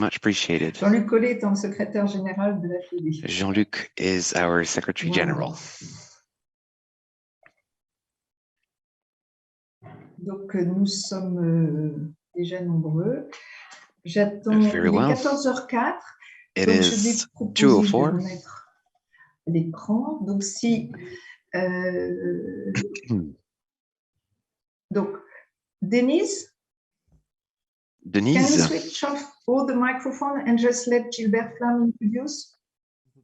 Much appreciated. Jean-Luc Collet étant le secrétaire général de la FED. Jean-Luc is our Secretary General. Donc, nous sommes déjà nombreux. J'attends, Very il est well. 14h04. It Donc, je vais is proposer de 2:04. remettre l'écran. Donc, si... donc, Denise? Can we Denise? switch off all the microphone and just let Gilbert Flamme introduce?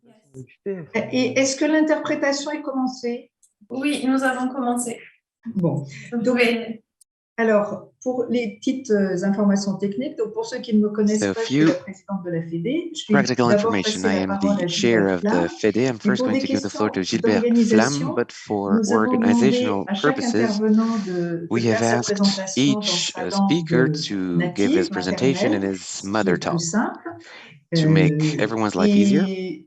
Yes. Et est-ce que l'interprétation est commencée? Oui, nous avons commencé. Bon, donc, alors, pour les petites informations techniques, donc pour ceux qui ne me connaissent pas, je suis la présidente de la FED. Je vais Practical d'abord information. passer I la am parole the à chair Gilbert of the Flamme. FED. I'm first pour going des to give the floor to questions Gilbert Flamme, d'organisation, but for nous avons demandé organizational à chaque purposes, intervenant de we have faire sa asked présentation dans each sa speaker langue to give his native, presentation in maternelle, his ce qui mother est plus tongue simple. to make everyone's life easier. Et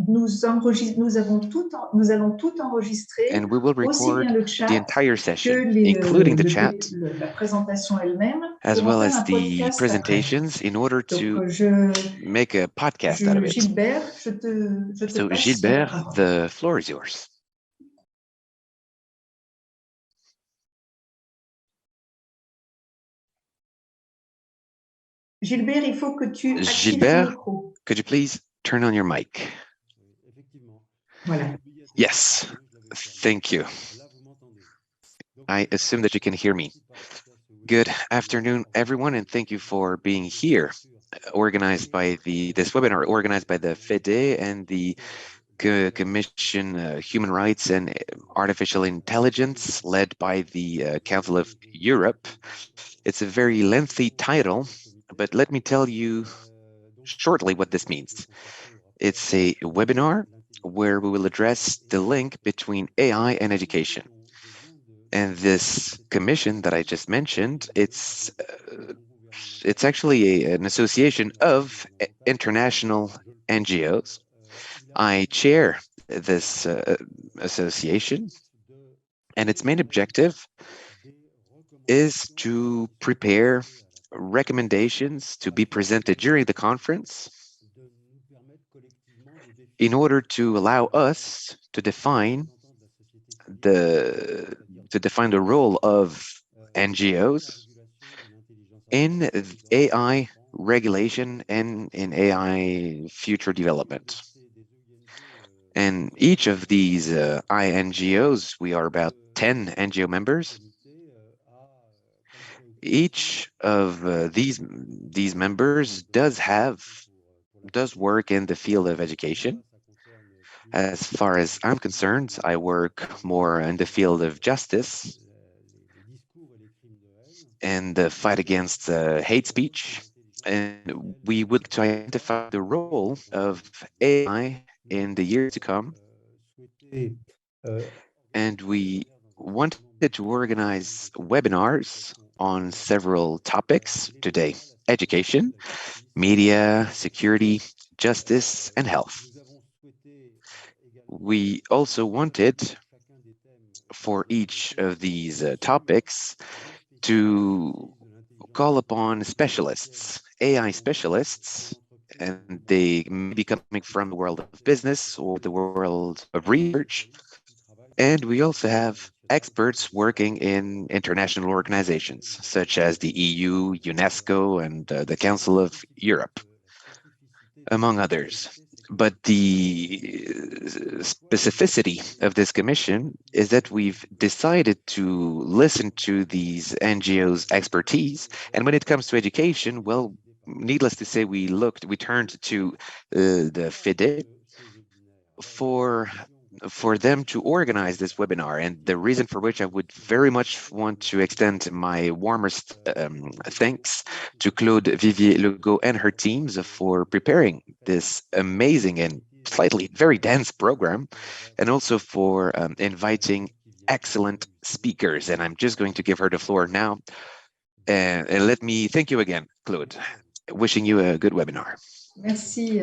nous allons tout enregistrer, And we will aussi bien record le the chat entire que session, including the chat, la présentation elle-même, as pour en well faire as un the podcast après. presentations, in order to Donc, make a podcast out of it. Gilbert, je te So, passe Gilbert, la parole. the floor is yours. Gilbert, il faut que tu actives ton Gilbert, micro. could you please turn on your mic? Voilà. Yes, thank you. I assume that you can hear me. Good afternoon, everyone, and thank you for being here. Organized by this webinar organized by the FEDE and the Commission Human Rights and Artificial Intelligence, led by the Council of Europe. It's a very lengthy title, but let me tell you shortly what this means. It's a webinar where we will address the link between AI and education. And this commission that I just mentioned, it's actually an association of international NGOs. I chair this association, and its main objective is to prepare recommendations to be presented during the conference in order to allow us to define the role of NGOs in AI regulation and in AI future development. And each of these INGOs, we are about 10 NGO members. Each of these members does work in the field of education. As far as I'm concerned, I work more in the field of justice and the fight against hate speech. And we would to identify the role of AI in the years to come. And we wanted to organize webinars on several topics today: education, media, security, justice, and health. We also wanted for each of these topics to call upon specialists, AI specialists, and they may be coming from the world of business or the world of research. And we also have experts working in international organizations, such as the EU, UNESCO, and the Council of Europe, among others. But the specificity of this commission is that we've decided to listen to these NGOs' expertise. And when it comes to education, well, needless to say, we turned to the FEDE for them to organize this webinar, and the reason for which I would very much want to extend my warmest thanks to Claude Vivier-Legault and her teams for preparing this amazing and slightly very dense program, and also for inviting excellent speakers. And I'm just going to give her the floor now. And let me thank you again, Claude. Wishing you a good webinar. Merci,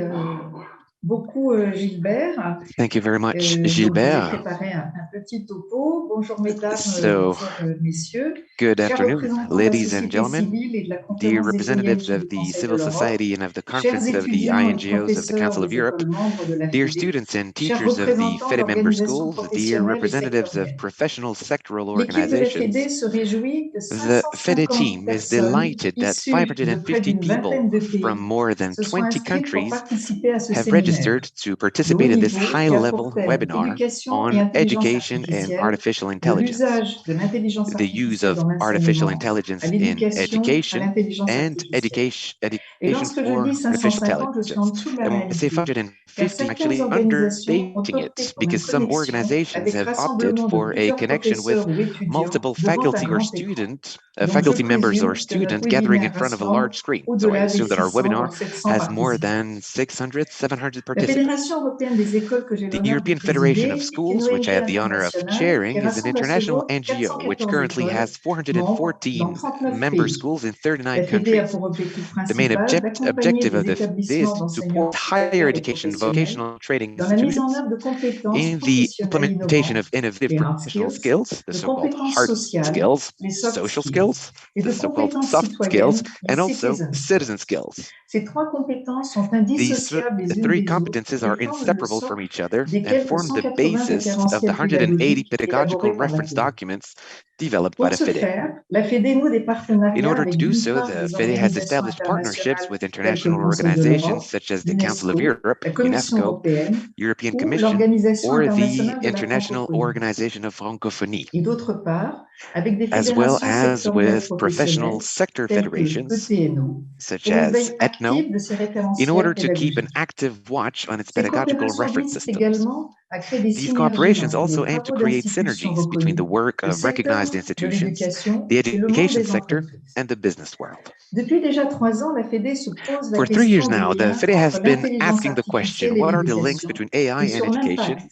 beaucoup, Gilbert. Thank you very much, Donc, je vous ai Gilbert. préparé un petit topo. Bonjour, mesdames, So, bonjour, messieurs. good Chers afternoon, représentants de la ladies and société gentlemen, civile et de la dear conférence des representatives CING of du the Conseil de civil l'Europe, society and of the chers conference of the étudiants et INGOs of the professeurs Council of des Europe, écoles membres de la dear FEDE, students and chers teachers of the représentants FEDE member d'organisations schools, dear professionnelles et representatives of sectorielles. professional sectoral L'équipe de la organizations, FEDE se réjouit que the FEDE 550 team is personnes delighted that issues de près 550 d'une vingtaine people de pays from more than se sont 20 inscrites pour countries participer à ce have séminaire registered to de haut participate in this niveau qui a pour high-level thème webinar éducation et on intelligence education and artificielle, artificial de intelligence, l'usage de l'intelligence the use artificielle of dans artificial l'enseignement, à intelligence in l'éducation, à education l'intelligence and artificielle. Et education lorsque je for dis artificial 550, je suis en intelligence. dessous de la And when I say réalité, car 550, I'm certaines actually organisations ont understating opté it pour une because some connexion organizations avec have opted rassemblement de for a plusieurs connection with professeurs ou étudiants multiple devant un faculty or grand écran. Donc, je faculty members or présume que notre students gathering in webinaire front of a rassemble large screen. So I au-delà des assume that our 600 webinar voire 700 has more participants. than 600, 700 La participants. Fédération européenne des écoles que j'ai The l'honneur de European Federation of présider est Schools, une which I ONG have the honor of internationale qui chairing, is an rassemble à ce international jour NGO, which 414 currently écoles has membres dans 414 39 member pays. schools in 39 La FEDE a countries. pour objectif The main principal d'accompagner objective of des the FEDE is établissements to d'enseignement support higher supérieur et education professionnels vocational training dans la mise en institutions œuvre de compétences in the professionnelles implementation of innovantes, innovative les hard professional skills, skills, the de so-called compétences hard sociales, skills, les soft social skills, skills, et the de so-called compétences soft skills, citoyennes, les and also citizen skills. citizen skills. Ces trois compétences sont These indissociables les unes three des autres competences et are forment le inseparable from socle each other des and quelques form the 180 basis of the référentiels 180 pédagogiques pedagogical élaborés par la reference FEDE. documents developed by Pour the ce FEDE. faire, la FEDE noue des In partenariats order to avec do d'une so, part the des FEDE has organisations established partnerships internationales with telles que le international Conseil de organizations l'Europe, such as the Council of l'UNESCO, Europe, la Commission UNESCO, européenne European ou Commission, l'Organisation or the internationale de la International francophonie. Organization of Francophonie, Et d'autre part, avec des as well fédérations as sectorielles with professional professionnelles sector telles que federations ETNO, such pour une as veille ETNO, active de ces in référentiels order to keep an pédagogiques. active watch on its Ces pedagogical coopérations reference visent systems. également à créer des These synergies cooperations entre les also aim to travaux create d'institutions synergies between the reconnues, work le of recognized secteur de institutions, l'éducation the et le monde education des sector, entreprises. and the business world. Depuis déjà 3 ans, la FEDE se pose la For 3 years question des now, the liens FEDE has entre been l'intelligence asking the artificielle question, et what are the links l'éducation between AI et and sur education? l'impact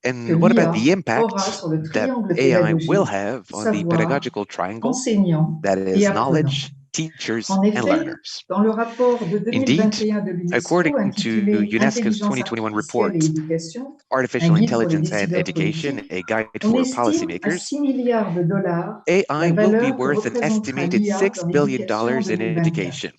que And what about the l'IA impact aura sur le that triangle AI will pédagogique, have on the savoir, pedagogical triangle, enseignant that et is apprenant. knowledge, teachers, En and effet, learners? dans le rapport de Indeed, 2021 de l'UNESCO according to intitulé UNESCO's Intelligence 2021 artificielle report, et éducation, un Artificial guide pour les Intelligence and décideurs Education, politiques, a guide on for estime à policymakers, 6 milliards de dollars la AI will be valeur que worth an représentera estimated l'IA $6 dans billion l'éducation en in 2024. education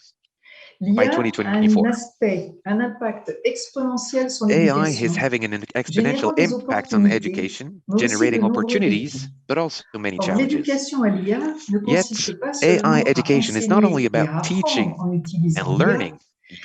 by L'IA a 2024. un impact exponentiel sur AI is l'éducation, having an exponential générant des impact on opportunités, education, mais aussi de generating nombreux défis. opportunities, but also many Or, challenges. l'éducation à l'IA ne consiste Yet, pas AI seulement à education is not only enseigner et about à apprendre teaching en and utilisant l'IA, learning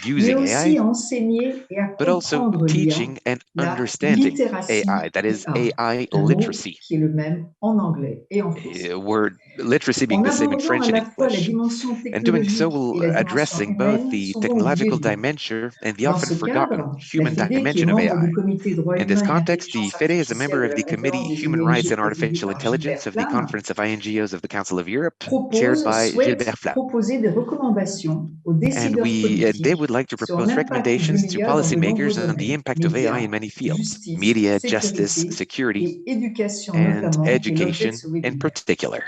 mais using aussi AI, à enseigner et à but also comprendre l'IA, teaching and la understanding littératie AI. That is IA, AI un mot literacy. qui est le même en anglais et en français. Word literacy being En the same in abordant à French and la fois la English. dimension And doing so technologique et will la dimension addressing both humaine, the souvent oubliée technological de vue. dimension and the Dans often ce forgotten cadre, la human FEDE, qui est dimension of membre du AI. Comité droits In this humains et context, the intelligence FEDE is a member artificielle de of la the conférence Committee des Human Rights ING and présidée Artificial par Gilbert Intelligence of the Flamme, Conference of INGOs of the Council of Europe, chaired by souhaite Gilbert Flamme. proposer des recommandations aux And décideurs they politiques would like to sur propose l'impact de recommendations to l'IA dans de nombreux policymakers on the domaines, impact of AI in médias, many fields, justice, media, justice, sécurité security, et éducation and notamment, est l'objet de education ce in webinaire. particular.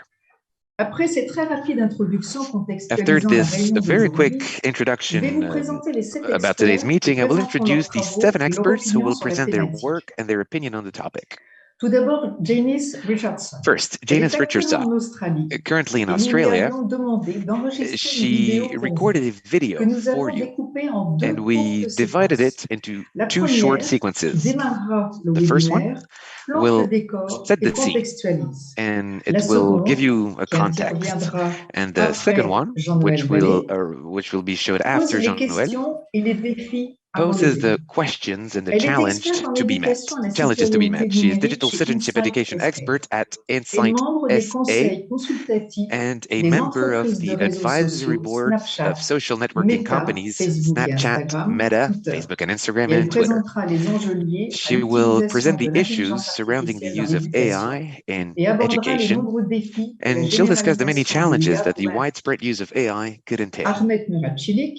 Après cette très rapide introduction After contextualisant la this réunion very d'aujourd'hui, quick je vais introduction vous présenter les 7 about today's experts qui meeting, I will présenteront leurs introduce the travaux 7 et leur experts who opinion will sur la present their thématique. work and their opinion on the topic. Tout d'abord, Janice Richardson. First, Elle est Janice actuellement Richardson. en Australie Currently in et nous lui Australia, avions demandé d'enregistrer une vidéo she pour recorded vous, a video que nous for allons you, découper en 2 and we courtes divided séquences. it into La 2 short première, qui sequences. démarrera le The first one webinaire, plante le will décor set et the scene, contextualise. and La it will give seconde, you a qui context. interviendra And the second après one, Jean-Noël which will be showed pose after les Jean-Noël, questions et les défis à poses relever. the questions and the Elle est challenges experte en to be met. éducation à la Challenges to be citoyenneté met. She is numérique digital chez citizenship Insight education SA expert at et Insight membre des SA conseils consultatifs and a des member of entreprises de the réseaux advisory sociaux boards Snapchat, of social networking Meta, companies, Facebook et Snapchat, Instagram, Meta, Twitter. Facebook and Instagram, Et elle and Twitter. présentera les enjeux liés à She will l'utilisation present de the issues l'intelligence surrounding the artificielle dans use of l'éducation AI in et abordera les education, nombreux défis que la and she'll discuss the many généralisation de challenges l'IA that the pourrait impliquer. widespread use of AI could entail. Ahmet Muratçilik,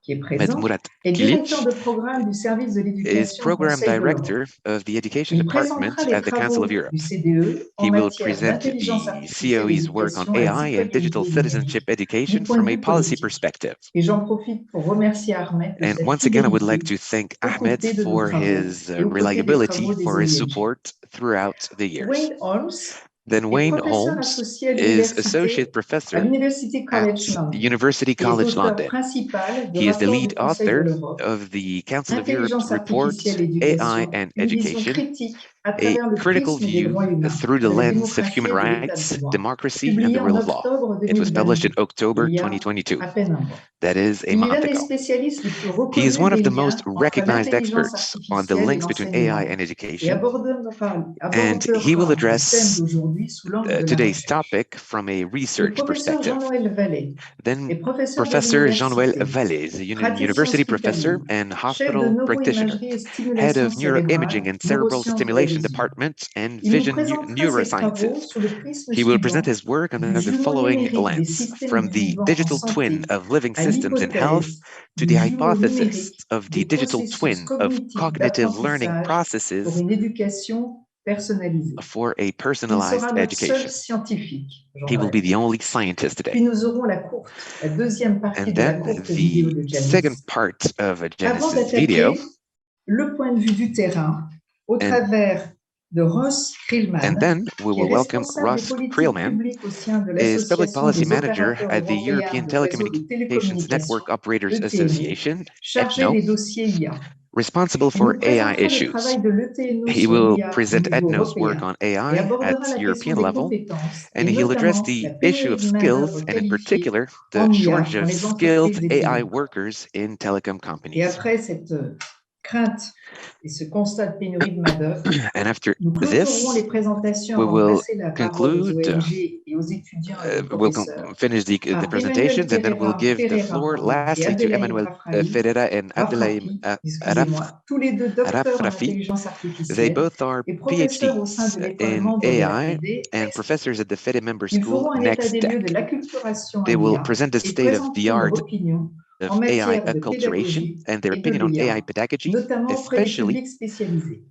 qui est Ahmed présent, Murat est directeur Kilic de programme du service de is l'éducation au Program Conseil de l'Europe. Director of the Education Il Department présentera les at the Council of travaux Europe. du CDE en He will matière present d'intelligence the artificielle COE's work on éducation à AI and digital citoyenneté citizenship numérique education du point de from a vue policy politique. perspective. Et j'en profite pour remercier Ahmed de And sa once again, I would like fidélité to thank aux Ahmed côtés de nos for travaux his et aux côtés des reliability, travaux des for his ONG. support throughout the years. Wayne Holmes Then est Wayne professeur Holmes associé à is l'université Associate à Professor l'University College at London University et est College auteur London. principal du He is the rapport du lead Conseil de author l'Europe, of the Council of Europe's Intelligence report, artificielle AI éducation, and une vision Education, critique à a travers le critical prisme des view droits humains, through the de la lens of démocratie human et de l'état rights, de droit, democracy, and publié the en rule of law. octobre It was published in 2022, October il y a 2022. à peine un mois. That is a Il est month l'un des ago. spécialistes les plus He is reconnus one of des the most liens entre recognized l'intelligence experts on the artificielle et links between AI l'enseignement and et education, abordera and he will le thème address d'aujourd'hui sous l'angle de la today's recherche. topic from a Le research professeur perspective. Jean-Noël Vallée Then est professeur de Professor Jean-Noël l'université, Vallée is a praticien university professor hospitalier, and chef de hospital practitioner, neuroimagerie et head stimulation of neuroimaging cérébrale, and cerebral neurosciences de stimulation l'adhésion. department and Il nous vision présentera ses travaux neurosciences. sous le prisme He will present suivant his work du under the jumeau following numérique des lens, systèmes from du the vivant en digital twin santé of living à systems in health l'hypothèse to du the jumeau hypothesis numérique of the des digital processus twin of cognitifs cognitive learning d'apprentissage pour processes une éducation personnalisée. for a Il personalized sera notre seul education. scientifique, He will be Jean-Noël. the only scientist Puis today. nous aurons la deuxième partie And de la then courte vidéo the de second Janice. part of a Avant Genesis video, d'attaquer le point de vue du terrain au And- travers de Ross and Krillman, then we qui est will welcome responsable des Russ politiques Creelman, publiques au sein de is Public l'Association Policy des Manager opérateurs at the européens European de réseaux de Telecommunications télécommunications, Network Operators l'ETNO, Association, chargé ETNO, des dossiers IA. responsible Il for nous AI présentera le issues. travail de l'ETNO He sur will l'IA au present niveau ETNO's work européen on et AI abordera at la question European des level, compétences and et he'll address notamment the la issue pénurie of de main-d'œuvre skills, and in qualifiée particular, the en IA shortage dans of les entreprises skilled des AI télécoms. workers in telecom Et companies. après cette crainte et ce constat de pénurie de main-d'œuvre, And after nous clôturerons les this, présentations we avant de will passer la parole aux conclude, ONG et aux étudiants et aux we'll professeurs finish the par Emmanuel presentations, and then we'll give the floor Ferreira et lastly to Abdelhaim Emmanuel Ferreira and Abdelhaim excusez-moi, tous les deux docteurs en Arafrafi. intelligence They artificielle both are et professeurs au sein PhDs de l'école in membre de la AI FED. and professors at the FEDE member Ils school feront un état Next des lieux de Tech. l'acculturation à They will l'IA present the et state of the présenteront leur art opinion en of AI matière de acculturation pédagogie and their et de opinion on AI l'IA, pedagogy, notamment auprès des especially publics spécialisés.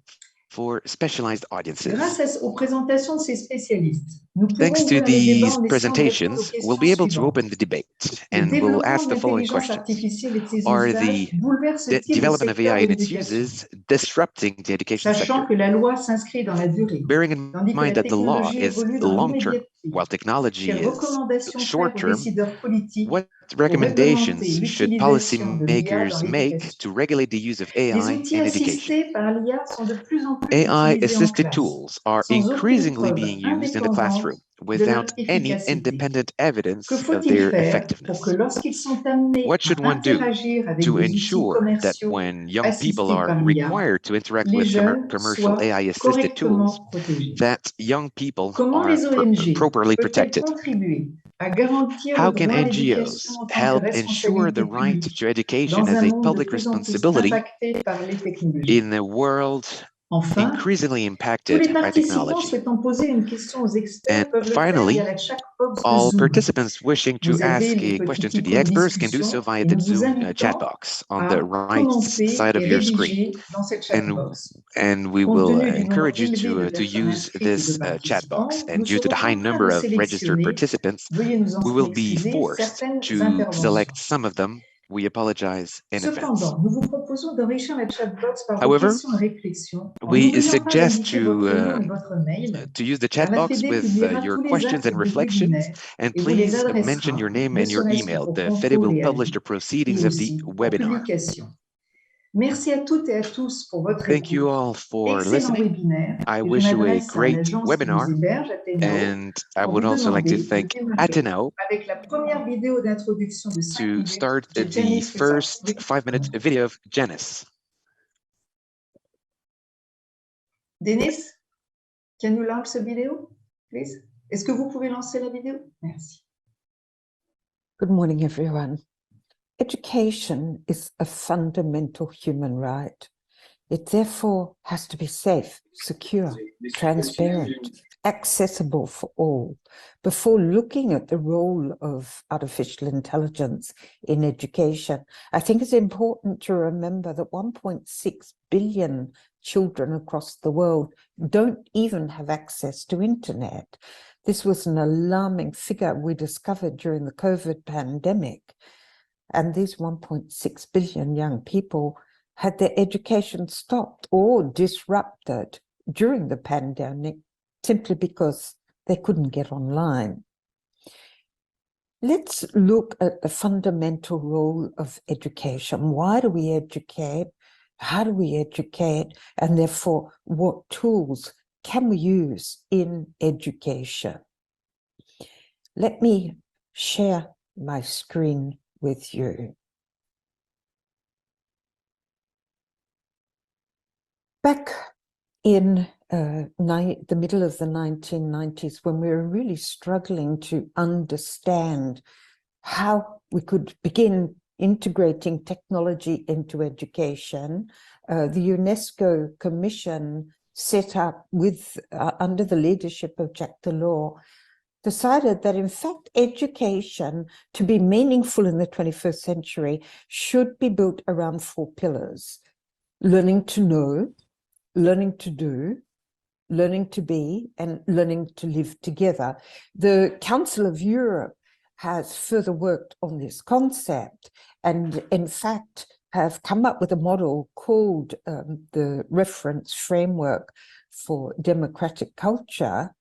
for specialized audiences. Grâce aux présentations de ces spécialistes, nous pourrons Thanks to ouvrir le débat these en essayant de répondre aux presentations, we'll questions be able to suivantes. open the debate Le and we'll développement ask de the following l'intelligence questions. artificielle et de ses Are usages the bouleverse-t-il le development of secteur AI de and its l'éducation, uses disrupting the education sachant sector? que la loi s'inscrit dans la durée, Bearing in tandis que mind la that the law technologie is évolue dans long-term, l'immédiateté. while technology Quelles is recommandations faire aux short-term, décideurs politiques what pour réglementer recommendations should l'utilisation de l'IA dans policymakers make l'éducation? to regulate the use of Les AI outils in education? assistés par l'IA sont de plus en plus utilisés en AI-assisted classe, tools are sans aucune increasingly preuve being used in the classroom indépendante de without leur any efficacité. independent Que evidence of faut-il their faire pour que effectiveness. lorsqu'ils sont amenés What should à one do interagir avec to des outils ensure that commerciaux when young people assistés are par l'IA, required to interact les with jeunes commercial soient AI-assisted tools, correctement protégés? that young people Comment are les ONG properly peuvent-elles protected? contribuer à garantir How le can droit à l'éducation NGOs en tant que help ensure responsabilité the right publique to education dans as un a monde de public plus en plus responsibility impacté par les technologies? in a world Enfin, increasingly tous impacted les by participants technology? souhaitant poser une question aux experts And peuvent le faire finally, via la chat box de all Zoom. participants wishing to Vous avez ask les a petits question to the icônes experts can do so discussion via et the nous vous Zoom chat invitons box on the à right commenter side et of your screen. rédiger dans cette chat And, box. and we Compte will tenu du nombre encourage you élevé de to personnes use inscrites et de this chat box. participants, And nous due to serons the high contraints number de of registered sélectionner, participants, veuillez nous we en will be excuser, forced certaines to interventions. select some of them. We apologize in advance. Cependant, nous vous proposons d'enrichir la chat box par vos However, questions et réflexions en we n'oubliant pas suggest d'indiquer votre nom et votre mail, to use the car chat la box FED with publiera your tous les questions actes and du reflections, webinaire and et vous les please mention adressera, your name ne and your serait-ce que email. pour The FED contrôle will et publish avis, the et proceedings of the aussi pour webinar. publication. Merci à toutes et à tous pour votre Thank you écoute. all for Excellent listening. webinaire. I Et je wish you a m'adresse à great l'agence qui nous webinar, héberge, Athénao, and I pour would vous also like to demander de thank démarrer Athénao avec la première vidéo d'introduction de 5 to minutes start de the Janice Le first Sartre. 5-minute video of Janice. Dennis, can you launch the video, please? Est-ce que vous pouvez lancer la vidéo? Merci. Good morning, everyone. Education is a fundamental human right. It therefore has to be safe, secure, transparent, accessible for all, before looking at the role of artificial intelligence in education, I think it's important to remember that 1.6 billion children across the world don't even have access to internet. This was an alarming figure we discovered during the COVID pandemic. And these 1.6 billion young people had their education stopped or disrupted during the pandemic simply because they couldn't get online. Let's look at the fundamental role of education. Why do we educate? How do we educate? And therefore, what tools can we use in education? Let me share my screen with you. Back in the middle of the 1990s, when we were really struggling to understand how we could begin integrating technology into education, the UNESCO Commission set up with under the leadership of Jacques Delors, decided that in fact education to be meaningful in the 21st century should be built around 4 pillars: learning to know, learning to do, learning to be, and learning to live together. The Council of Europe has further worked on this concept and in fact have come up with a model called the Reference Framework for Democratic Culture,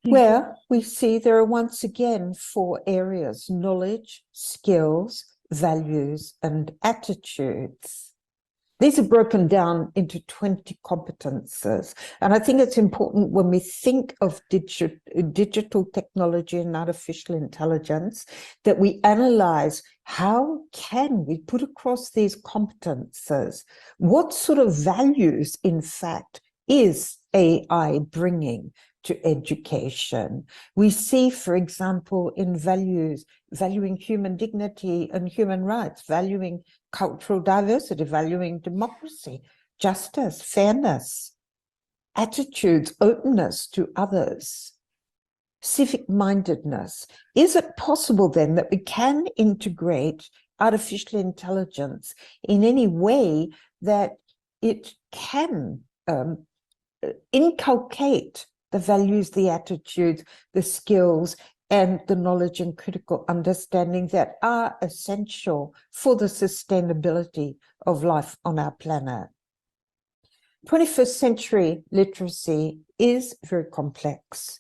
where we see there are once again 4 areas: knowledge, skills, values, and attitudes. These are broken down into 20 competences. And I think it's important when we think of digital technology and artificial intelligence that we analyze how can we put across these competences? What sort of values, in fact, is AI bringing to education? We see, for example, in values, valuing human dignity and human rights, valuing cultural diversity, valuing democracy, justice, fairness, attitudes, openness to others, civic-mindedness. Is it possible then that we can integrate artificial intelligence in any way that it can inculcate the values, the attitudes, the skills, and the knowledge and critical understanding that are essential for the sustainability of life on our planet? 21st century literacy is very complex.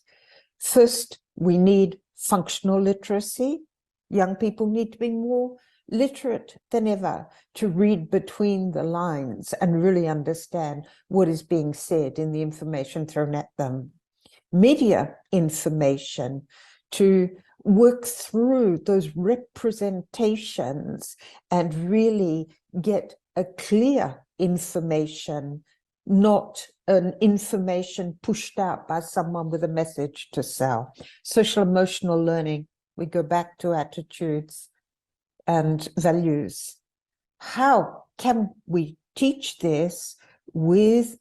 First, we need functional literacy. Young people need to be more literate than ever to read between the lines and really understand what is being said in the information thrown at them. Media information, to work through those representations and really get a clear information, not an information pushed out by someone with a message to sell. Social emotional learning, we go back to attitudes and values. How can we teach this with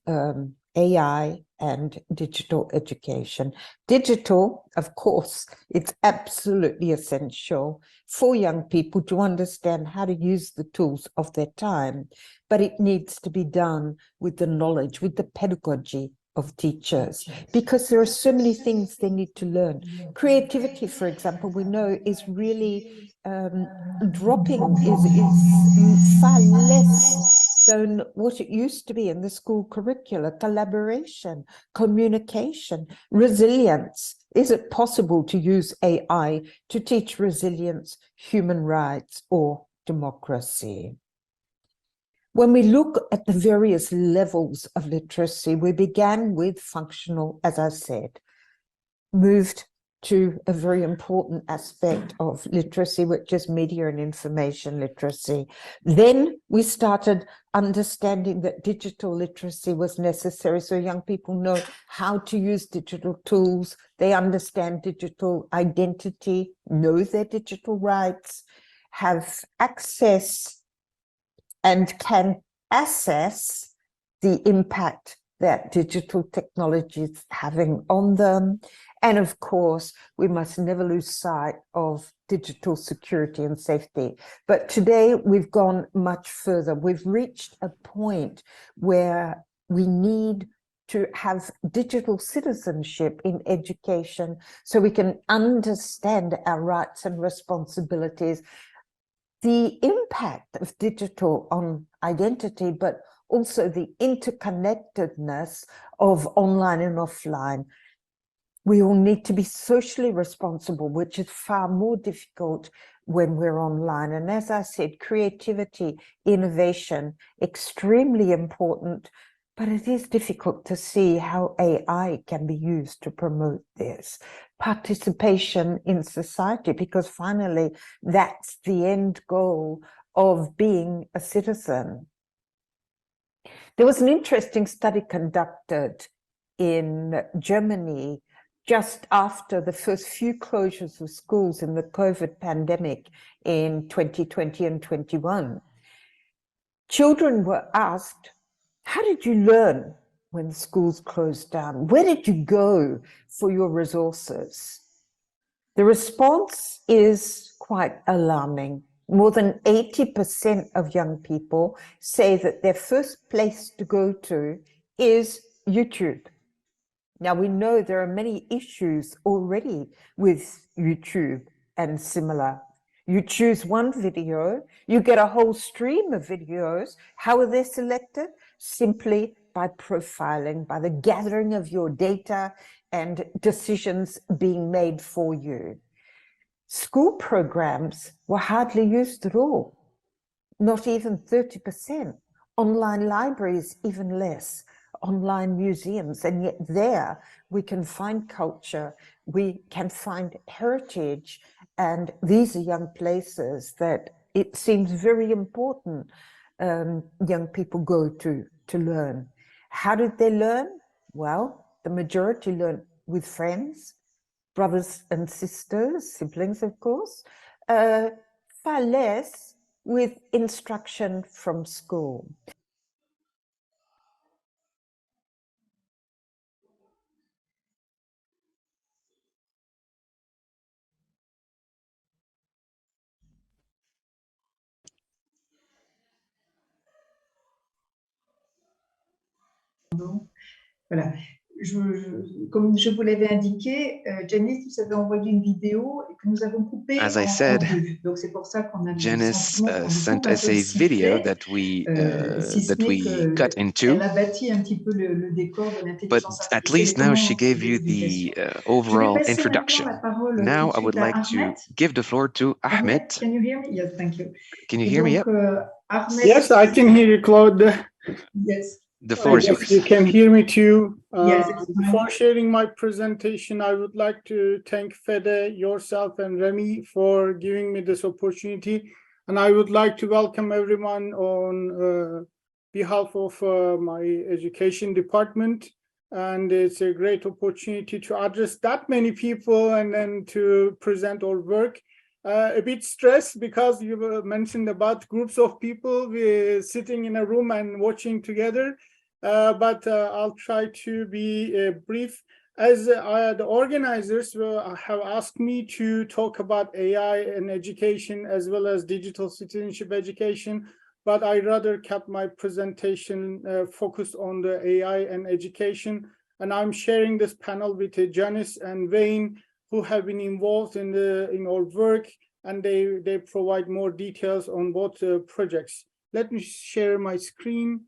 AI and digital education? Digital, of course, it's absolutely essential for young people to understand how to use the tools of their time, but it needs to be done with the knowledge, with the pedagogy of teachers, because there are so many things they need to learn. Creativity, for example, we know is really dropping, is far less than what it used to be in the school curricula. Collaboration, communication, resilience. Is it possible to use AI to teach resilience, human rights, or democracy? When we look at the various levels of literacy, we began with functional, as I said, moved to a very important aspect of literacy, which is media and information literacy. Then we started understanding that digital literacy was necessary, so young people know how to use digital tools, they understand digital identity, know their digital rights, have access and can assess the impact that digital technology is having on them. And of course, we must never lose sight of digital security and safety. But today we've gone much further. We've reached a point where we need to have digital citizenship in education so we can understand our rights and responsibilities, the impact of digital on identity, but also the interconnectedness of online and offline. We all need to be socially responsible, which is far more difficult when we're online. And as I said, creativity, innovation, extremely important, but it is difficult to see how AI can be used to promote this. Participation in society, because finally, that's the end goal of being a citizen. There was an interesting study conducted in Germany just after the first few closures of schools in the COVID pandemic in 2020 and 21. Children were asked, how did you learn when schools closed down? Where did you go for your resources? The response is quite alarming. More than 80% of young people say that their first place to go to is YouTube. Now, we know there are many issues already with YouTube and similar. You choose one video, you get a whole stream of videos. How are they selected? Simply by profiling, by the gathering of your data and decisions being made for you. School programs were hardly used at all, not even 30%. Online libraries, even less. Online museums, and yet there we can find culture, we can find heritage, and these are young places that it seems very important young people go to learn. How did they learn? Well, the majority learned with friends, brothers and sisters, siblings, of course, far less with instruction from school. Voilà. Comme je vous l'avais indiqué, Janice nous avait envoyé une vidéo et que nous avons coupée As I said, en deux. Donc c'est pour ça qu'on a Janice sent us a video that we cut into. Elle a bâti un petit peu le décor de l'intelligence artificielle. But at least now she gave you the overall introduction. Now I would like to give the floor to Ahmed. Can you hear me? Yes, thank you. Can you hear me? Yep. Ahmed, yes, I can hear you, Claude. Yes. The floor is yours. You can hear me too. Yes, before sharing my presentation, I would like to thank Fede, yourself, and Remy for giving me this opportunity. And I would like to welcome everyone on behalf of my education department. And it's a great opportunity to address that many people and then to present our work. A bit stressed because you mentioned about groups of people sitting in a room and watching together. But I'll try to be brief. As the organizers have asked me to talk about AI and education as well as digital citizenship education, but I rather kept my presentation focused on the AI and education. And I'm sharing this panel with Janice and Wayne, who have been involved in our work, and they provide more details on both projects. Let me share my screen.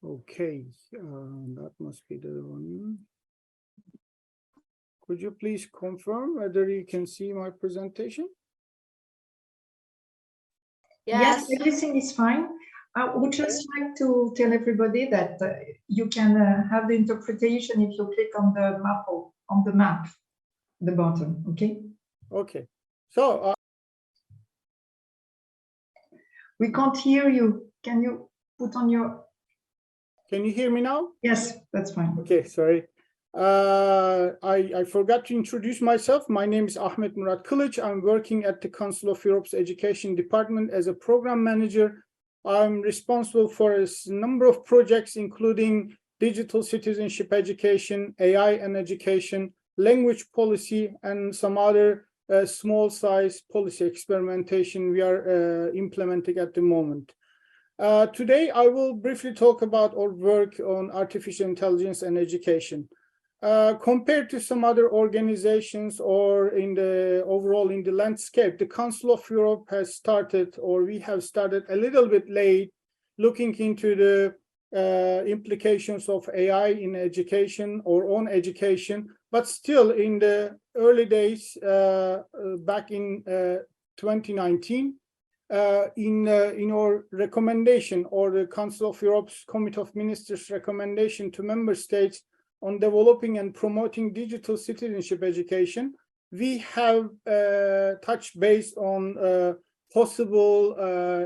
Okay, that must be the one. Could you please confirm whether you can see my presentation? Yes, everything is fine. I would just like to tell everybody that you can have the interpretation if you click on the map, the bottom, okay? Okay, so we can't hear you. Can you put on your... Can you hear me now? Yes, that's fine. Okay, sorry. I forgot to introduce myself. My name is Ahmet Murat Kılıç. I'm working at the Council of Europe's Education Department as a program manager. I'm responsible for a number of projects, including digital citizenship education, AI and education, language policy, and some other small size policy experimentation we are implementing at the moment. Today, I will briefly talk about our work on artificial intelligence and education. Compared to some other organizations or in the overall in the landscape, the Council of Europe has started, or we have started a little bit late, looking into the implications of AI in education or on education, but still in the early days, back in 2019, in our recommendation, or the Council of Europe's Committee of Ministers recommendation to member states on developing and promoting digital citizenship education, we have touched base on possible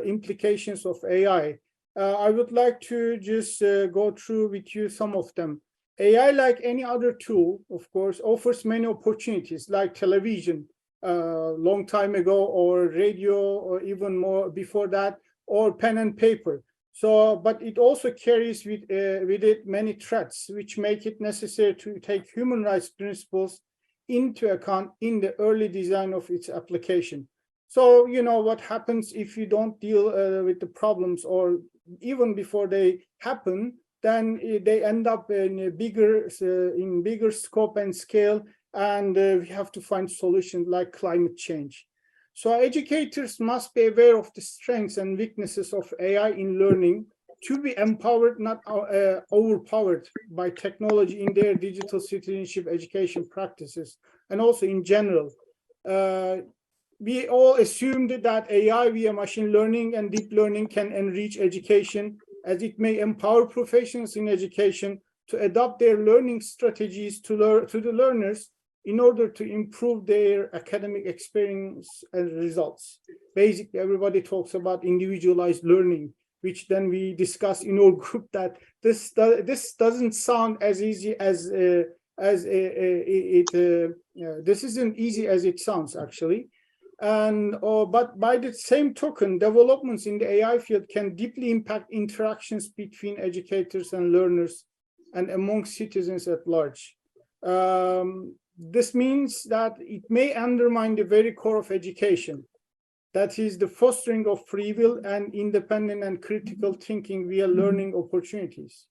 implications of AI. I would like to just go through with you some of them. AI, like any other tool, of course, offers many opportunities, like television, long time ago, or radio, or even more before that, or pen and paper. So, but it also carries with it many threats, which make it necessary to take human rights principles into account in the early design of its application. So, you know, what happens if you don't deal with the problems, or even before they happen, then they end up in a bigger scope and scale, and we have to find solutions like climate change. So educators must be aware of the strengths and weaknesses of AI in learning to be empowered, not overpowered by technology in their digital citizenship education practices, and also in general. We all assumed that AI via machine learning and deep learning can enrich education, as it may empower professionals in education to adopt their learning strategies to the learners in order to improve their academic experience and results. Basically, everybody talks about individualized learning, which then we discuss in our group that this doesn't sound as easy as this isn't easy as it sounds, actually. And but by the same token, developments in the AI field can deeply impact interactions between educators and learners and among citizens at large. This means that it may undermine the very core of education, that is the fostering of free will and independent and critical thinking via learning opportunities.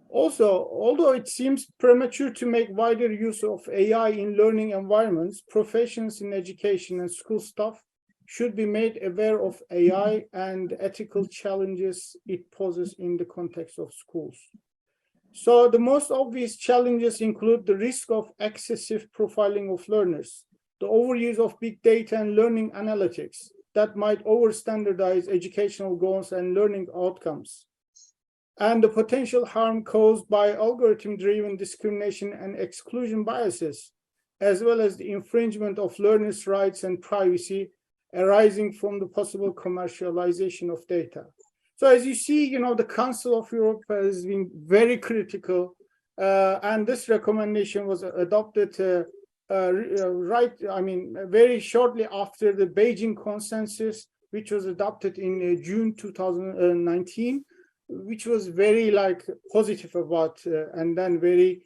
Also, although it seems premature to make wider use of AI in learning environments, professionals in education and school staff should be made aware of AI and ethical challenges it poses in the context of schools. So the most obvious challenges include the risk of excessive profiling of learners, the overuse of big data and learning analytics that might over-standardize educational goals and learning outcomes, and the potential harm caused by algorithm-driven discrimination and exclusion biases, as well as the infringement of learners' rights and privacy arising from the possible commercialization of data. So as you see, you know, the Council of Europe has been very critical, and this recommendation was adopted very shortly after the Beijing Consensus, which was adopted in June 2019, which was very positive about, and then very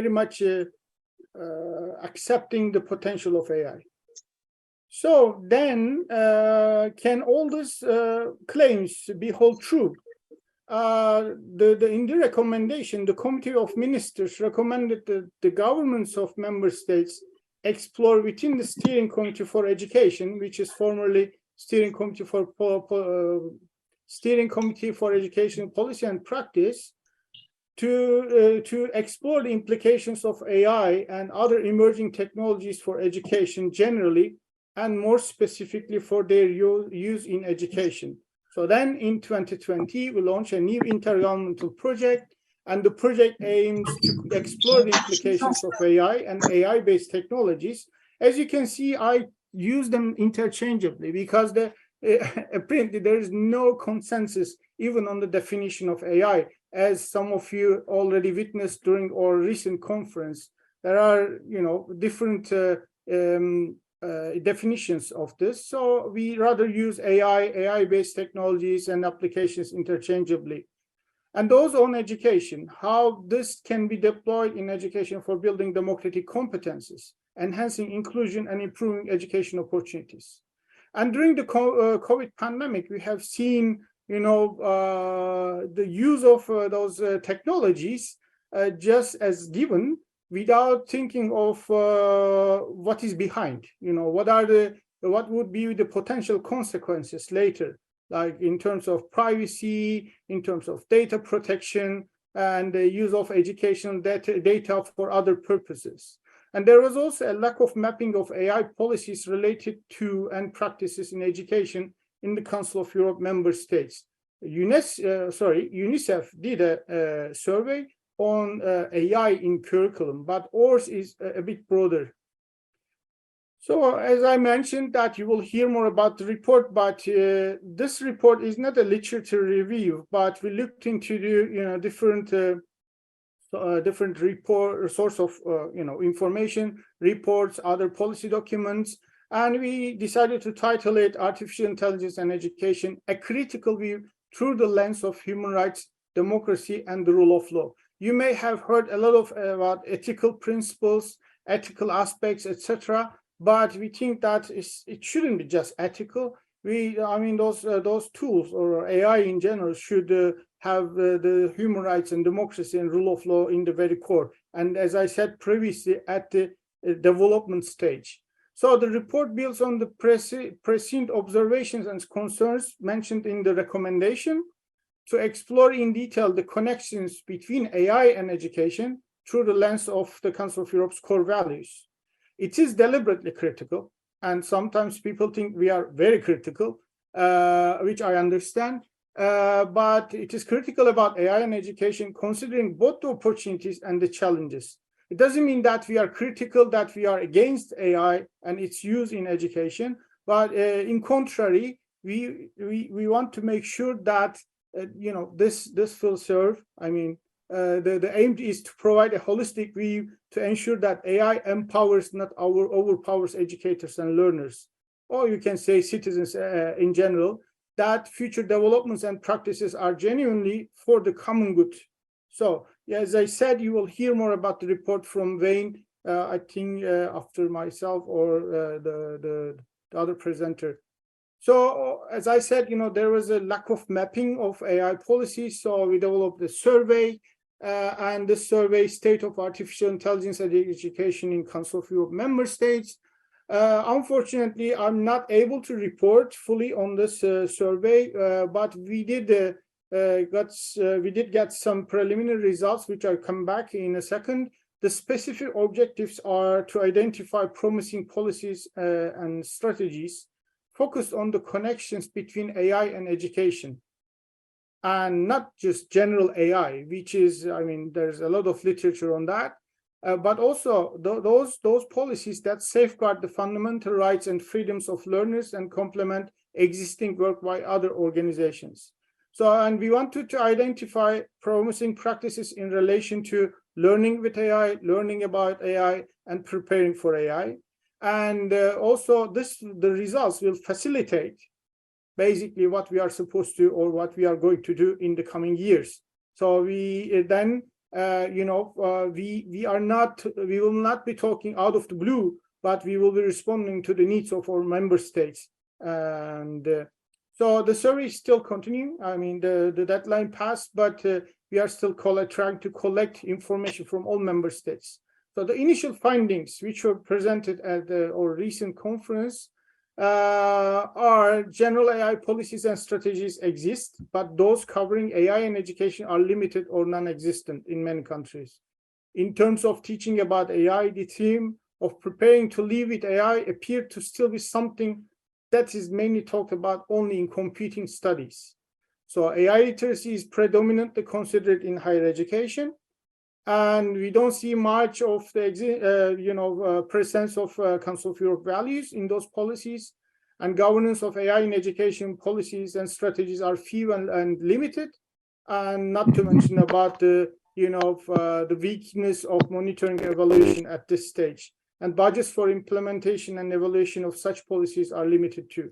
much accepting the potential of AI. So then, can all these claims be held true? In the recommendation, the Committee of Ministers recommended that the governments of member states explore within the Steering Committee for Education, which is formerly Steering Committee for Education Policy and Practice, to explore the implications of AI and other emerging technologies for education generally, and more specifically for their use in education. So then in 2020, we launched a new intergovernmental project, and the project aims to explore the implications of AI and AI-based technologies. As you can see, I use them interchangeably because apparently there is no consensus even on the definition of AI, as some of you already witnessed during our recent conference. There are, different definitions of this. So we rather use AI-based technologies and applications interchangeably. And those on education, how this can be deployed in education for building democratic competences, enhancing inclusion and improving education opportunities. And during the COVID pandemic, we have seen, the use of those technologies just as given, without thinking of what is behind. What would be the potential consequences later, like in terms of privacy, in terms of data protection, and the use of educational data for other purposes. And there was also a lack of mapping of AI policies related to and practices in education in the Council of Europe member states. UNICEF did a survey on AI in curriculum, but ours is a bit broader. So as I mentioned that you will hear more about the report, but this report is not a literature review, but we looked into the different report source of information, reports, other policy documents, and we decided to title it Artificial Intelligence and Education, a Critical View Through the Lens of Human Rights, Democracy, and the Rule of Law. You may have heard a lot about ethical principles, ethical aspects, etc., but we think that it shouldn't be just ethical. Those tools or AI in general should have the human rights and democracy and rule of law in the very core. And as I said previously, at the development stage. So the report builds on the prescient observations and concerns mentioned in the recommendation to explore in detail the connections between AI and education through the lens of the Council of Europe's core values. It is deliberately critical, and sometimes people think we are very critical, which I understand, but it is critical about AI and education, considering both the opportunities and the challenges. It doesn't mean that we are critical, that we are against AI and its use in education, but in contrary, we want to make sure that this will serve. The aim is to provide a holistic view to ensure that AI empowers, not overpowers educators and learners, or you can say citizens in general, that future developments and practices are genuinely for the common good. So, as I said, you will hear more about the report from Wayne, I think after myself or the other presenter. So, as I said, there was a lack of mapping of AI policies, so we developed a survey, and the survey State of Artificial Intelligence and Education in Council of Europe member states. Unfortunately, I'm not able to report fully on this survey, but we did get some preliminary results, which I'll come back in a second. The specific objectives are to identify promising policies and strategies focused on the connections between AI and education, and not just general AI, which is, there's a lot of literature on that, but also those policies that safeguard the fundamental rights and freedoms of learners and complement existing work by other organizations. So, and we wanted to identify promising practices in relation to learning with AI, learning about AI, and preparing for AI. And also the results will facilitate basically what we are supposed to, or what we are going to do in the coming years. So we then, we will not be talking out of the blue, but we will be responding to the needs of our member states. And so the survey is still continuing. The deadline passed, but we are still trying to collect information from all member states. So the initial findings, which were presented at our recent conference, are general AI policies and strategies exist, but those covering AI and education are limited or non-existent in many countries. In terms of teaching about AI, the theme of preparing to live with AI appeared to still be something that is mainly talked about only in computing studies. So AI literacy is predominantly considered in higher education, and we don't see much of the presence of Council of Europe values in those policies, and governance of AI in education policies and strategies are few and limited, and not to mention about the weakness of monitoring evaluation at this stage. and budgets for implementation and evaluation of such policies are limited too.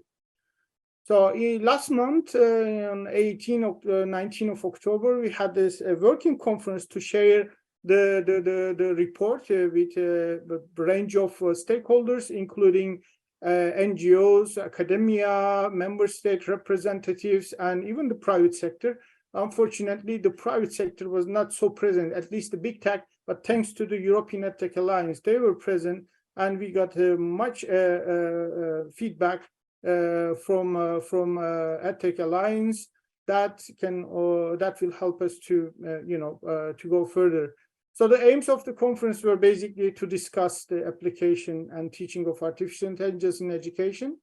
So last month, on 19 of October, we had this working conference to share the report with a range of stakeholders, including NGOs, academia, member state representatives, and even the private sector. Unfortunately, the private sector was not so present, at least the big tech, but thanks to the European EdTech Alliance, they were present, and we got much feedback from EdTech Alliance that will help us to to go further. So the aims of the conference were basically to discuss the application and teaching of artificial intelligence in education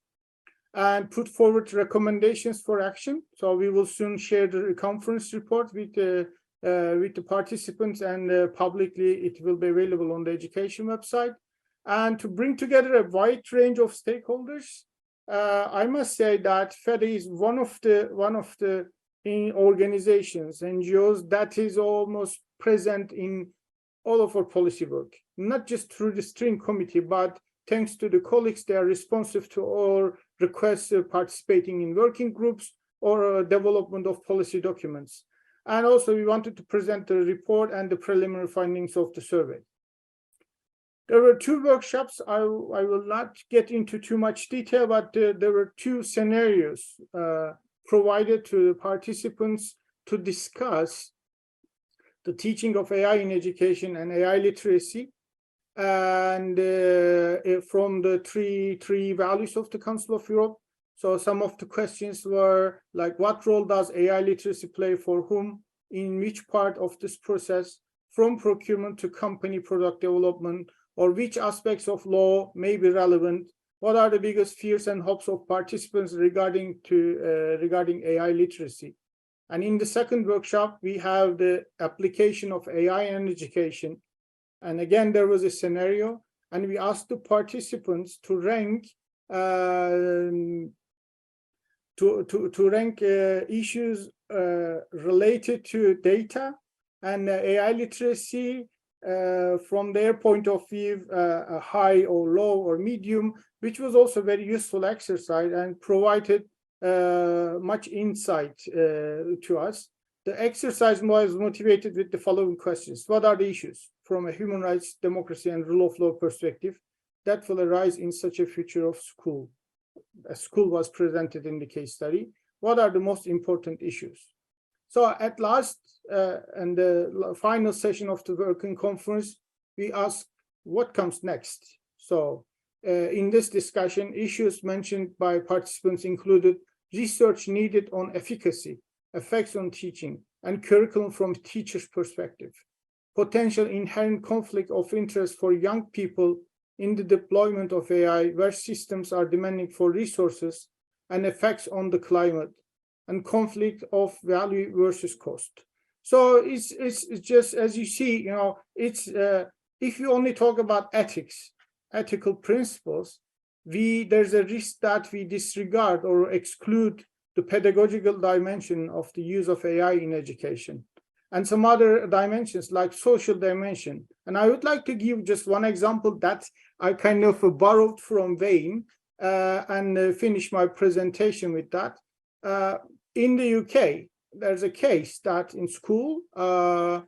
and put forward recommendations for action. So we will soon share the conference report with the participants, and publicly it will be available on the education website. And to bring together a wide range of stakeholders, I must say that FEDE is one of the organizations, NGOs, that is almost present in all of our policy work, not just through the steering committee, but thanks to the colleagues, they are responsive to all requests participating in working groups or development of policy documents. And also we wanted to present the report and the preliminary findings of the survey. There were two workshops. I will not get into too much detail, but there were two scenarios provided to the participants to discuss the teaching of AI in education and AI literacy, and from the three values of the Council of Europe. So some of the questions were like, what role does AI literacy play for whom, in which part of this process, from procurement to company product development, or which aspects of law may be relevant? What are the biggest fears and hopes of participants regarding AI literacy? And in the second workshop, we have the application of AI in education. And again, there was a scenario, and we asked the participants to rank issues related to data and AI literacy from their point of view, high or low or medium, which was also a very useful exercise and provided much insight to us. The exercise was motivated with the following questions. What are the issues from a human rights, democracy, and rule of law perspective that will arise in such a future of school? A school was presented in the case study. What are the most important issues? So at last, and the final session of the working conference, we asked what comes next. So in this discussion, issues mentioned by participants included research needed on efficacy, effects on teaching, and curriculum from teachers' perspective, potential inherent conflict of interest for young people in the deployment of AI, where systems are demanding for resources, and effects on the climate, and conflict of value versus cost. So it's just, as you see, it's if you only talk about ethics, ethical principles, there's a risk that we disregard or exclude the pedagogical dimension of the use of AI in education, and some other dimensions like social dimension. And I would like to give just one example that I kind of borrowed from Wayne and finish my presentation with that. In the UK, there's a case that in school, the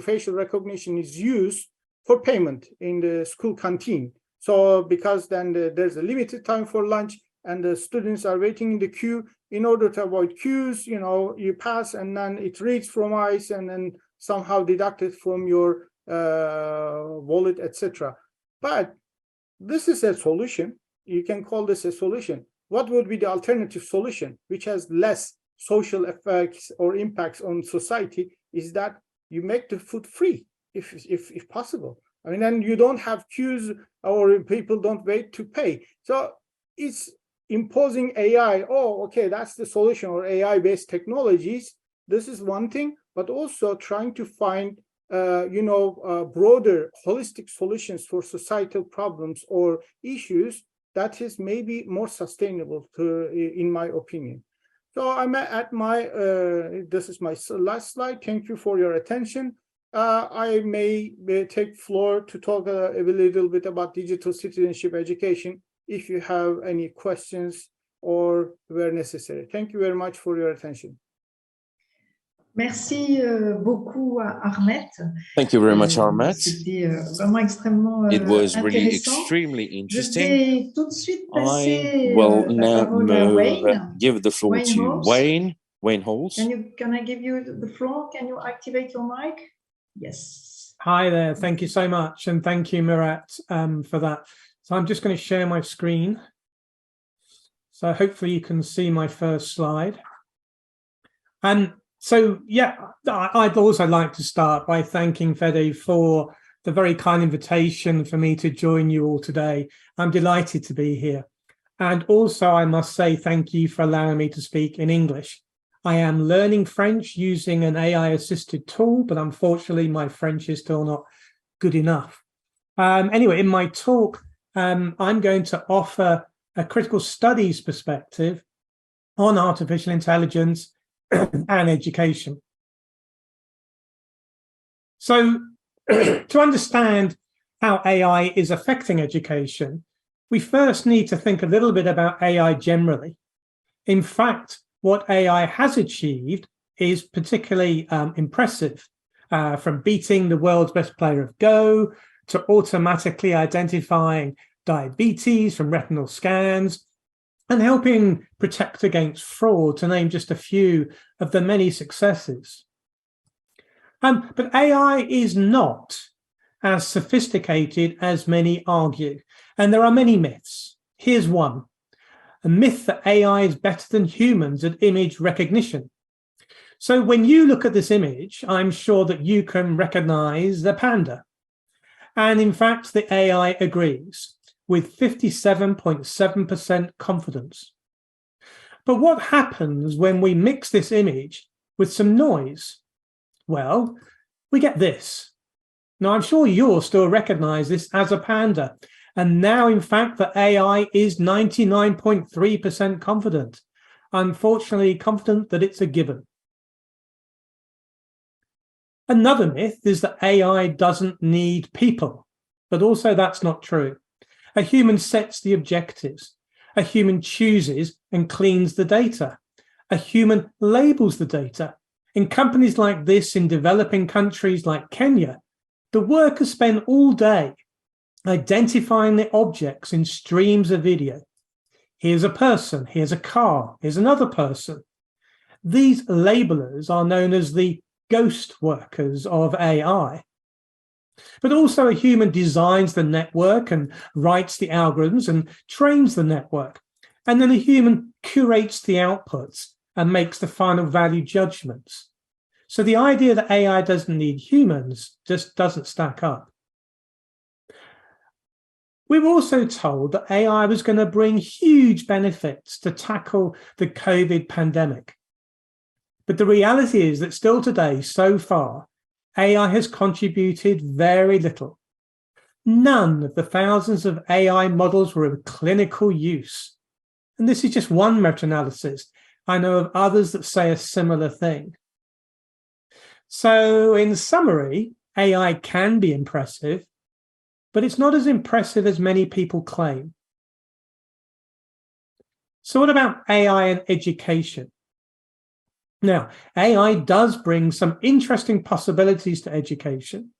facial recognition is used for payment in the school canteen. So because then there's a limited time for lunch and the students are waiting in the queue, in order to avoid queues, you pass and then it reads from eyes and then somehow deducted from your wallet, etc. But this is a solution. You can call this a solution. What would be the alternative solution, which has less social effects or impacts on society, is that you make the food free, if possible. I mean, and you don't have queues or people don't wait to pay. So it's imposing AI. Oh, okay, that's the solution, or AI-based technologies. This is one thing, but also trying to find, broader, holistic solutions for societal problems or issues that is maybe more sustainable, in my opinion. So I'm at my, this is my last slide. Thank you for your attention. I may take floor to talk a little bit about digital citizenship education if you have any questions or where necessary. Thank you very much for your attention. Merci beaucoup à Ahmet. Thank you very much, Ahmet. C'était vraiment extrêmement It was really intéressant. extremely Je interesting. vais tout de suite I passer will la now parole à Wayne. give the floor Wayne to Halls. Wayne Halls. Can I give you the floor? Can you activate your mic? Yes. Hi there. Thank you so much. And thank you, Murat, for that. So I'm just going to share my screen. So hopefully you can see my first slide. So, yeah, I'd also like to start by thanking Fede for the very kind invitation for me to join you all today. I'm delighted to be here. And also, I must say thank you for allowing me to speak in English. I am learning French using an AI-assisted tool, but unfortunately, my French is still not good enough. Anyway, in my talk, I'm going to offer a critical studies perspective on artificial intelligence and education. So to understand how AI is affecting education, we first need to think a little bit about AI generally. In fact, what AI has achieved is particularly impressive, from beating the world's best player of Go to automatically identifying diabetes from retinal scans, and helping protect against fraud, to name just a few of the many successes. But AI is not as sophisticated as many argue, and there are many myths. Here's one: a myth that AI is better than humans at image recognition. So when you look at this image, I'm sure that you can recognize the panda. And in fact, the AI agrees with 57.7% confidence. But what happens when we mix this image with some noise? Well, we get this. Now, I'm sure you'll still recognize this as a panda. And now, in fact, the AI is 99.3% confident. Unfortunately, confident that it's a given. Another myth is that AI doesn't need people, but also that's not true. A human sets the objectives. A human chooses and cleans the data. A human labels the data. In companies like this, in developing countries like Kenya, the workers spend all day identifying the objects in streams of video. Here's a person, here's a car, here's another person. These labelers are known as the ghost workers of AI. But also a human designs the network and writes the algorithms and trains the network. And then a human curates the outputs and makes the final value judgments. So the idea that AI doesn't need humans just doesn't stack up. We were also told that AI was going to bring huge benefits to tackle the COVID pandemic. But the reality is that still today, so far, AI has contributed very little. None of the thousands of AI models were of clinical use. And this is just one meta-analysis. I know of others that say a similar thing. So in summary, AI can be impressive, but it's not as impressive as many people claim. So what about AI and education? Now, AI does bring some interesting possibilities to education,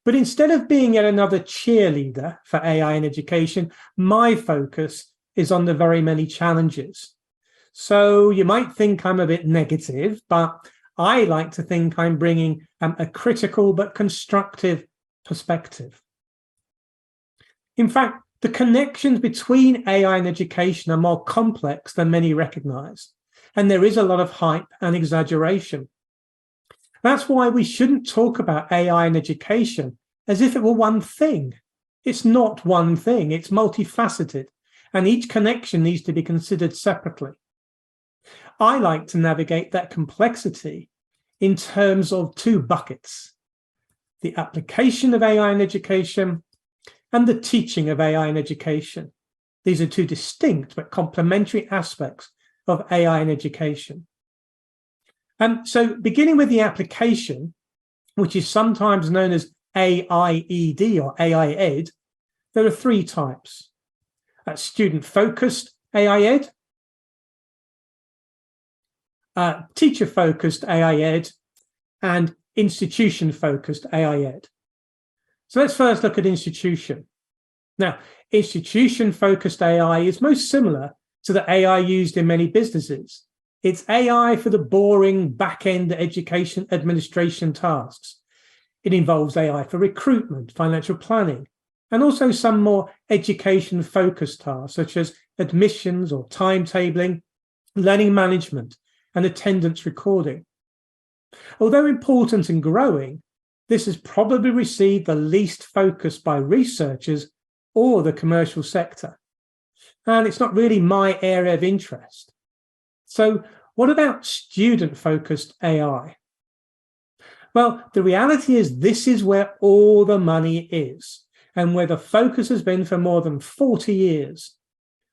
but instead of being yet another cheerleader for AI in education, my focus is on the very many challenges. So you might think I'm a bit negative, but I like to think I'm bringing a critical but constructive perspective. In fact, the connections between AI and education are more complex than many recognize. And there is a lot of hype and exaggeration. That's why we shouldn't talk about AI in education as if it were one thing. It's not one thing, it's multifaceted, and each connection needs to be considered separately. I like to navigate that complexity in terms of two buckets: the application of AI in education and the teaching of AI in education. These are two distinct but complementary aspects of AI in education. And so beginning with the application, which is sometimes known as AIED or AI Ed, there are three types. Student-focused AI Ed, teacher-focused AI Ed, and institution-focused AI Ed. So let's first look at institution. Now, institution-focused AI is most similar to the AI used in many businesses. It's AI for the boring back-end education administration tasks. It involves AI for recruitment, financial planning, and also some more education-focused tasks, such as admissions or timetabling, learning management, and attendance recording. Although important and growing, this has probably received the least focus by researchers or the commercial sector. And it's not really my area of interest. So what about student-focused AI? Well, the reality is this is where all the money is and where the focus has been for more than 40 years,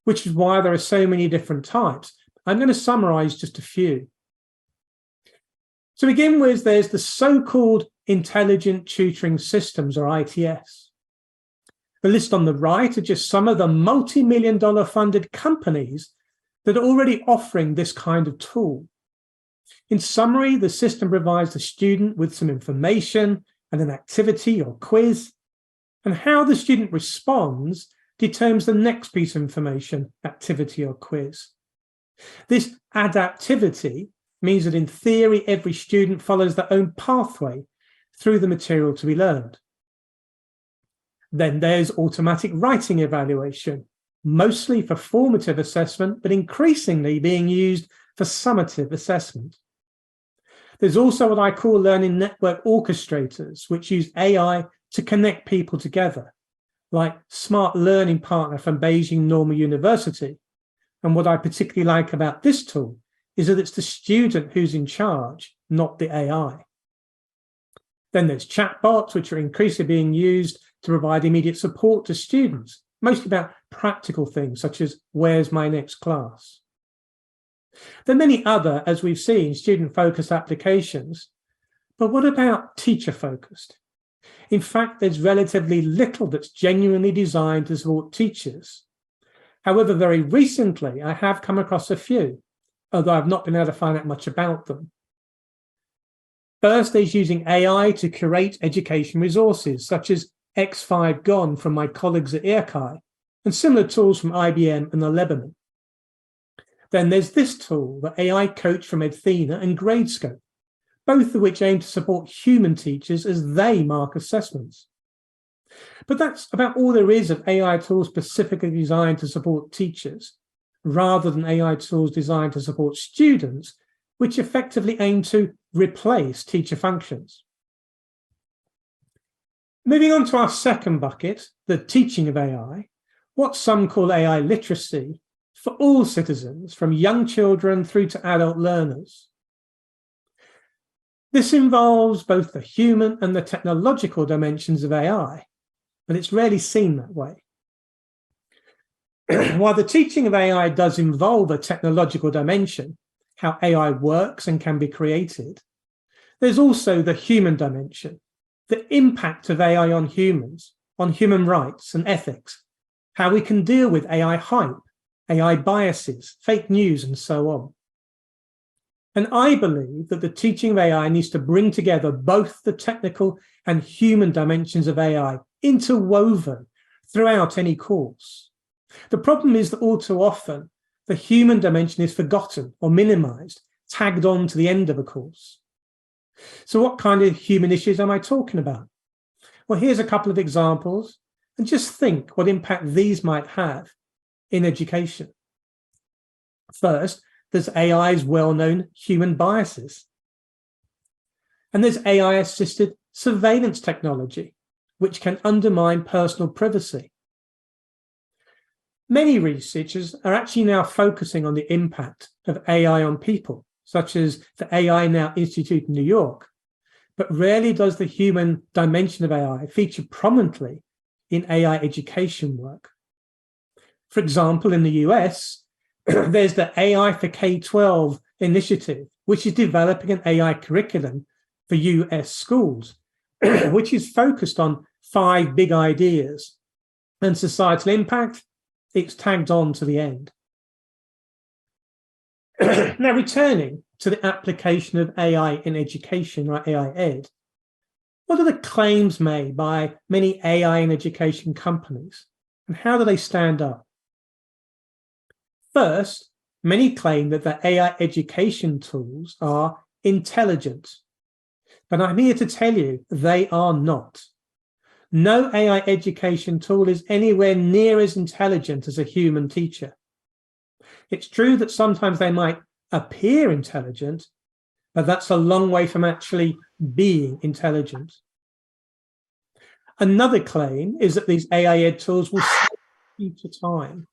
which is why there are so many different types. I'm going to summarize just a few. To begin with, there's the so-called Intelligent Tutoring Systems, or ITS. The list on the right are just some of the multi-million-dollar funded companies that are already offering this kind of tool. In summary, the system provides the student with some information and an activity or quiz, and how the student responds determines the next piece of information, activity or quiz. This adaptivity means that in theory, every student follows their own pathway through the material to be learned. Then there's automatic writing evaluation, mostly for formative assessment, but increasingly being used for summative assessment. There's also what I call learning network orchestrators, which use AI to connect people together, like Smart Learning Partner from Beijing Normal University. And what I particularly like about this tool is that it's the student who's in charge, not the AI. Then there's chatbots, which are increasingly being used to provide immediate support to students, mostly about practical things such as where's my next class. There are many other, as we've seen, student-focused applications. But what about teacher-focused? In fact, there's relatively little that's genuinely designed to support teachers. However, very recently, I have come across a few, although I've not been able to find out much about them. First, there's using AI to curate education resources, such as X5 Gone from my colleagues at IRCAI, and similar tools from IBM and the Lebanon. Then there's this tool, the AI Coach from Edthena and Gradescope, both of which aim to support human teachers as they mark assessments. But that's about all there is of AI tools specifically designed to support teachers, rather than AI tools designed to support students, which effectively aim to replace teacher functions. Moving on to our second bucket, the teaching of AI, what some call AI literacy for all citizens, from young children through to adult learners. This involves both the human and the technological dimensions of AI, but it's rarely seen that way. While the teaching of AI does involve a technological dimension, how AI works and can be created, there's also the human dimension, the impact of AI on humans, on human rights and ethics, how we can deal with AI hype, AI biases, fake news, and so on. And I believe that the teaching of AI needs to bring together both the technical and human dimensions of AI, interwoven throughout any course. The problem is that all too often, the human dimension is forgotten or minimized, tagged on to the end of a course. So what kind of human issues am I talking about? Well, here's a couple of examples, and just think what impact these might have in education. First, there's AI's well-known human biases. And there's AI-assisted surveillance technology, which can undermine personal privacy. Many researchers are actually now focusing on the impact of AI on people, such as the AI Now Institute in New York, but rarely does the human dimension of AI feature prominently in AI education work. For example, in the US, there's the AI for K-12 initiative, which is developing an AI curriculum for US schools, which is focused on 5 big ideas, and societal impact, it's tagged on to the end. Now, returning to the application of AI in education, or AI Ed, what are the claims made by many AI in education companies, and how do they stand up? First, many claim that the AI education tools are intelligent, but I'm here to tell you they are not. No AI education tool is anywhere near as intelligent as a human teacher. It's true that sometimes they might appear intelligent, but that's a long way from actually being intelligent. Another claim is that these AI Ed tools will save future time.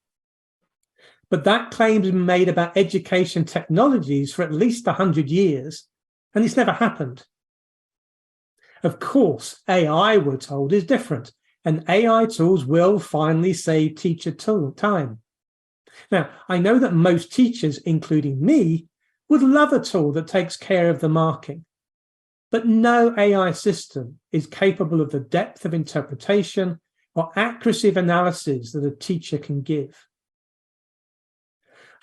But that claim has been made about education technologies for at least 100 years, and it's never happened. Of course, AI, we're told, is different, and AI tools will finally save teacher time. Now, I know that most teachers, including me, would love a tool that takes care of the marking, but no AI system is capable of the depth of interpretation or accuracy of analysis that a teacher can give.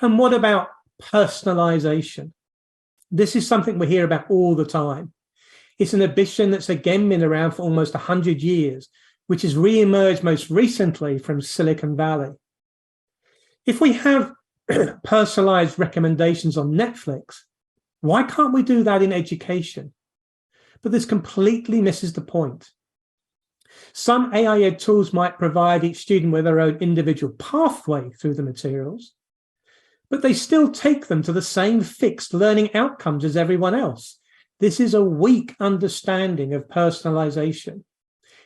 And what about personalization? This is something we hear about all the time. It's an ambition that's again been around for almost 100 years, which has re-emerged most recently from Silicon Valley. If we have personalized recommendations on Netflix, why can't we do that in education? But this completely misses the point. Some AI Ed tools might provide each student with their own individual pathway through the materials, but they still take them to the same fixed learning outcomes as everyone else. This is a weak understanding of personalization.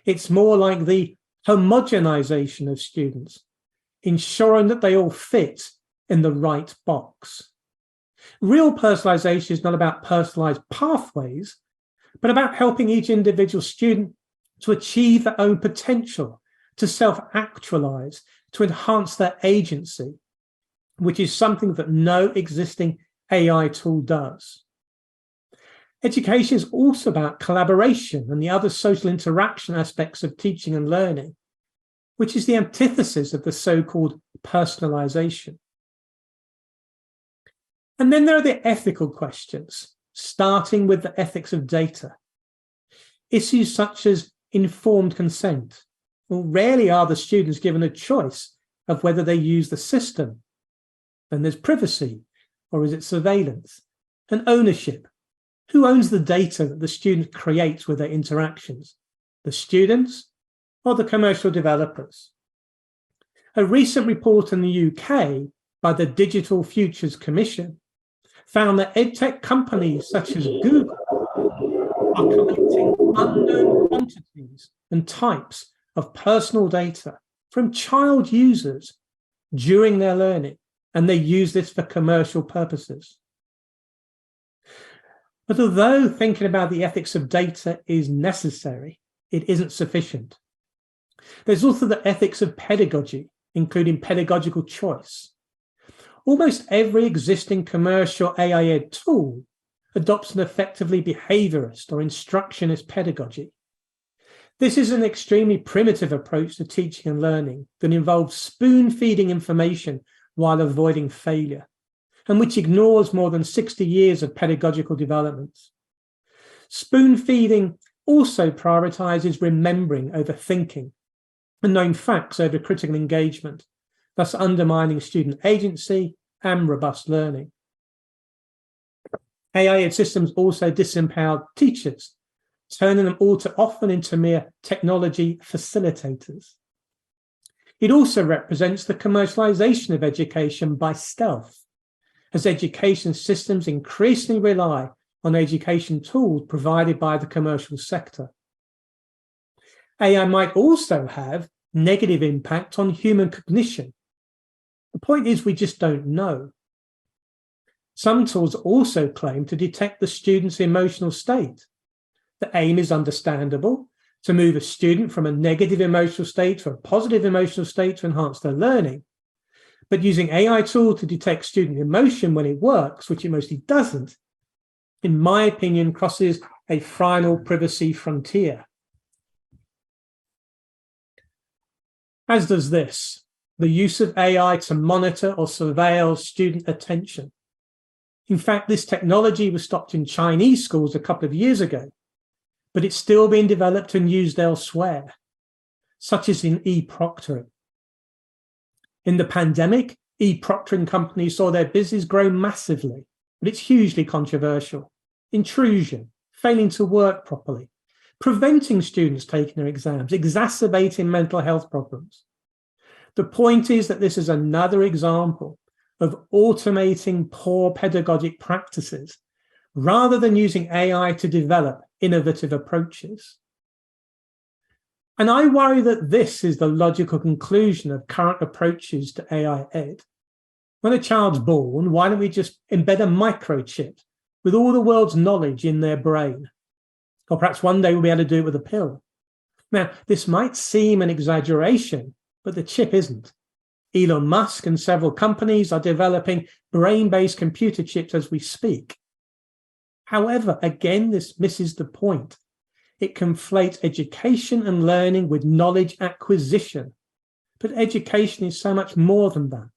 It's more like the homogenization of students, ensuring that they all fit in the right box. Real personalization is not about personalized pathways, but about helping each individual student to achieve their own potential, to self-actualize, to enhance their agency, which is something that no existing AI tool does. Education is also about collaboration and the other social interaction aspects of teaching and learning, which is the antithesis of the so-called personalization. And then there are the ethical questions, starting with the ethics of data. Issues such as informed consent. Well, rarely are the students given a choice of whether they use the system. Then there's privacy, or is it surveillance? And ownership. Who owns the data that the student creates with their interactions? The students or the commercial developers? A recent report in the UK by the Digital Futures Commission found that edtech companies such as Google are collecting unknown quantities and types of personal data from child users during their learning, and they use this for commercial purposes. But although thinking about the ethics of data is necessary, it isn't sufficient. There's also the ethics of pedagogy, including pedagogical choice. Almost every existing commercial AI Ed tool adopts an effectively behaviorist or instructionist pedagogy. This is an extremely primitive approach to teaching and learning that involves spoon-feeding information while avoiding failure, and which ignores more than 60 years of pedagogical developments. Spoon-feeding also prioritizes remembering over thinking and knowing facts over critical engagement, thus undermining student agency and robust learning. AI Ed systems also disempower teachers, turning them all too often into mere technology facilitators. It also represents the commercialization of education by stealth, as education systems increasingly rely on education tools provided by the commercial sector. AI might also have negative impact on human cognition. The point is, we just don't know. Some tools also claim to detect the student's emotional state. The aim is understandable, to move a student from a negative emotional state to a positive emotional state to enhance their learning. But using AI tool to detect student emotion when it works, which it mostly doesn't, in my opinion, crosses a final privacy frontier. As does this, the use of AI to monitor or surveil student attention. In fact, this technology was stopped in Chinese schools a couple of years ago, but it's still being developed and used elsewhere, such as in e-proctoring. In the pandemic, e-proctoring companies saw their business grow massively, but it's hugely controversial. Intrusion, failing to work properly, preventing students taking their exams, exacerbating mental health problems. The point is that this is another example of automating poor pedagogic practices rather than using AI to develop innovative approaches. And I worry that this is the logical conclusion of current approaches to AI ed. When a child's born, why don't we just embed a microchip with all the world's knowledge in their brain? Or perhaps one day we'll be able to do it with a pill. Now, this might seem an exaggeration, but the chip isn't. Elon Musk and several companies are developing brain-based computer chips as we speak. However, again, this misses the point. It conflates education and learning with knowledge acquisition. But education is so much more than that.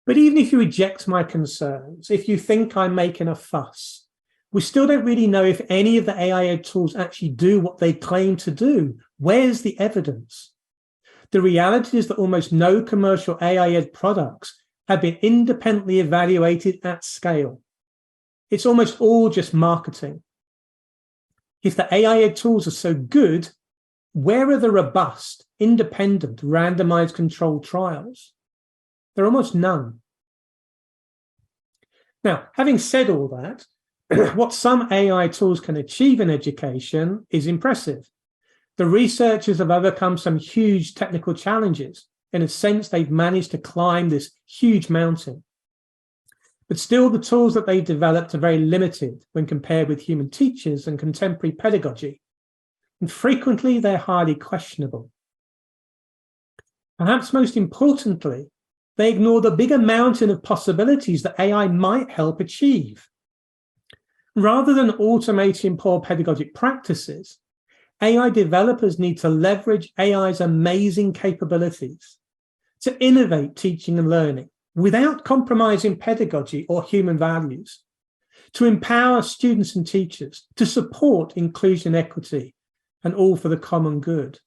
But even if you reject my concerns, if you think I'm making a fuss, we still don't really know if any of the AI ed tools actually do what they claim to do. Where's the evidence? The reality is that almost no commercial AI ed products have been independently evaluated at scale. It's almost all just marketing. If the AI ed tools are so good, where are the robust, independent, randomized controlled trials? There are almost none. Now, having said all that, what some AI tools can achieve in education is impressive. The researchers have overcome some huge technical challenges. In a sense, they've managed to climb this huge mountain. But still, the tools that they've developed are very limited when compared with human teachers and contemporary pedagogy. And frequently, they're highly questionable. Perhaps most importantly, they ignore the bigger mountain of possibilities that AI might help achieve. Rather than automating poor pedagogic practices, AI developers need to leverage AI's amazing capabilities to innovate teaching and learning without compromising pedagogy or human values, to empower students and teachers, to support inclusion and equity, and all for the common good.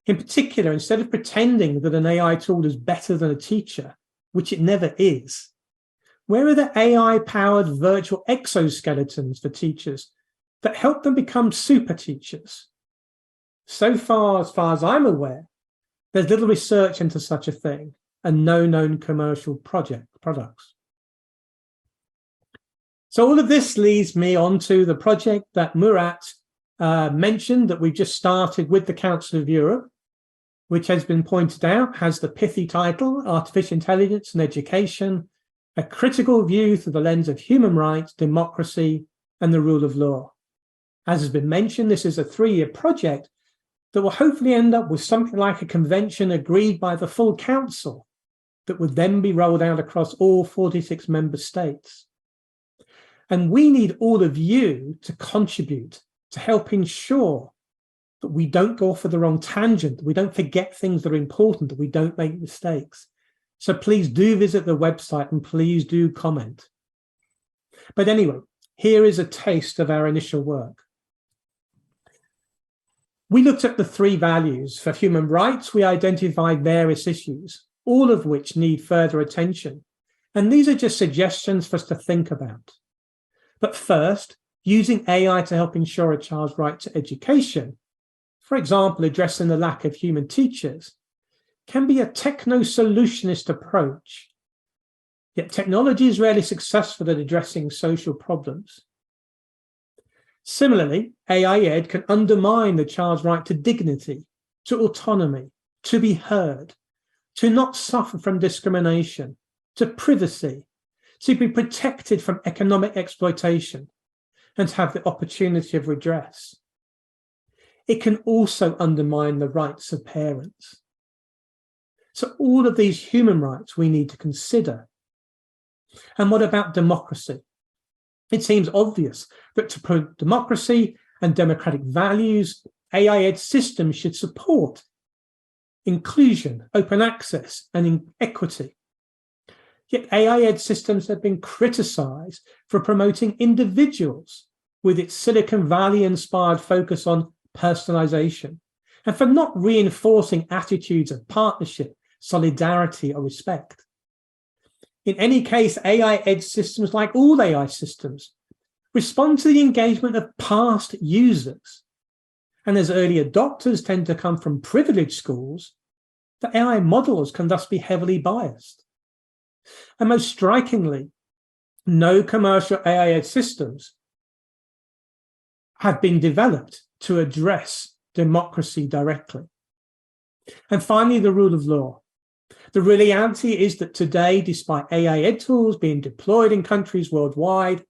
In particular, instead of pretending that an AI tool is better than a teacher, which it never is, where are the AI-powered virtual exoskeletons for teachers that help them become super teachers? So far as I'm aware, there's little research into such a thing and no known commercial products. So all of this leads me on to the project that Murat mentioned that we've just started with the Council of Europe, which has been pointed out, has the pithy title, Artificial Intelligence and Education, a critical view through the lens of human rights, democracy, and the rule of law. As has been mentioned, this is a 3-year project that will hopefully end up with something like a convention agreed by the full council that would then be rolled out across all 46 member states. And we need all of you to contribute to help ensure that we don't go off for the wrong tangent, that we don't forget things that are important, that we don't make mistakes. So please do visit the website and please do comment. But anyway, here is a taste of our initial work. We looked at the 3 values. For human rights, we identified various issues, all of which need further attention. And these are just suggestions for us to think about. But first, using AI to help ensure a child's right to education, for example, addressing the lack of human teachers, can be a techno-solutionist approach. Yet technology is rarely successful at addressing social problems. Similarly, AI ed can undermine the child's right to dignity, to autonomy, to be heard, to not suffer from discrimination, to privacy, to be protected from economic exploitation, and to have the opportunity of redress. It can also undermine the rights of parents. So all of these human rights we need to consider And what about democracy? It seems obvious that to promote democracy and democratic values, AI-ed systems should support inclusion, open access, and equity. Yet AI-ed systems have been criticized for promoting individuals with its Silicon Valley-inspired focus on personalization, and for not reinforcing attitudes of partnership, solidarity, or respect. In any case, AI-ed systems, like all AI systems, respond to the engagement of past users. And as early adopters tend to come from privileged schools, the AI models can thus be heavily biased. And most strikingly, no commercial AI-ed systems have been developed to address democracy directly. And finally, the rule of law. The reality is that today, despite AI-ed tools being deployed in countries worldwide,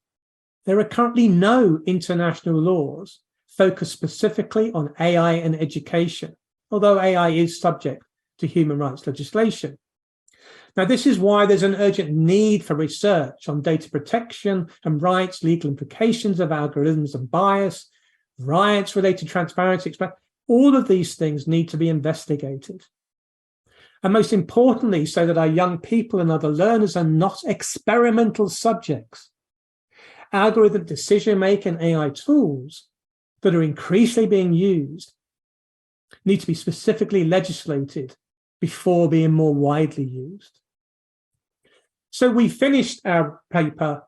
there are currently no international laws focused specifically on AI and education, although AI is subject to human rights legislation. Now, this is why there's an urgent need for research on data protection and rights, legal implications of algorithms and bias, rights related to transparency. All of these things need to be investigated. And most importantly, so that our young people and other learners are not experimental subjects. Algorithm decision-making AI tools that are increasingly being used need to be specifically legislated before being more widely used. So we finished our paper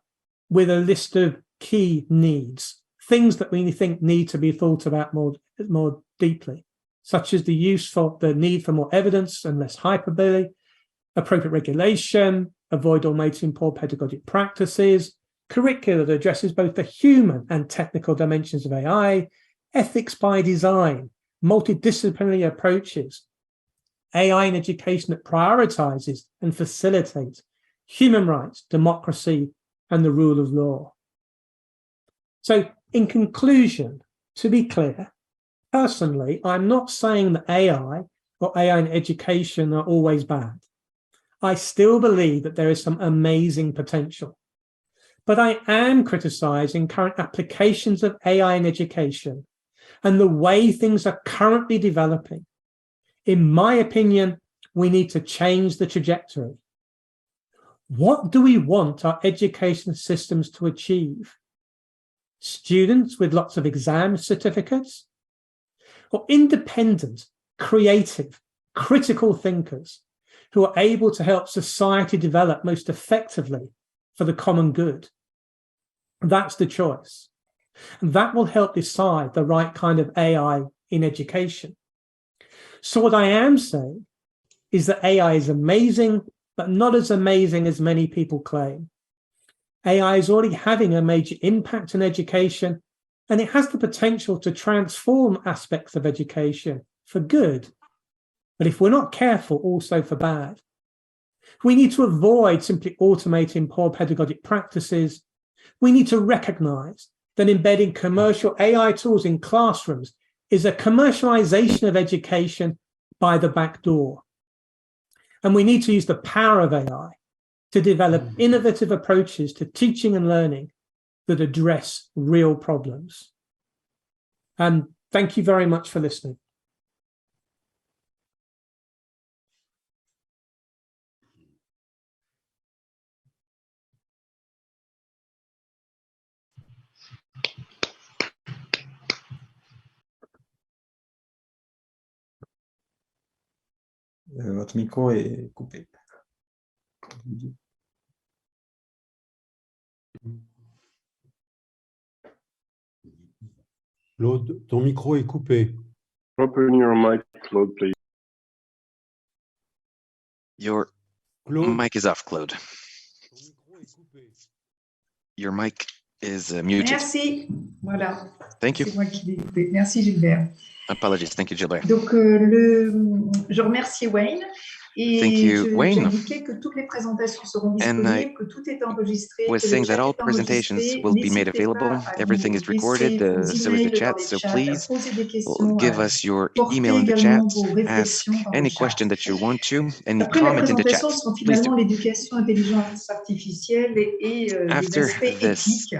with a list of key needs, things that we think need to be thought about more deeply, such as the need for more evidence and less hyperbole, appropriate regulation, avoid automating poor pedagogic practices, curricula that addresses both the human and technical dimensions of AI, ethics by design, multidisciplinary approaches, AI in education that prioritizes and facilitates human rights, democracy, and the rule of law. So, in conclusion, to be clear, personally, I'm not saying that AI or AI in education are always bad. I still believe that there is some amazing potential. But I am criticizing current applications of AI in education and the way things are currently developing. In my opinion, we need to change the trajectory. What do we want our education systems to achieve? Students with lots of exam certificates? Or independent, creative, critical thinkers who are able to help society develop most effectively for the common good? That's the choice. And that will help decide the right kind of AI in education. So what I am saying is that AI is amazing, but not as amazing as many people claim. AI is already having a major impact on education, and it has the potential to transform aspects of education for good. But if we're not careful, also for bad. We need to avoid simply automating poor pedagogic practices. We need to recognize that embedding commercial AI tools in classrooms is a commercialization of education by the back door. And we need to use the power of AI to develop innovative approaches to teaching and learning that address real problems. And thank you very much for listening. Votre micro est coupé. Claude, ton micro est coupé. Open your mic, Claude, please. Your Claude, mic is off, Claude. ton micro est coupé. Your mic is muted. Merci. Voilà. Thank you. C'est moi qui l'ai coupé. Merci Gilbert. Apologies. Thank you, Gilbert. Donc, je remercie Wayne. Thank Et you, Wayne. j'indiquais que toutes les présentations seront And I disponibles, que tout est enregistré, was que le saying that chat all est presentations enregistré. will be made N'hésitez available. pas à Everything nous is recorded, laisser vos so is the emails dans chat. les So chats, à please poser des questions, give à us your porter email in the chat. également vos Ask réflexions dans le any chat. question that you want to, any Après la comment in the chat. présentation sont Please do. finalement l'éducation intelligence artificielle et des After aspects this éthiques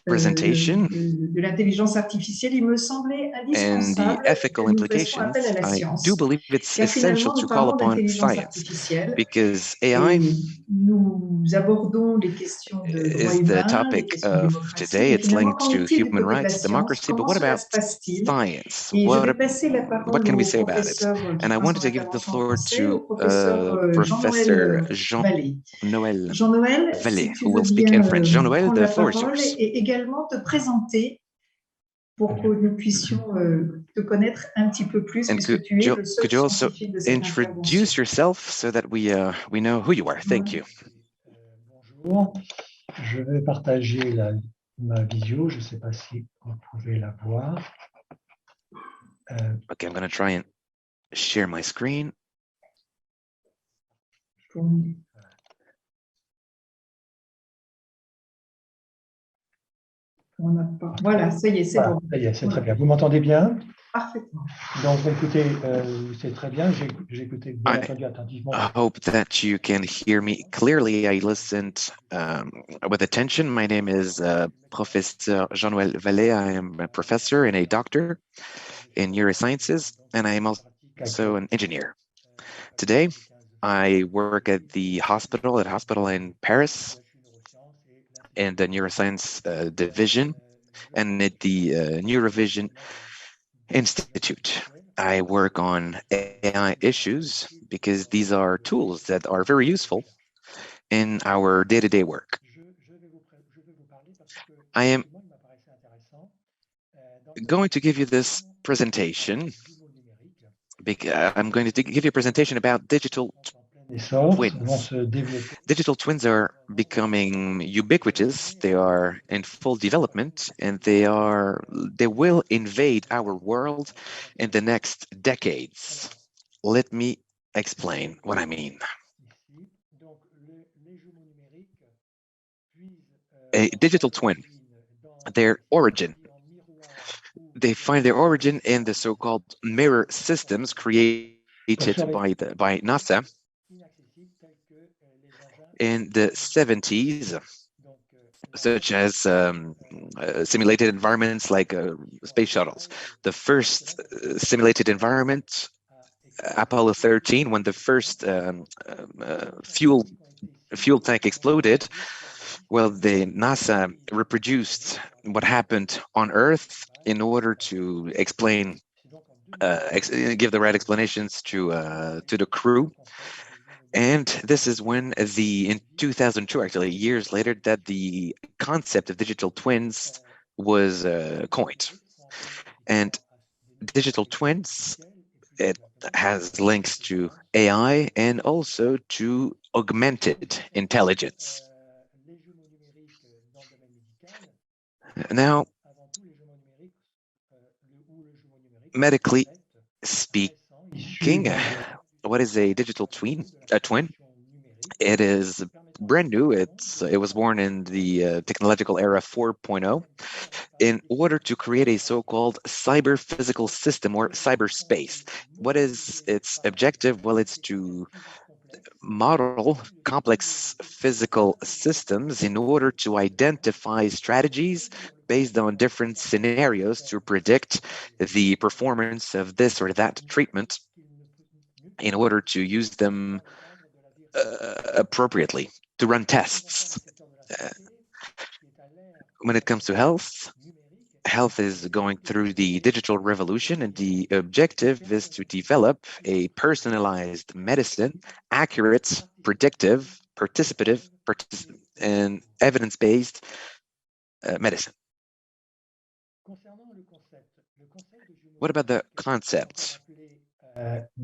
presentation de l'intelligence artificielle, il me semblait and the indispensable ethical que nous fassions implications, appel à la I science. do believe it's Car essential finalement, to nous call parlons upon d'intelligence science artificielle because AI et nous abordons les questions de droits is the humains, les topic questions de of démocratie. today. Mais It's finalement, linked qu'en to est-il du human côté de la rights, science? democracy, but Comment what cela about se passe-t-il? science? Et je vais passer la What parole can we au say about it? professeur qui And I fera wanted son to give the intervention en floor français, au to professeur Professor Jean-Noël Vallée. Jean-Noël Jean-Noël, si Vallée, tu who veux will speak bien in French. Jean-Noël, prendre the la floor is parole yours. et également te présenter pour que nous puissions te connaître un petit peu plus, And puisque tu es le seul could you also scientifique de cette intervention. introduce yourself so that we know who you are? Thank you. Bonjour, je vais partager ma visio, je ne sais pas si vous pouvez la voir. Okay, I'm going to try and share my screen. On n'a pas. Voilà, ça y est, c'est Voilà, bon. ça y est, c'est Voilà. très bien. Vous m'entendez bien? Parfaitement. Donc, écoutez, c'est très bien. J'ai écouté, bien entendu, attentivement. I hope that you can hear me clearly. I listened with attention. My name is Professor Jean-Noël Vallée. I am a professor and a doctor in neurosciences, and I am also an engineer. Today, I work at the hospital in Paris in the neuroscience division and at the Neurovision Institute. I work on AI issues because these are tools that are very useful in our day-to-day work. I am going to give you this presentation because I'm going to give you a presentation about digital twins. Digital twins are becoming ubiquitous. They are in full development, and they will invade our world in the next decades. Let me explain what I mean. A digital twin, their origin. They find their origin in the so-called mirror systems created by NASA in the 70s, such as simulated environments like space shuttles. The first simulated environment, Apollo 13, when the first fuel tank exploded, well, the NASA reproduced what happened on Earth in order to explain, give the right explanations to the crew. And this is when in 2002, actually, years later, that the concept of digital twins was coined. And digital twins, it has links to AI and also to augmented intelligence. Now, medically speaking, what is a digital twin? A twin? It is brand new. It was born in the technological era 4.0 in order to create a so-called cyber physical system or cyberspace. What is its objective? Well, it's to model complex physical systems in order to identify strategies based on different scenarios to predict the performance of this or that treatment in order to use them appropriately, to run tests. When it comes to health, health is going through the digital revolution, and the objective is to develop a personalized medicine, accurate, predictive, participative, and evidence-based medicine. What about the concept?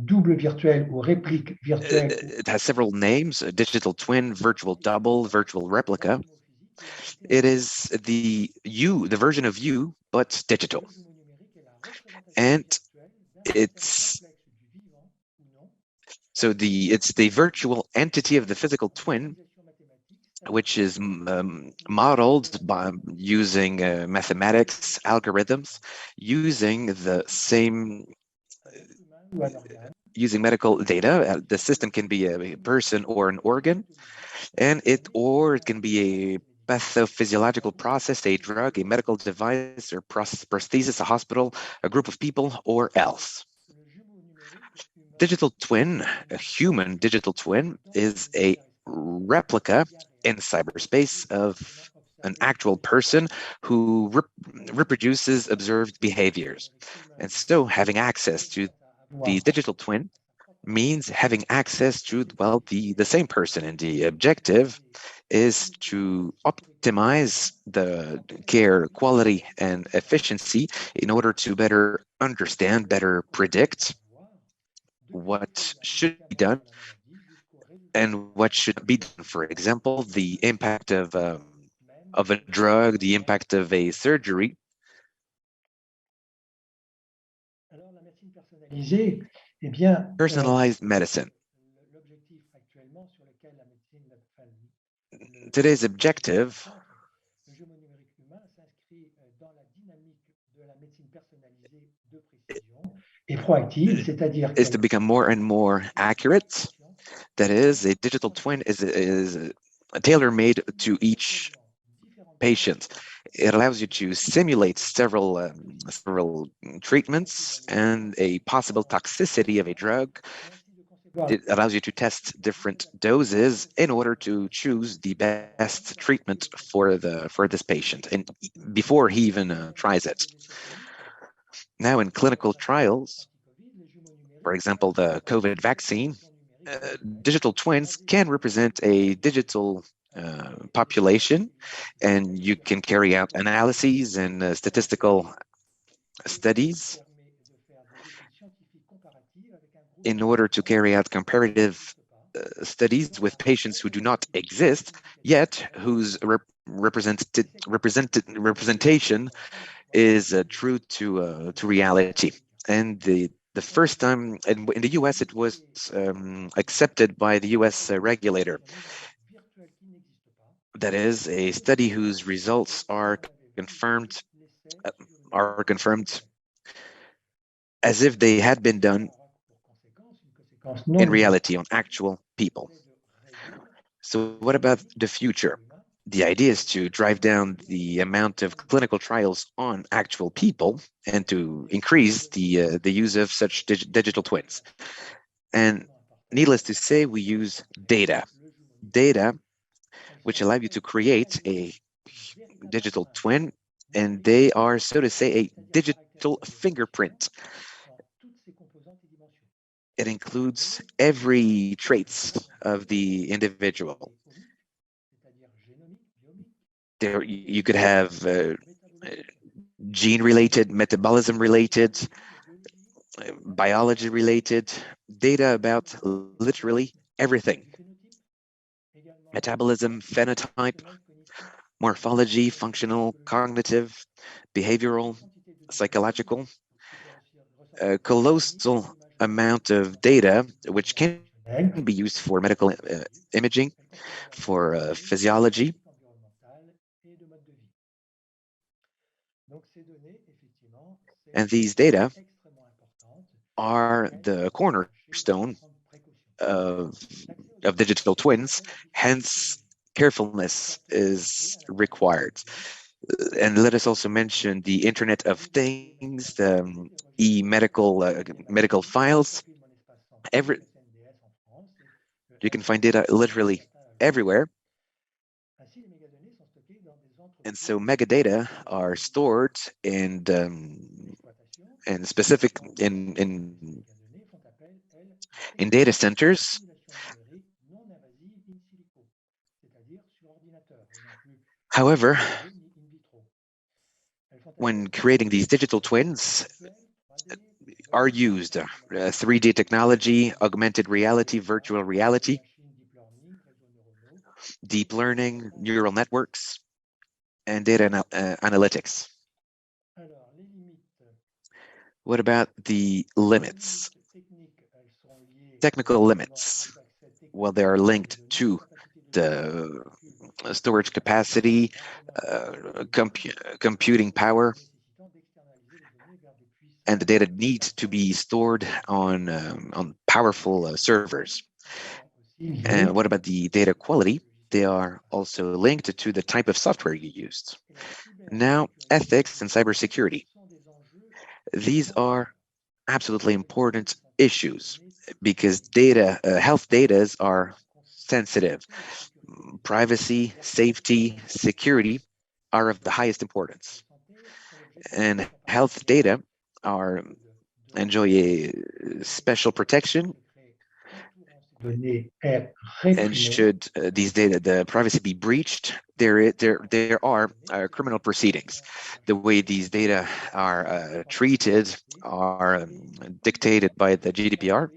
Double virtuel ou réplique virtuelle. It has several names: a digital twin, virtual double, virtual replica. It is the version of you, but digital. And So it's the virtual entity of the physical twin, which is modeled by using mathematics algorithms, using the same using medical data. The system can be a person or an organ, and it can be a pathophysiological process, a drug, a medical device, or prosthesis, a hospital, a group of people, or else. Digital twin, a human digital twin, is a replica in cyberspace of an actual person who reproduces observed behaviors. And so having access to the digital twin means having access to, well, the same person. And the objective is to optimize the care quality and efficiency in order to better understand, better predict what should be done and what should be done. For example, the impact of a drug, the impact of a surgery. Personalized medicine. Today's objective is to become more and more accurate. That is, a digital twin is tailor-made to each patient. It allows you to simulate several treatments and a possible toxicity of a drug. It allows you to test different doses in order to choose the best treatment for this patient, and before he even tries it. Now, in clinical trials, for example, the COVID vaccine, digital twins can represent a digital population, and you can carry out analyses and statistical studies in order to carry out comparative studies with patients who do not exist yet, whose representation is true to reality. And the first time in the US, it was accepted by the US regulator. That is a study whose results are confirmed as if they had been done in reality on actual people. So what about the future? The idea is to drive down the amount of clinical trials on actual people and to increase the use of such digital twins. And needless to say, we use data which allow you to create a digital twin, and they are, so to say, a digital fingerprint. It includes every traits of the individual. There, you could have gene-related, metabolism-related, biology-related data about literally everything. Metabolism, phenotype, morphology, functional, cognitive, behavioral, psychological, a colossal amount of data which can be used for medical imaging, for physiology. And these data are the cornerstone of digital twins, hence carefulness is required. And let us also mention the Internet of Things, the medical files. You can find data literally everywhere. And so megadata are stored in specific in data centers. However, when creating these digital twins, are used 3D technology, augmented reality, virtual reality, deep learning, neural networks, and data analytics. What about the limits? technical limits. Well, they are linked to the storage capacity, computing power, and the data needs to be stored on powerful servers. And what about the data quality? They are also linked to the type of software you used. Now, ethics and cybersecurity. These are absolutely important issues because data, health data are sensitive. Privacy, safety, security are of the highest importance. And health data enjoy a special protection. And should these data, the privacy be breached, there are criminal proceedings. The way these data are treated are dictated by the GDPR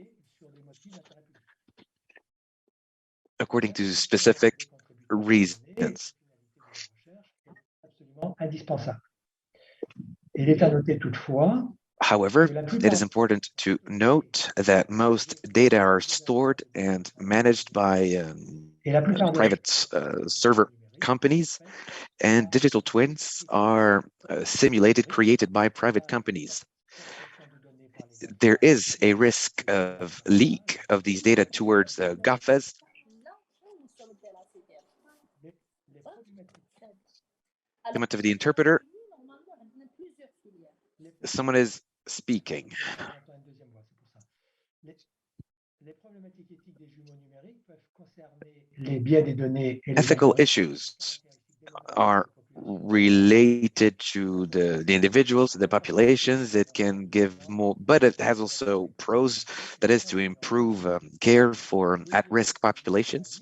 according to specific reasons. However, it is important to note that most data are stored and managed by private server companies, and digital twins are simulated, created by private companies. There is a risk of leak of these data towards GAFAs. Comment of the interpreter. Someone is speaking. Ethical issues are related to the individuals, the populations. It can give more, but it has also pros, that is to improve care for at-risk populations.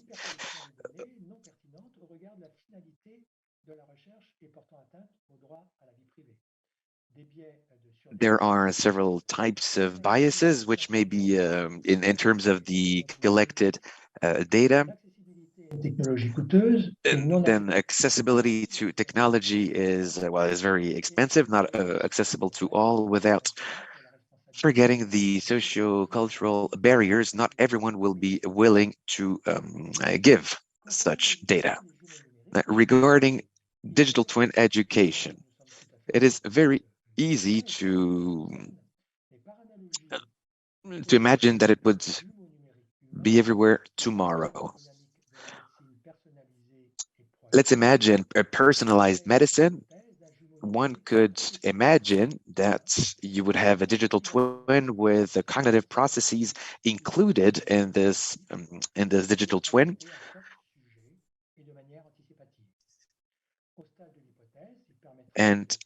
There are several types of biases, which may be in terms of the collected data. And then accessibility to technology is very expensive, not accessible to all, without forgetting the socio-cultural barriers. Not everyone will be willing to give such data. Regarding digital twin education, it is very easy to imagine that it would be everywhere tomorrow. Let's imagine a personalized medicine. One could imagine that you would have a digital twin with the cognitive processes included in this digital twin. And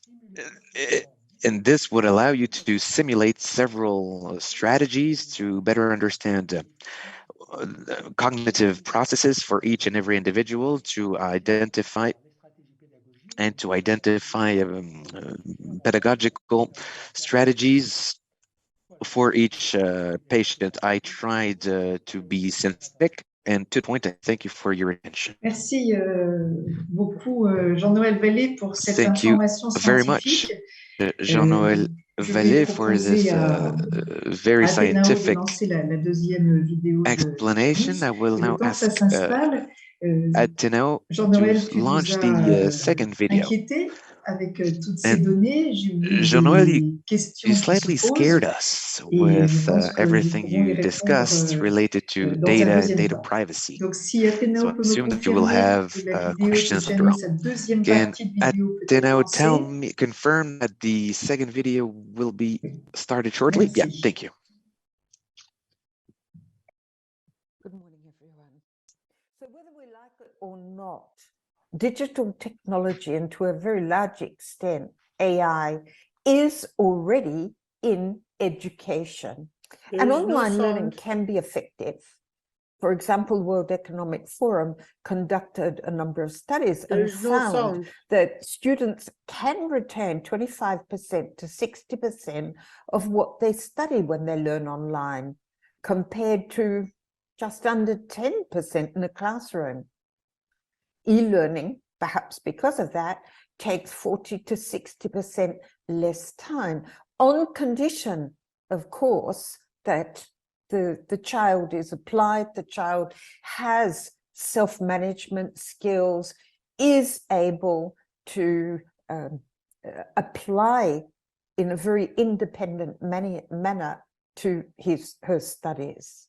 this would allow you to simulate several strategies to better understand cognitive processes for each and every individual, to identify pedagogical strategies for each patient. I tried to be synthetic. And to the point, I thank you for your attention. Merci beaucoup, Jean-Noël Vallée, pour cette Thank you information very much, scientifique. Jean-Noël Vallée, for this very scientific explanation. I will now ask Athénao to launch the second video. Avec toutes ces données, Jean-Noël, you slightly scared us with everything you discussed related to data and data privacy. So I assume that you will have questions later on. Can Athénao confirm that the second video will be started shortly? Merci. Yeah, thank you. Good morning, everyone. So whether we like it or not, digital technology, and to a very large extent, AI, is already in education. And online learning can be effective. For example, World Economic Forum conducted a number of studies and found that students can retain 25% to 60% of what they study when they learn online, compared to just under 10% in a classroom. E-learning, perhaps because of that, takes 40 to 60% less time, on condition, of course, that the child is applied, the child has self-management skills, is able to apply in a very independent manner to her studies.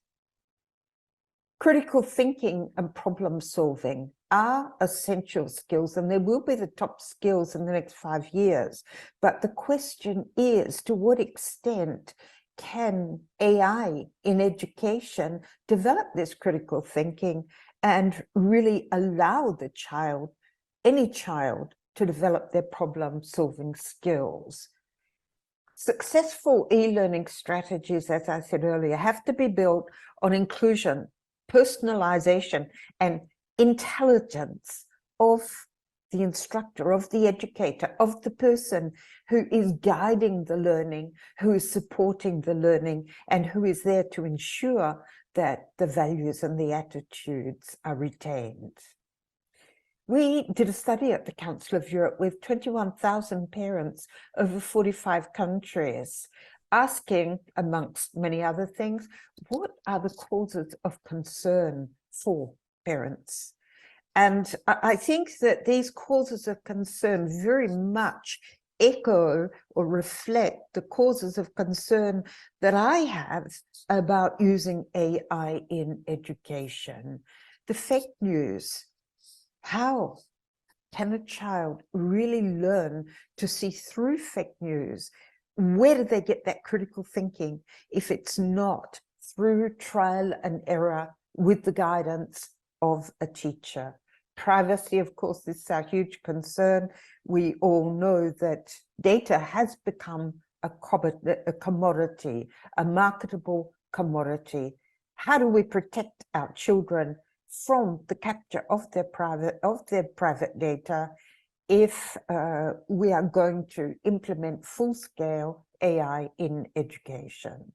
Critical thinking and problem solving are essential skills, and they will be the top skills in the next 5 years. But the question is, to what extent can AI in education develop this critical thinking and really allow the child, any child, to develop their problem solving skills? Successful e-learning strategies, as I said earlier, have to be built on inclusion, personalization, and intelligence of the instructor, of the educator, of the person who is guiding the learning, who is supporting the learning, and who is there to ensure that the values and the attitudes are retained. We did a study at the Council of Europe with 21,000 parents over 45 countries, asking, amongst many other things, what are the causes of concern for parents? And I think that these causes of concern very much echo or reflect the causes of concern that I have about using AI in education. The fake news. How can a child really learn to see through fake news? Where do they get that critical thinking if it's not through trial and error with the guidance of a teacher? Privacy, of course, is a huge concern. We all know that data has become a commodity, a marketable commodity. How do we protect our children from the capture of their private data if we are going to implement full-scale AI in education?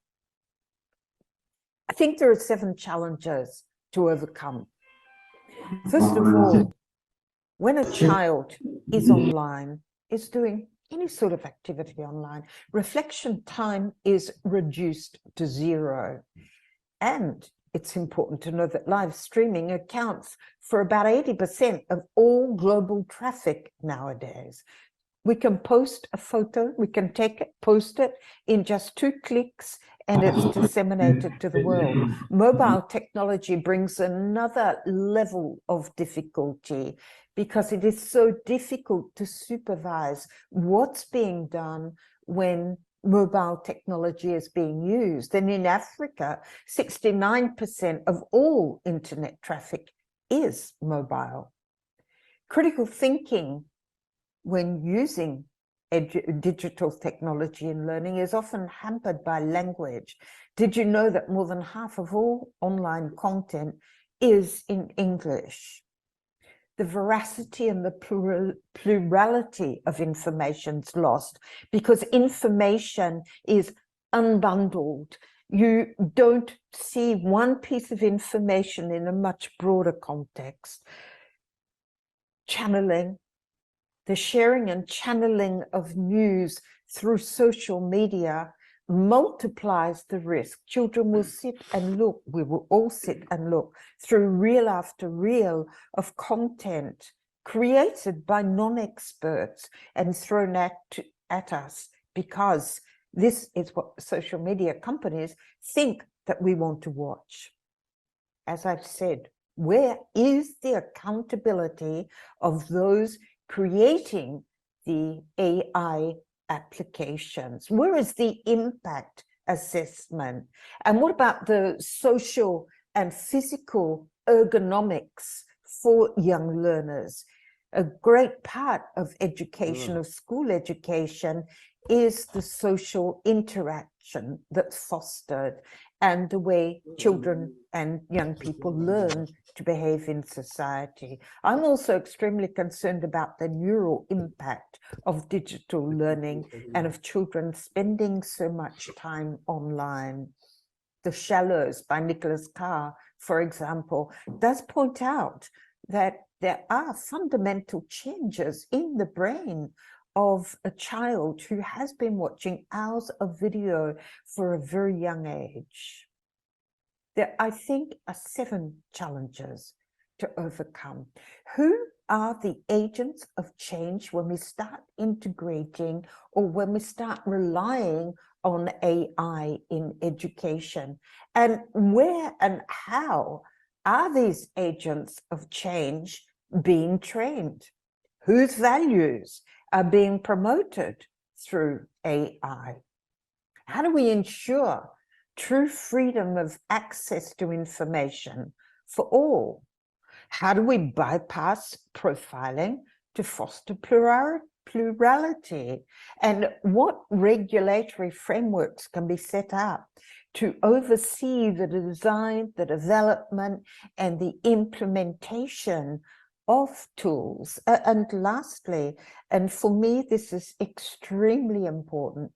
I think there are 7 challenges to overcome. First of all, when a child is online, is doing any sort of activity online, reflection time is reduced to 0. And it's important to know that live streaming accounts for about 80% of all global traffic nowadays. We can post a photo, we can take it, post it in just 2 clicks, and it's disseminated to the world. Mobile technology brings another level of difficulty because it is so difficult to supervise what's being done when mobile technology is being used. And in Africa, 69% of all internet traffic is mobile. Critical thinking when using digital technology in learning is often hampered by language. Did you know that more than half of all online content is in English? The veracity and the plurality of information is lost because information is unbundled. You don't see one piece of information in a much broader context. Channeling, the sharing and channeling of news through social media multiplies the risk. Children will sit and look, we will all sit and look through reel after reel of content created by non-experts and thrown at us because this is what social media companies think that we want to watch. As I've said, where is the accountability of those creating the AI applications? Where is the impact assessment? And what about the social and physical ergonomics for young learners? A great part of education, of school education, is the social interaction that's fostered and the way children and young people learn to behave in society. I'm also extremely concerned about the neural impact of digital learning and of children spending so much time online. The Shallows by Nicholas Carr, for example, does point out that there are fundamental changes in the brain of a child who has been watching hours of video for a very young age. there, I think, are 7 challenges to overcome. Who are the agents of change when we start integrating or when we start relying on AI in education? And where and how are these agents of change being trained? Whose values are being promoted through AI? How do we ensure true freedom of access to information for all? How do we bypass profiling to foster plurality? And what regulatory frameworks can be set up to oversee the design, the development, and the implementation of tools? And lastly, and for me, this is extremely important,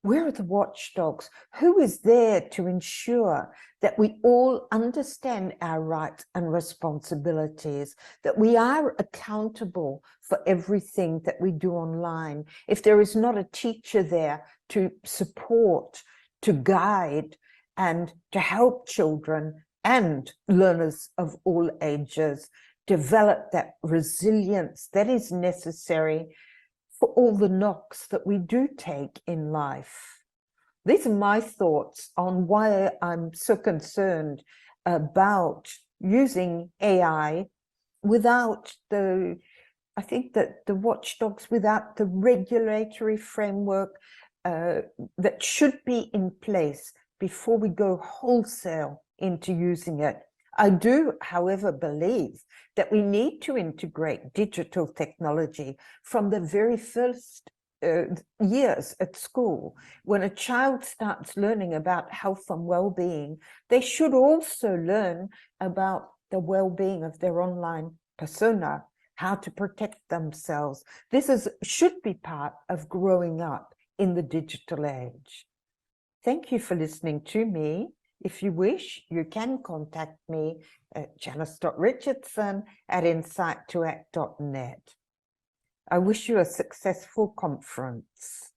where are the watchdogs? Who is there to ensure that we all understand our rights and responsibilities, that we are accountable for everything that we do online? If there is not a teacher there to support, to guide, and to help children and learners of all ages develop that resilience that is necessary for all the knocks that we do take in life. These are my thoughts on why I'm so concerned about using AI without the, I think that the watchdogs, without the regulatory framework that should be in place before we go wholesale into using it. I do, however, believe that we need to integrate digital technology from the very first years at school. When a child starts learning about health and well-being, they should also learn about the well-being of their online persona, how to protect themselves. This should be part of growing up in the digital age. Thank you for listening to me. If you wish, you can contact me at janice.richardson@insight2act.net. I wish you a successful conference.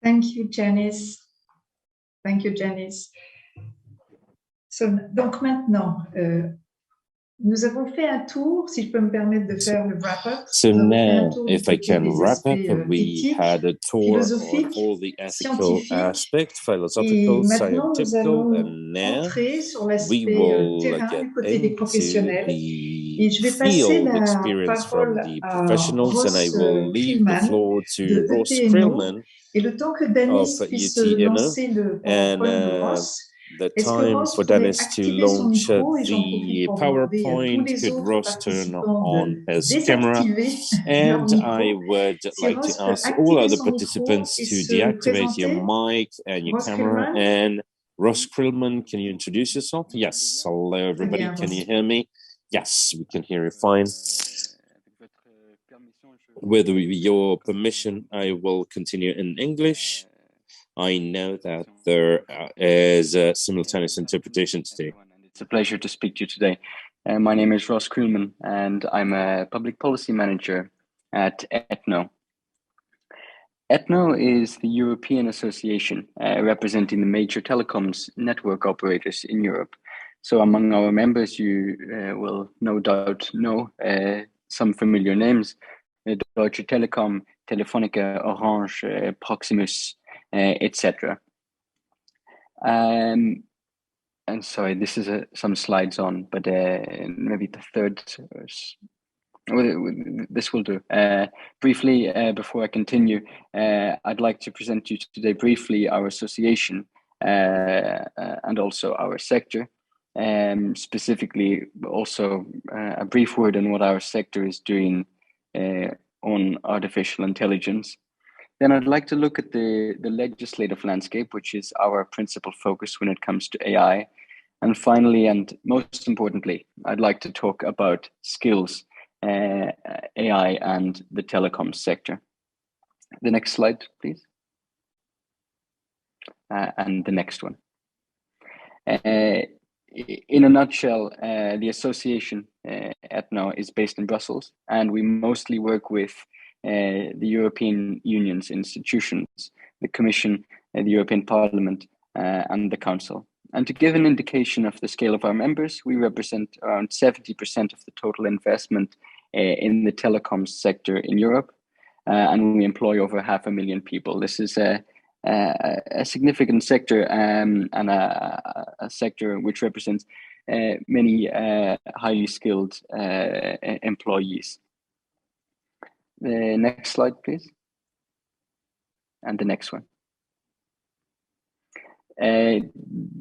Thank you, Janice. Thank you, Janice. Donc maintenant, nous avons fait un tour, si je peux me permettre de faire le wrap-up. So now, if I can wrap up, we had a tour on all the ethical aspects, philosophical, scientific, and now we will get into the field experience from the professionals, and I will leave the floor to Ross Krillman of UTNO, and the time for Dennis to launch the PowerPoint. Could Ross turn on his camera? And I would like to ask all other participants to deactivate your mic and your camera. And Ross Krillman, can you introduce yourself? Yes. Hello, everybody. Can you hear me? Yes, we can hear you fine. With your permission, I will continue in English. I know that there is a simultaneous interpretation today. It's a pleasure to speak to you today. My name is Ross Krillman, and I'm a public policy manager at ETNO. ETNO is the European Association representing the major telecoms network operators in Europe. So among our members, you will no doubt know some familiar names: Deutsche Telekom, Telefonica, Orange, Proximus, etc. And sorry, this is some slides on, but maybe the third, this will do. Briefly, before I continue, I'd like to present to you today briefly our association and also our sector. Specifically, also a brief word on what our sector is doing on artificial intelligence. Then I'd like to look at the legislative landscape, which is our principal focus when it comes to AI. And finally, and most importantly, I'd like to talk about skills, AI and the telecom sector. The next slide, please. And the next one. In a nutshell, the association ETNO is based in Brussels, and we mostly work with the European Union's institutions, the Commission, the European Parliament, and the Council. And to give an indication of the scale of our members, we represent around 70% of the total investment in the telecoms sector in Europe, and we employ over 500,000 people. This is a significant sector and a sector which represents many highly skilled employees. The next slide, please. And the next one.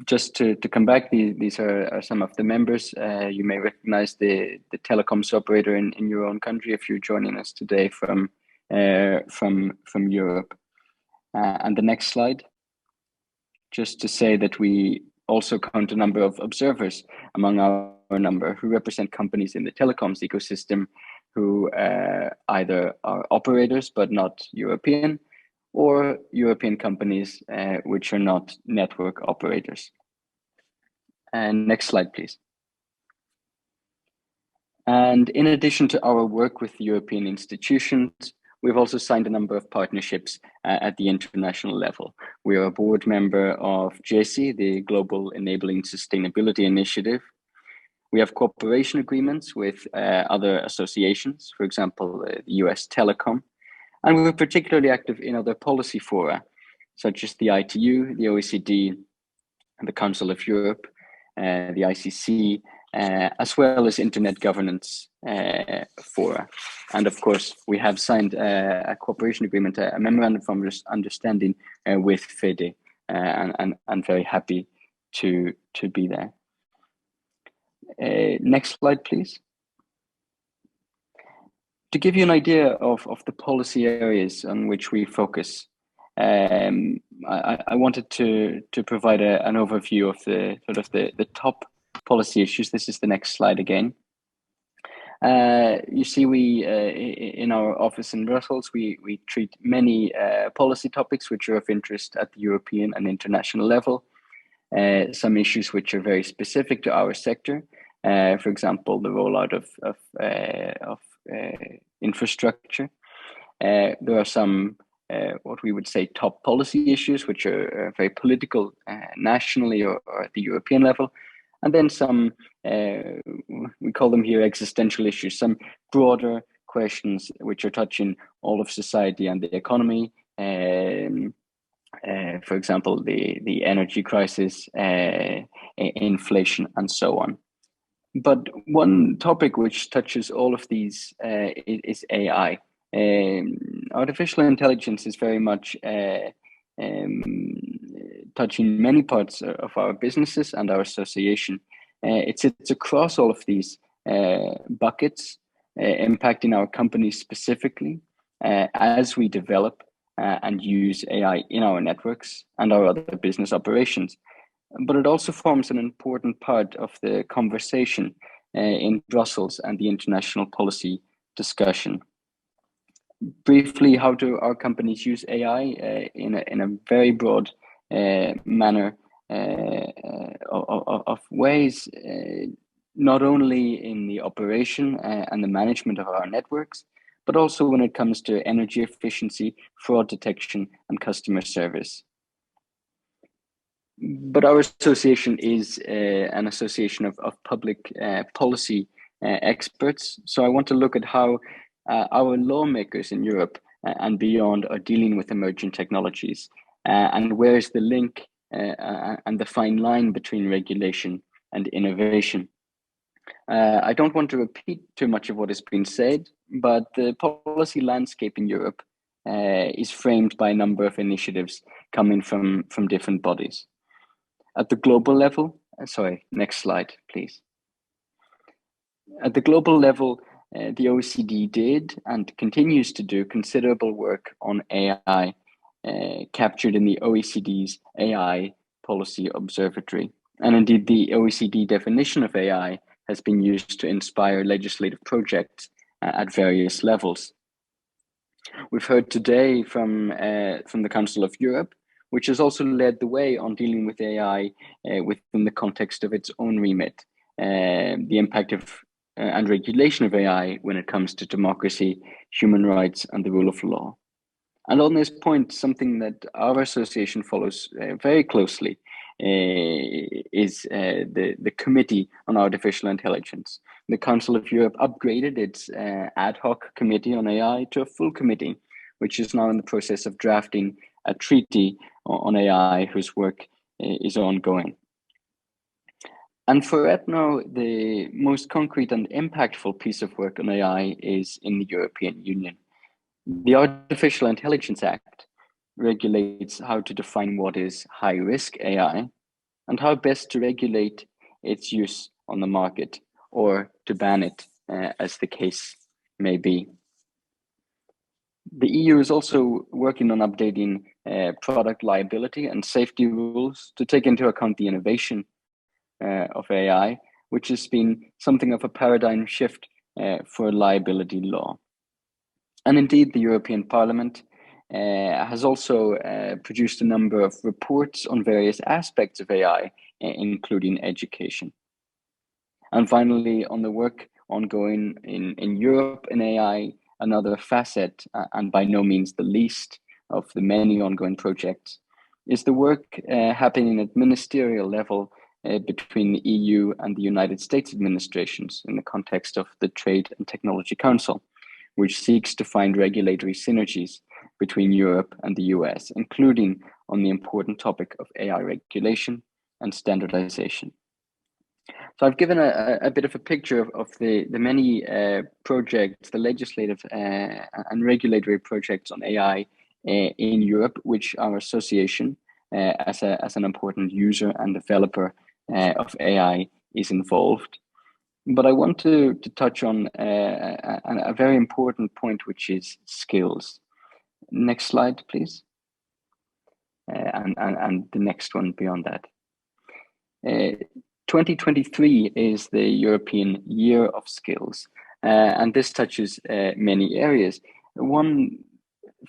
Just to come back, these are some of the members. You may recognize the telecoms operator in your own country if you're joining us today from Europe. And the next slide, just to say that we also count a number of observers among our number who represent companies in the telecoms ecosystem who either are operators but not European, or European companies which are not network operators. And next slide, please. And in addition to our work with European institutions, we've also signed a number of partnerships at the international level. We are a board member of GESI, the Global Enabling Sustainability Initiative. We have cooperation agreements with other associations, for example, the US Telecom. And we're particularly active in other policy fora, such as the ITU, the OECD, and the Council of Europe, the ICC, as well as internet governance fora. And of course, we have signed a cooperation agreement, a memorandum of understanding with FEDE, and very happy to be there. Next slide, please. To give you an idea of the policy areas on which we focus, I wanted to provide an overview of the top policy issues. This is the next slide again. You see, we in our office in Brussels, we treat many policy topics which are of interest at the European and international level. Some issues which are very specific to our sector. For example, the rollout of infrastructure. There are some what we would say top policy issues, which are very political nationally or at the European level. And then some, we call them here existential issues, some broader questions which are touching all of society and the economy. For example, the energy crisis, inflation, and so on. But one topic which touches all of these is AI. Artificial intelligence is very much touching many parts of our businesses and our association. It sits across all of these buckets, impacting our companies specifically as we develop and use AI in our networks and our other business operations. But it also forms an important part of the conversation in Brussels and the international policy discussion. Briefly, how do our companies use AI in a very broad manner of ways, not only in the operation and the management of our networks, but also when it comes to energy efficiency, fraud detection, and customer service. But our association is an association of public policy experts. So I want to look at how our lawmakers in Europe and beyond are dealing with emerging technologies, and where is the link and the fine line between regulation and innovation. I don't want to repeat too much of what has been said, but the policy landscape in Europe is framed by a number of initiatives coming from different bodies. At the global level, sorry, next slide, please. At the global level, the OECD did and continues to do considerable work on AI, captured in the OECD's AI Policy Observatory. And indeed, the OECD definition of AI has been used to inspire legislative projects at various levels. We've heard today from the Council of Europe, which has also led the way on dealing with AI within the context of its own remit, the impact of and regulation of AI when it comes to democracy, human rights, and the rule of law. And on this point, something that our association follows very closely is the Committee on Artificial Intelligence. The Council of Europe upgraded its ad hoc committee on AI to a full committee, which is now in the process of drafting a treaty on AI, whose work is ongoing. And for ETNO, the most concrete and impactful piece of work on AI is in the European Union. The Artificial Intelligence Act regulates how to define what is high-risk AI and how best to regulate its use on the market or to ban it, as the case may be. The EU is also working on updating product liability and safety rules to take into account the innovation of AI, which has been something of a paradigm shift for liability law. And indeed, the European Parliament has also produced a number of reports on various aspects of AI, including education. And finally, on the work ongoing in Europe in AI, another facet, and by no means the least of the many ongoing projects, is the work happening at ministerial level between the EU and the United States administrations in the context of the Trade and Technology Council, which seeks to find regulatory synergies between Europe and the US, including on the important topic of AI regulation and standardization. So I've given a bit of a picture of the many projects, the legislative and regulatory projects on AI in Europe, which our association as an important user and developer of AI is involved. But I want to touch on a very important point, which is skills. Next slide, please. And the next one beyond that. 2023 is the European Year of Skills, and this touches many areas. One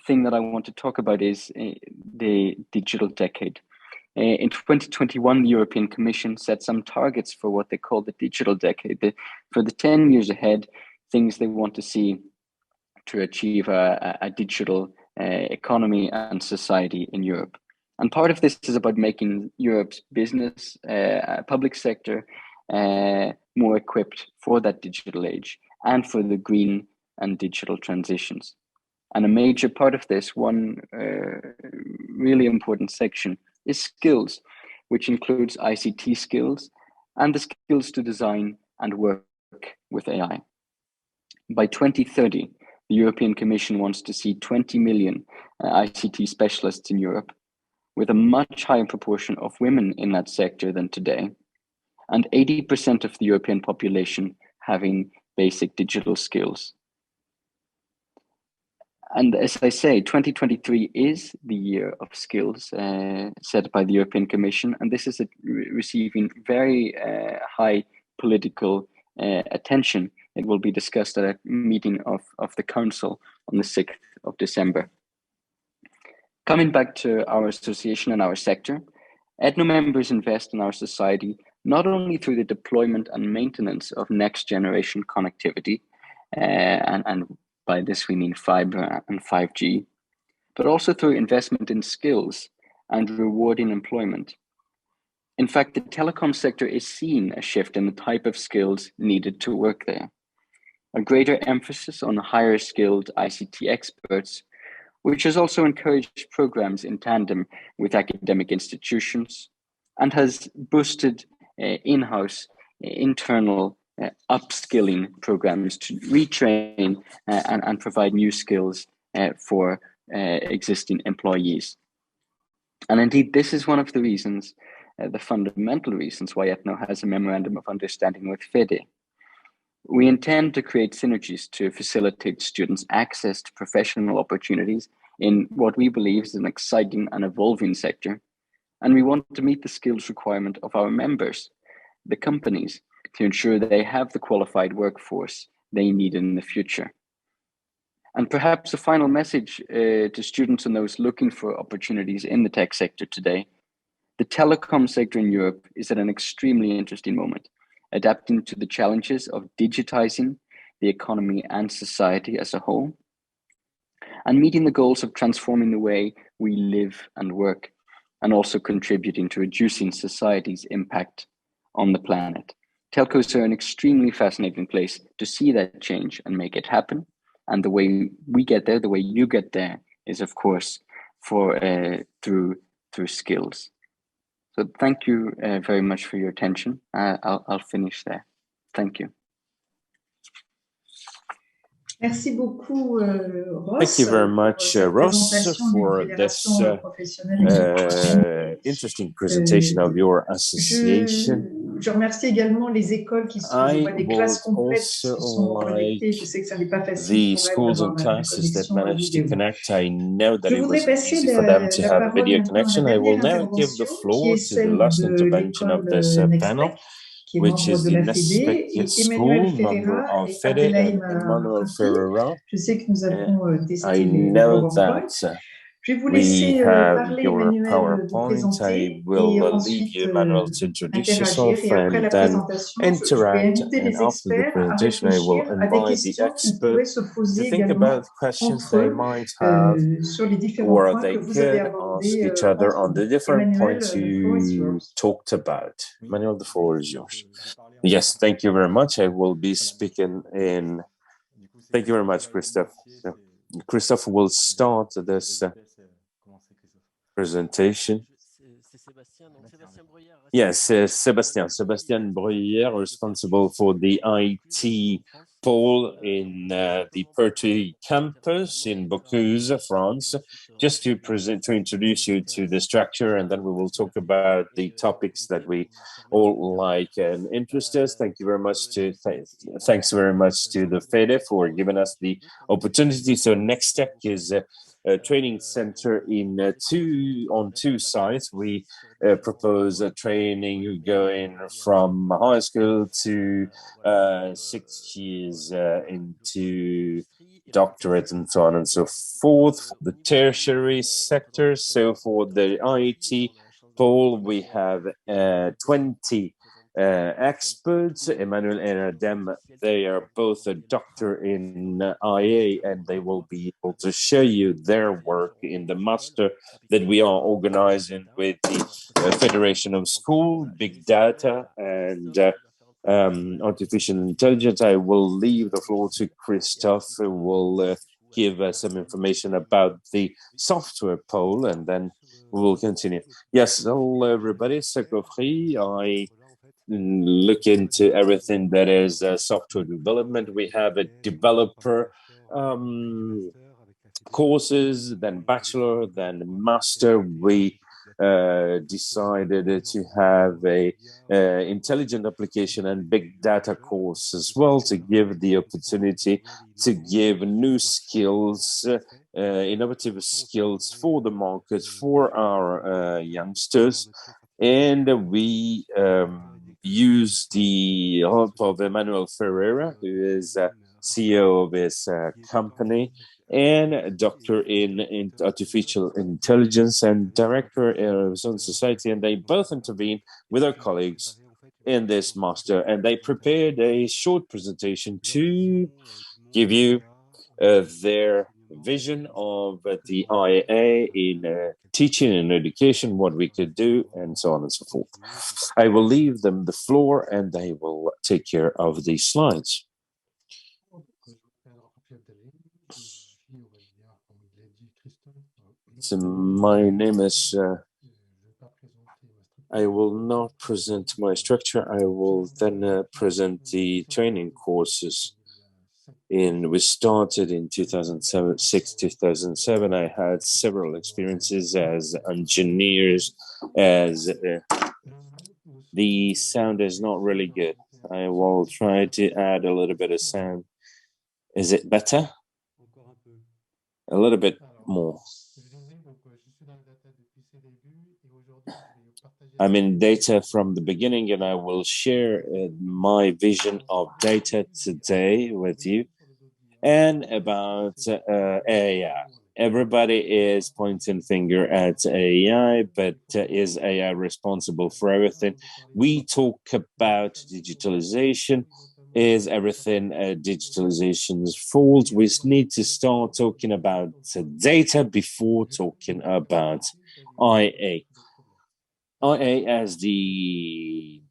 thing that I want to talk about is the digital decade. In 2021, the European Commission set some targets for what they call the digital decade. For the 10 years ahead, things they want to see to achieve a digital economy and society in Europe. And part of this is about making Europe's business, public sector, more equipped for that digital age and for the green and digital transitions. And a major part of this, one really important section, is skills, which includes ICT skills and the skills to design and work with AI. By 2030, the European Commission wants to see 20 million ICT specialists in Europe, with a much higher proportion of women in that sector than today, and 80% of the European population having basic digital skills. And as I say, 2023 is the year of skills set by the European Commission, and this is receiving very high political attention. It will be discussed at a meeting of the Council on the 6th of December. Coming back to our association and our sector, ETNO members invest in our society not only through the deployment and maintenance of next generation connectivity, and by this we mean fiber and 5G, but also through investment in skills and rewarding employment. In fact, the telecom sector is seeing a shift in the type of skills needed to work there. A greater emphasis on higher skilled ICT experts, which has also encouraged programs in tandem with academic institutions and has boosted in-house internal upskilling programs to retrain and provide new skills for existing employees. And indeed, this is one of the reasons, the fundamental reasons why ETNO has a memorandum of understanding with FEDE. We intend to create synergies to facilitate students' access to professional opportunities in what we believe is an exciting and evolving sector. And we want to meet the skills requirement of our members, the companies, to ensure they have the qualified workforce they need in the future. And perhaps a final message to students and those looking for opportunities in the tech sector today. The telecom sector in Europe is at an extremely interesting moment, adapting to the challenges of digitizing the economy and society as a whole, and meeting the goals of transforming the way we live and work. and also contributing to reducing society's impact on the planet. Telcos are an extremely fascinating place to see that change and make it happen. And the way we get there, the way you get there, is of course through skills. So thank you very much for your attention. I'll finish there. Thank you. Merci beaucoup, Ross. Thank you very much, Ross, for this interesting presentation of your association. Je remercie également les écoles qui sont des classes complètes qui se sont connectées. Je sais que ça n'est pas facile. The schools and classes that managed to connect, I know that it was easy for them to have a video connection. I will now give the floor to the last intervention of this panel, which is the Nespec School, member of FEDE, and Emmanuel Ferreira. I know that we have your PowerPoint. I will leave you, Emmanuel, to introduce yourself and then interact. And after the presentation, I will invite the experts to think about questions they might have or they could ask each other on the different points you talked about. Emmanuel, the floor is yours. Yes, thank you very much. I will be speaking in. Thank you very much, Christophe. So, Christophe will start this presentation. Yes, Sébastien Bruyère, responsible for the IT pole in the Pertuis campus in Bocuse, France. Just to introduce you to the structure, and then we will talk about the topics that we all like and interest us. Thanks very much to the FEDE for giving us the opportunity. So next step is a training center on two sites. We propose a training going from high school to 6 years into doctorate and so on and so forth. The tertiary sector, so for the IT pole, we have 20 experts. Emmanuel and Adem, they are both a doctor in IA, and they will be able to show you their work in the master that we are organizing with the Federation of School, Big Data, and Artificial Intelligence. I will leave the floor to Christophe, who will give us some information about the software pole, and then we will continue. Yes, hello everybody, Sakofri. I look into everything that is software development. We have a developer courses, then bachelor, then master. We decided to have a intelligent application and big data course as well, to give the opportunity to give new skills, innovative skills for the market, for our youngsters. And we use the help of Emmanuel Ferreira, who is CEO of his company, and a doctor in artificial intelligence and director of Zone Society, and they both intervene with our colleagues in this master, and they prepared a short presentation to give you their vision of the IA in teaching and education, what we could do, and so on and so forth. I will leave them the floor, and they will take care of the slides. So my name is, I will not present my structure. I will then present the training courses. We started in 2006, 2007. I had several experiences as engineers, as the sound is not really good. I will try to add a little bit of sound. Is it better? A little bit more. I'm in data from the beginning, and I will share my vision of data today with you. And about AI. Everybody is pointing finger at AI, but is AI responsible for everything? We talk about digitalization. Is everything digitalization's fault? We need to start talking about data before talking about IA. IA has the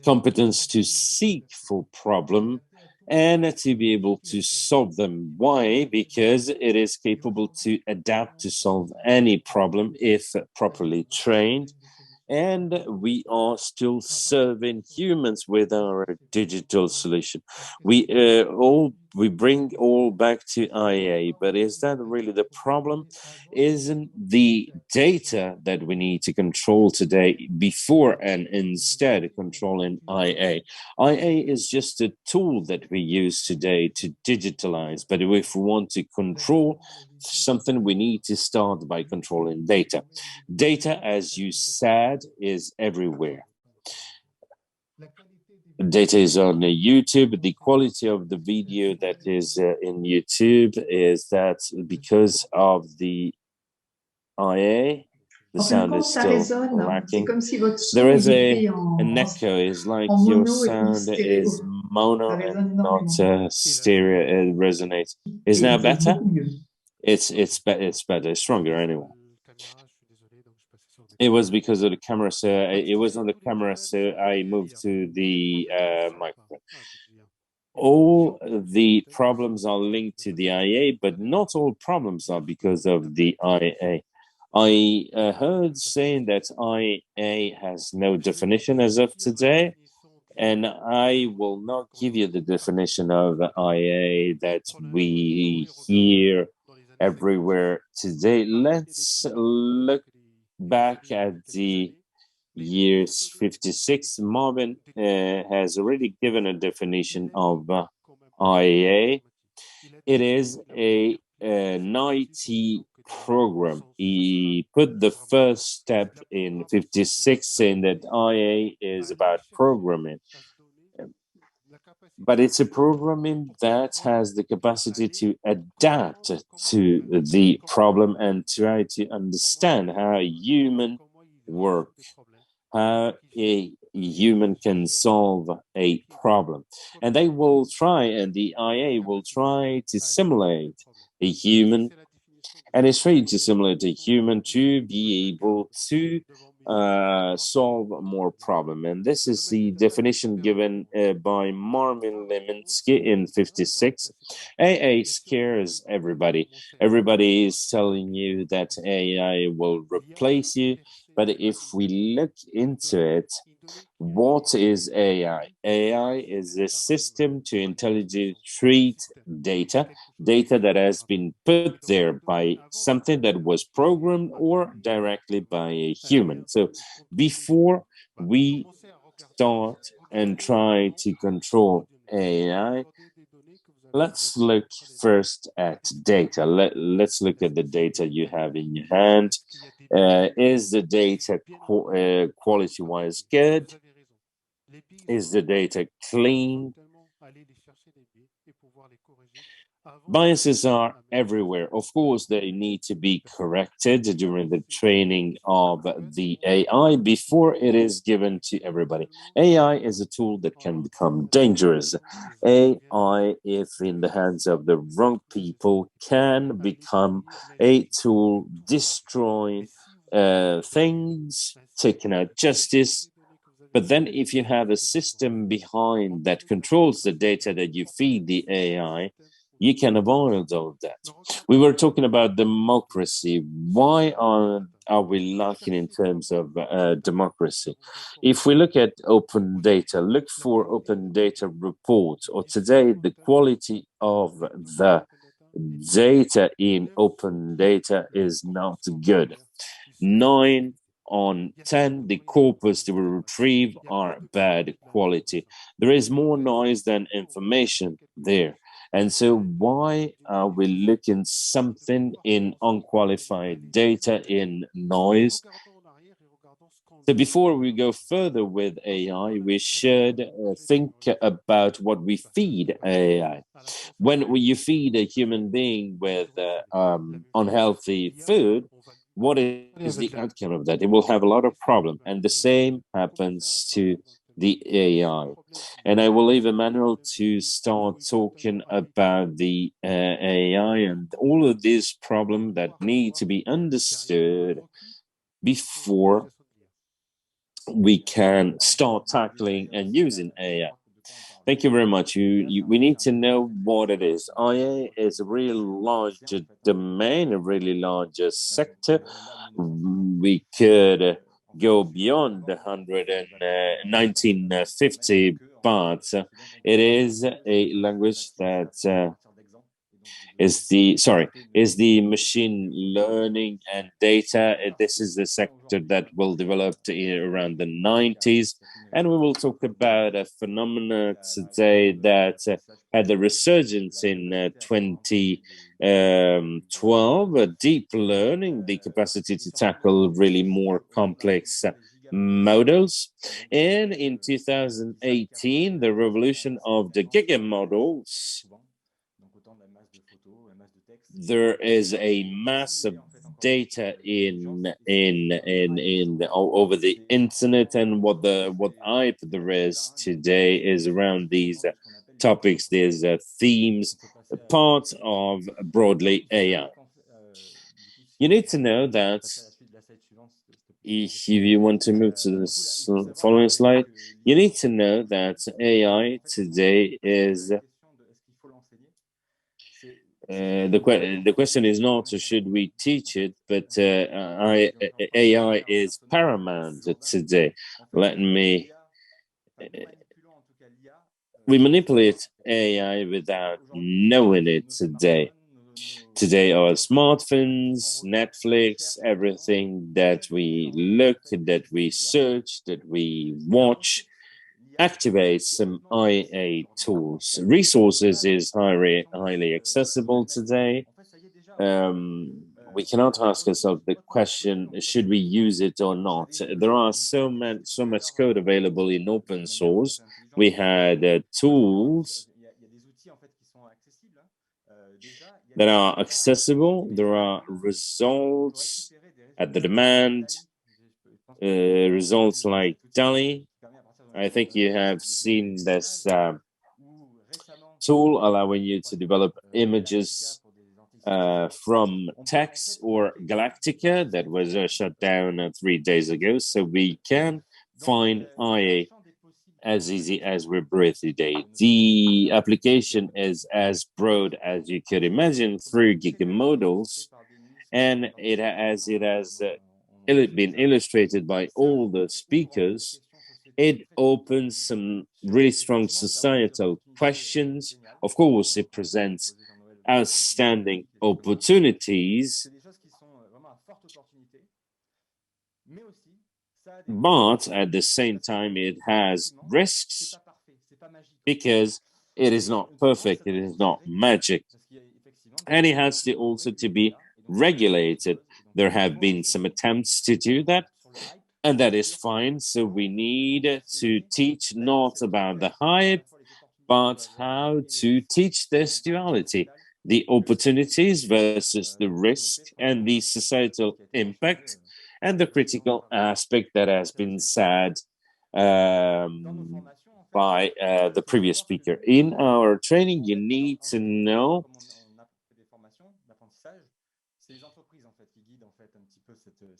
competence to seek for problem and to be able to solve them. Why? Because it is capable to adapt to solve any problem if properly trained. And we are still serving humans with our digital solution. We bring all back to IA, but is that really the problem? Isn't the data that we need to control today before and instead controlling IA? IA is just a tool that we use today to digitalize, but if we want to control something, we need to start by controlling data. Data, as you said, is everywhere. Data is on YouTube. The quality of the video that is in YouTube is that because of the IA, the sound is still lacking. There is an echo. It's like your sound is mono and not stereo. It resonates. Is now better? It's better. It's stronger anyway. It was because of the camera, so it was on the camera, so I moved to the microphone. All the problems are linked to the IA, but not all problems are because of the IA. I heard saying that IA has no definition as of today, and I will not give you the definition of IA that we hear everywhere today. Let's look back at the years 56. Marvin has already given a definition of IA. It is an IT program. He put the first step in 56 saying that IA is about programming. But it's a programming that has the capacity to adapt to the problem and try to understand how human work, how a human can solve a problem. And they will try, and the IA will try to simulate a human, and it's trying to simulate a human to be able to solve more problem. And this is the definition given by Marvin Leminsky in 56. AI scares everybody. Everybody is telling you that AI will replace you. But if we look into it, what is AI? AI is a system to intelligently treat data that has been put there by something that was programmed or directly by a human. So before we start and try to control AI, let's look first at data. Let's look at the data you have in your hand. Is the data quality-wise good? Is the data clean? Biases are everywhere. Of course, they need to be corrected during the training of the AI before it is given to everybody. AI is a tool that can become dangerous. AI, if in the hands of the wrong people, can become a tool destroying things, taking out justice. But then if you have a system behind that controls the data that you feed the AI, you can avoid all of that. We were talking about democracy. Why are we lacking in terms of democracy? If we look at open data, look for open data reports, or today the quality of the data in open data is not good. 9 on 10, the corpus that we retrieve are bad quality. There is more noise than information there. And so why are we looking something in unqualified data in noise? So before we go further with AI, we should think about what we feed AI. When you feed a human being with unhealthy food, what is the outcome of that? It will have a lot of problems. And the same happens to the AI. And I will leave Emmanuel to start talking about the AI and all of these problems that need to be understood before we can start tackling and using AI. Thank you very much. We need to know what it is. IA is a really large domain, a really large sector. We could go beyond 1950, but it is a language that is the machine learning and data. This is the sector that will develop around the 90s. And we will talk about a phenomena today that had a resurgence in 2012, deep learning, the capacity to tackle really more complex models. And in 2018, the revolution of the Giga models. There is a massive data over the internet, and what hype there is today is around these topics, these themes, part of broadly AI. You need to know that if you want to move to the following slide, you need to know that AI today is the question is not should we teach it, but AI is paramount today. We manipulate AI without knowing it today. Today, our smartphones, Netflix, everything that we look, that we search, that we watch, activate some IA tools. Resources is highly accessible today. We cannot ask ourselves the question, should we use it or not? There are so much code available in open source. We had tools that are accessible. There are results at the demand, results like DALL-E. I think you have seen this tool allowing you to develop images from text, or Galactica that was shut down 3 days ago. So we can find IA as easy as we breathe today. The application is as broad as you could imagine through Giga models, and it has been illustrated by all the speakers. It opens some really strong societal questions. Of course, it presents outstanding opportunities, but at the same time, it has risks because it is not perfect, it is not magic, and it has to also to be regulated. There have been some attempts to do that, and that is fine. So we need to teach not about the hype, but how to teach this duality, the opportunities versus the risk, and the societal impact, and the critical aspect that has been said by the previous speaker. In our training, you need to know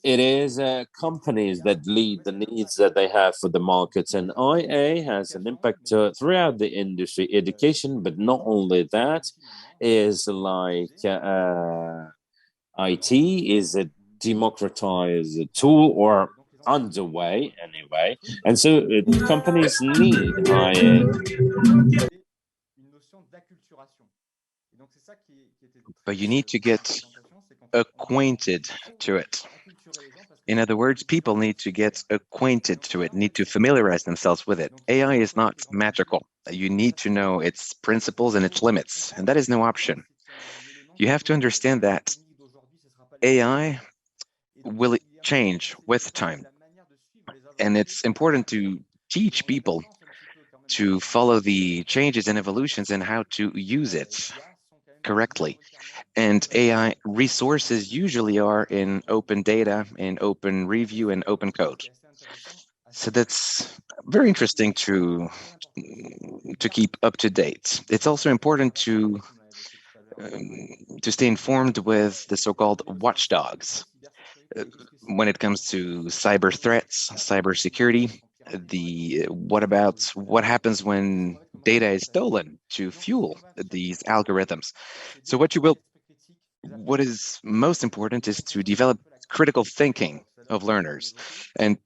it is companies that lead the needs that they have for the markets, and IA has an impact throughout the industry, education, but not only that, is like IT is a democratized tool, or underway anyway, and so companies need IA. But you need to get acquainted to it. In other words, people need to get acquainted to it, need to familiarize themselves with it. AI is not magical. You need to know its principles and its limits, and that is no option. You have to understand that AI will change with time, and it's important to teach people to follow the changes and evolutions and how to use it correctly. And AI resources usually are in open data, in open review, and open code. So that's very interesting to keep up to date. It's also important to stay informed with the so-called watchdogs. when it comes to cyber threats, cybersecurity, what happens when data is stolen to fuel these algorithms? So what is most important is to develop critical thinking of learners. And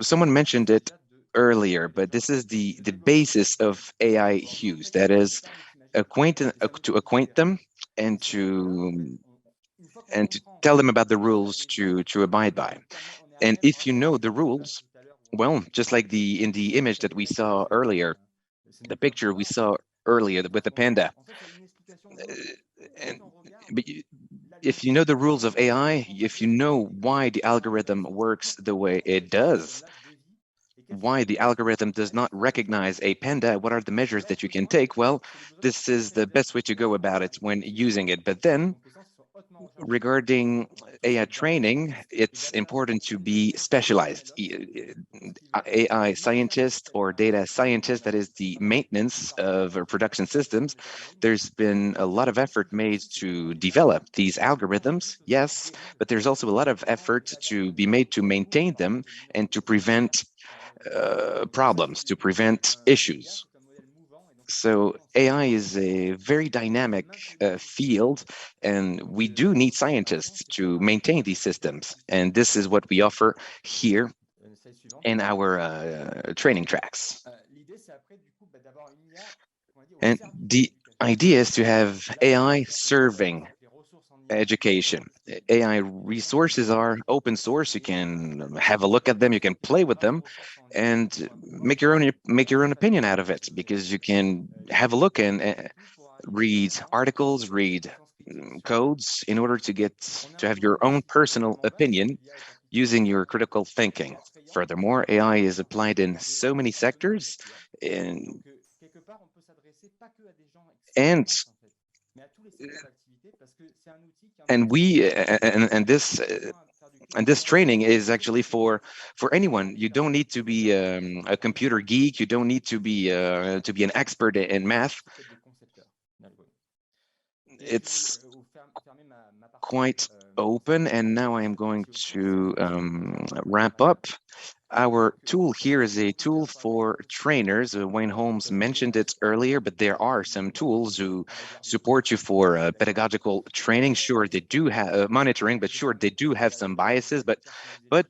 someone mentioned it earlier, but this is the basis of AI use. That is, to acquaint them and to tell them about the rules to abide by. And if you know the rules, well, just like in the image that we saw earlier, the picture we saw earlier with the panda, but if you know the rules of AI, if you know why the algorithm works the way it does, why the algorithm does not recognize a panda, what are the measures that you can take? Well, this is the best way to go about it when using it. But then, regarding AI training, it's important to be specialized. AI scientist or data scientist, that is the maintenance of production systems. There's been a lot of effort made to develop these algorithms, yes, but there's also a lot of effort to be made to maintain them and to prevent problems, to prevent issues. So AI is a very dynamic field, and we do need scientists to maintain these systems. And this is what we offer here in our training tracks. And the idea is to have AI serving education. AI resources are open source. You can have a look at them, you can play with them, and make your own opinion out of it, because you can have a look and read articles, read codes in order to have your own personal opinion using your critical thinking. Furthermore, AI is applied in so many sectors, and this training is actually for anyone. You don't need to be a computer geek. You don't need to be an expert in math. It's quite open, and now I am going to wrap up. Our tool here is a tool for trainers. Wayne Holmes mentioned it earlier, but there are some tools who support you for pedagogical training. Sure, they do have monitoring, but sure, they do have some biases, but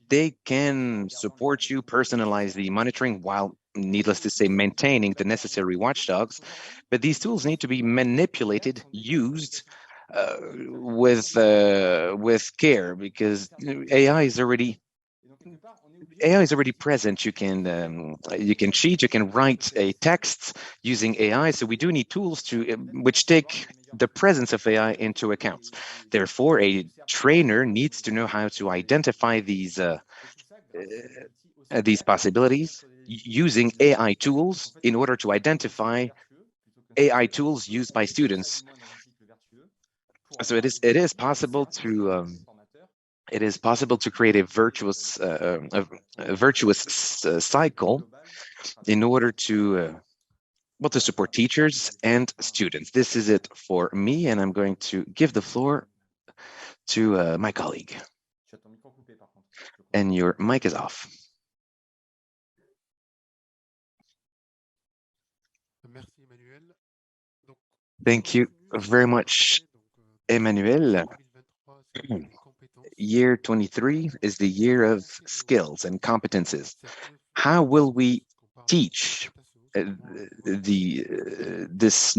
they can support you, personalize the monitoring while, needless to say, maintaining the necessary watchdogs. But these tools need to be manipulated, used with care, because AI is already present. You can cheat, you can write a text using AI. So we do need tools which take the presence of AI into account. Therefore, a trainer needs to know how to identify these possibilities using AI tools in order to identify AI tools used by students. So it is possible to create a virtuous cycle in order to support teachers and students. This is it for me, and I'm going to give the floor to my colleague. And your mic is off. Thank you very much, Emmanuel. Year 23 is the year of skills and competences. How will we teach this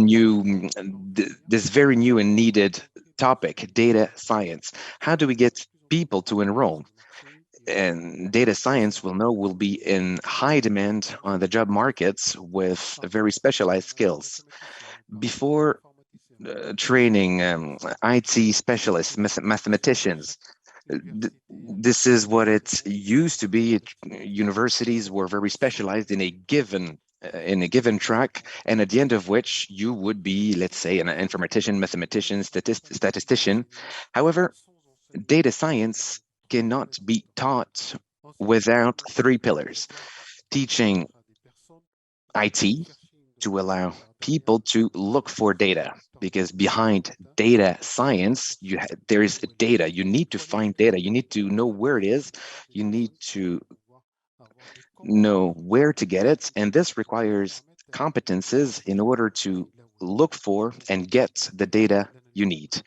very new and needed topic, data science? How do we get people to enroll? And data science, will be in high demand on the job markets with very specialized skills. Before training IT specialists, mathematicians, this is what it used to be. Universities were very specialized in a given track, and at the end of which you would be, let's say, an informatician, mathematician, statistician. However, data science cannot be taught without three pillars: teaching IT to allow people to look for data, because behind data science, there is data. You need to find data. You need to know where it is. You need to know where to get it. And this requires competences in order to look for and get the data you need.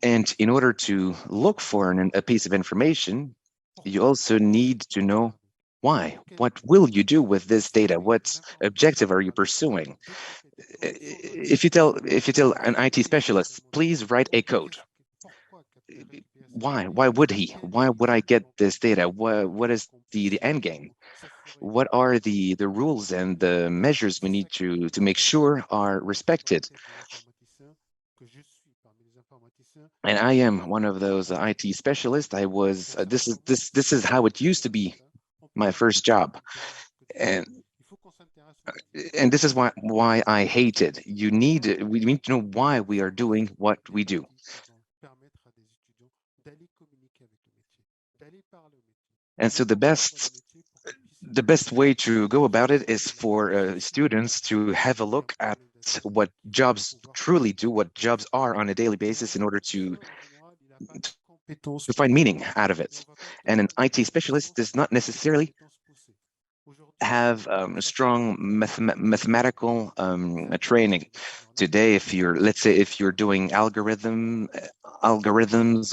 And in order to look for a piece of information, you also need to know why. What will you do with this data? What objective are you pursuing? If you tell an IT specialist, please write a code. Why? Why would he? Why would I get this data? What is the end game? What are the rules and the measures we need to make sure are respected? And I am one of those IT specialists. I was this is how it used to be my first job, and this is why I hate it. We need to know why we are doing what we do. And so the best way to go about it is for students to have a look at what jobs truly do, what jobs are on a daily basis, in order to find meaning out of it. And an IT specialist does not necessarily have a strong mathematical training. Today, let's say if you're doing algorithms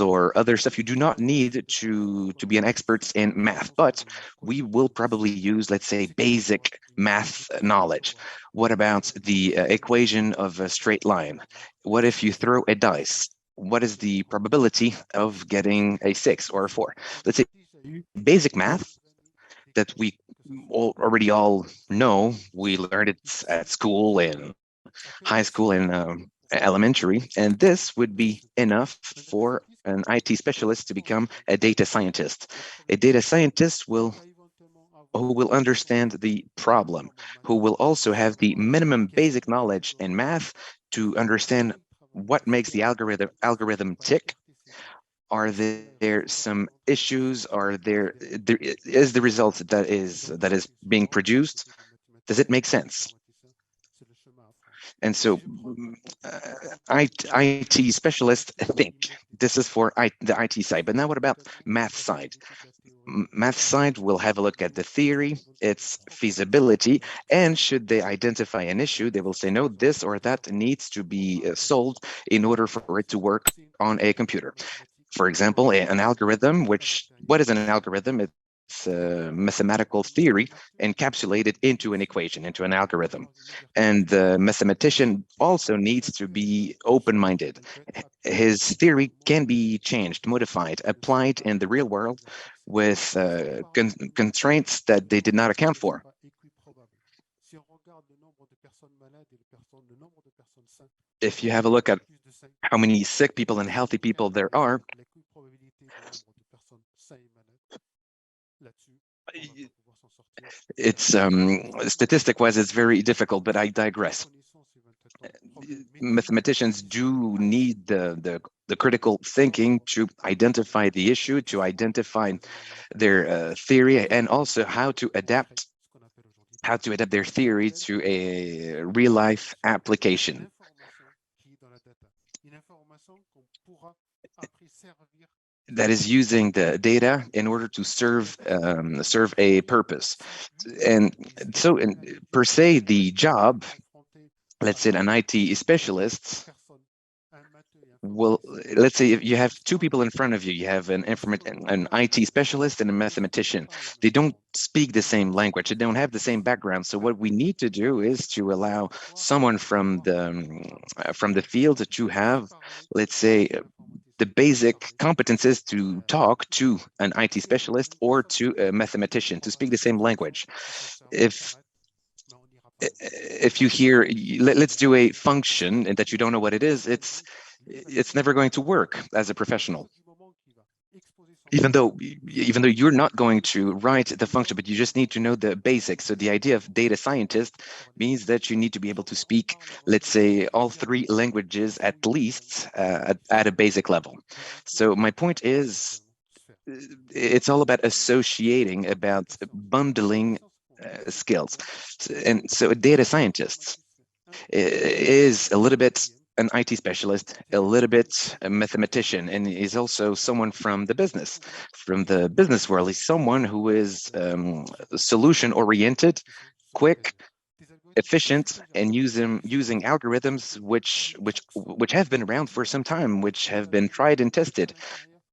or other stuff, you do not need to be an expert in math, but we will probably use, let's say, basic math knowledge. What about the equation of a straight line? What if you throw a dice? What is the probability of getting a 6 or a 4? Let's say basic math that we already all know. We learned it at school, in high school, and elementary, and this would be enough for an IT specialist to become a data scientist. A data scientist who will understand the problem, who will also have the minimum basic knowledge in math to understand what makes the algorithm tick. Are there some issues? There is the result that is being produced? Does it make sense? And so IT specialists think this is for the IT side. But now what about math side? Math side will have a look at the theory, its feasibility, and should they identify an issue, they will say, no, this or that needs to be solved in order for it to work on a computer. For example, an algorithm, what is an algorithm? It's a mathematical theory encapsulated into an equation, into an algorithm. And the mathematician also needs to be open-minded. His theory can be changed, modified, applied in the real world with constraints that they did not account for. If you have a look at how many sick people and healthy people there are, it's statistic-wise, it's very difficult, but I digress. Mathematicians do need the critical thinking to identify the issue, to identify their theory, and also how to adapt their theory to a real-life application. That is using the data in order to serve a purpose. And so, per se, the job, let's say an IT specialist, let's say if you have two people in front of you, you have an IT specialist and a mathematician. They don't speak the same language. They don't have the same background. So what we need to do is to allow someone from the field to have, let's say, the basic competences to talk to an IT specialist or to a mathematician, to speak the same language. If you hear, let's do a function and that you don't know what it is, it's never going to work as a professional. Even though you're not going to write the function, but you just need to know the basics. So the idea of data scientist means that you need to be able to speak, let's say, all three languages at least at a basic level. So my point is, it's all about associating, about bundling skills. And so data scientists, is a little bit an IT specialist, a little bit a mathematician, and is also someone from the business world. He's someone who is solution-oriented, quick, efficient, and using algorithms which have been around for some time, which have been tried and tested,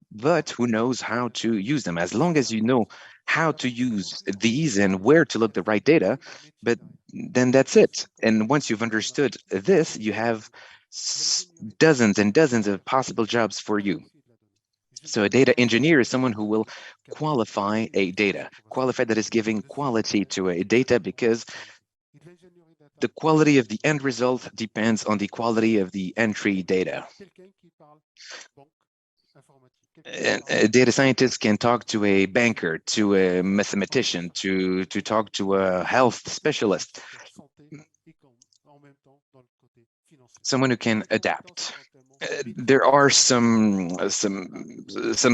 but who knows how to use them. As long as you know how to use these and where to look the right data, but then that's it. And once you've understood this, you have dozens and dozens of possible jobs for you. So a data engineer is someone who will qualify a data, qualify that is giving quality to a data, because the quality of the end result depends on the quality of the entry data. A data scientist can talk to a banker, to a mathematician, to talk to a health specialist, someone who can adapt. There are some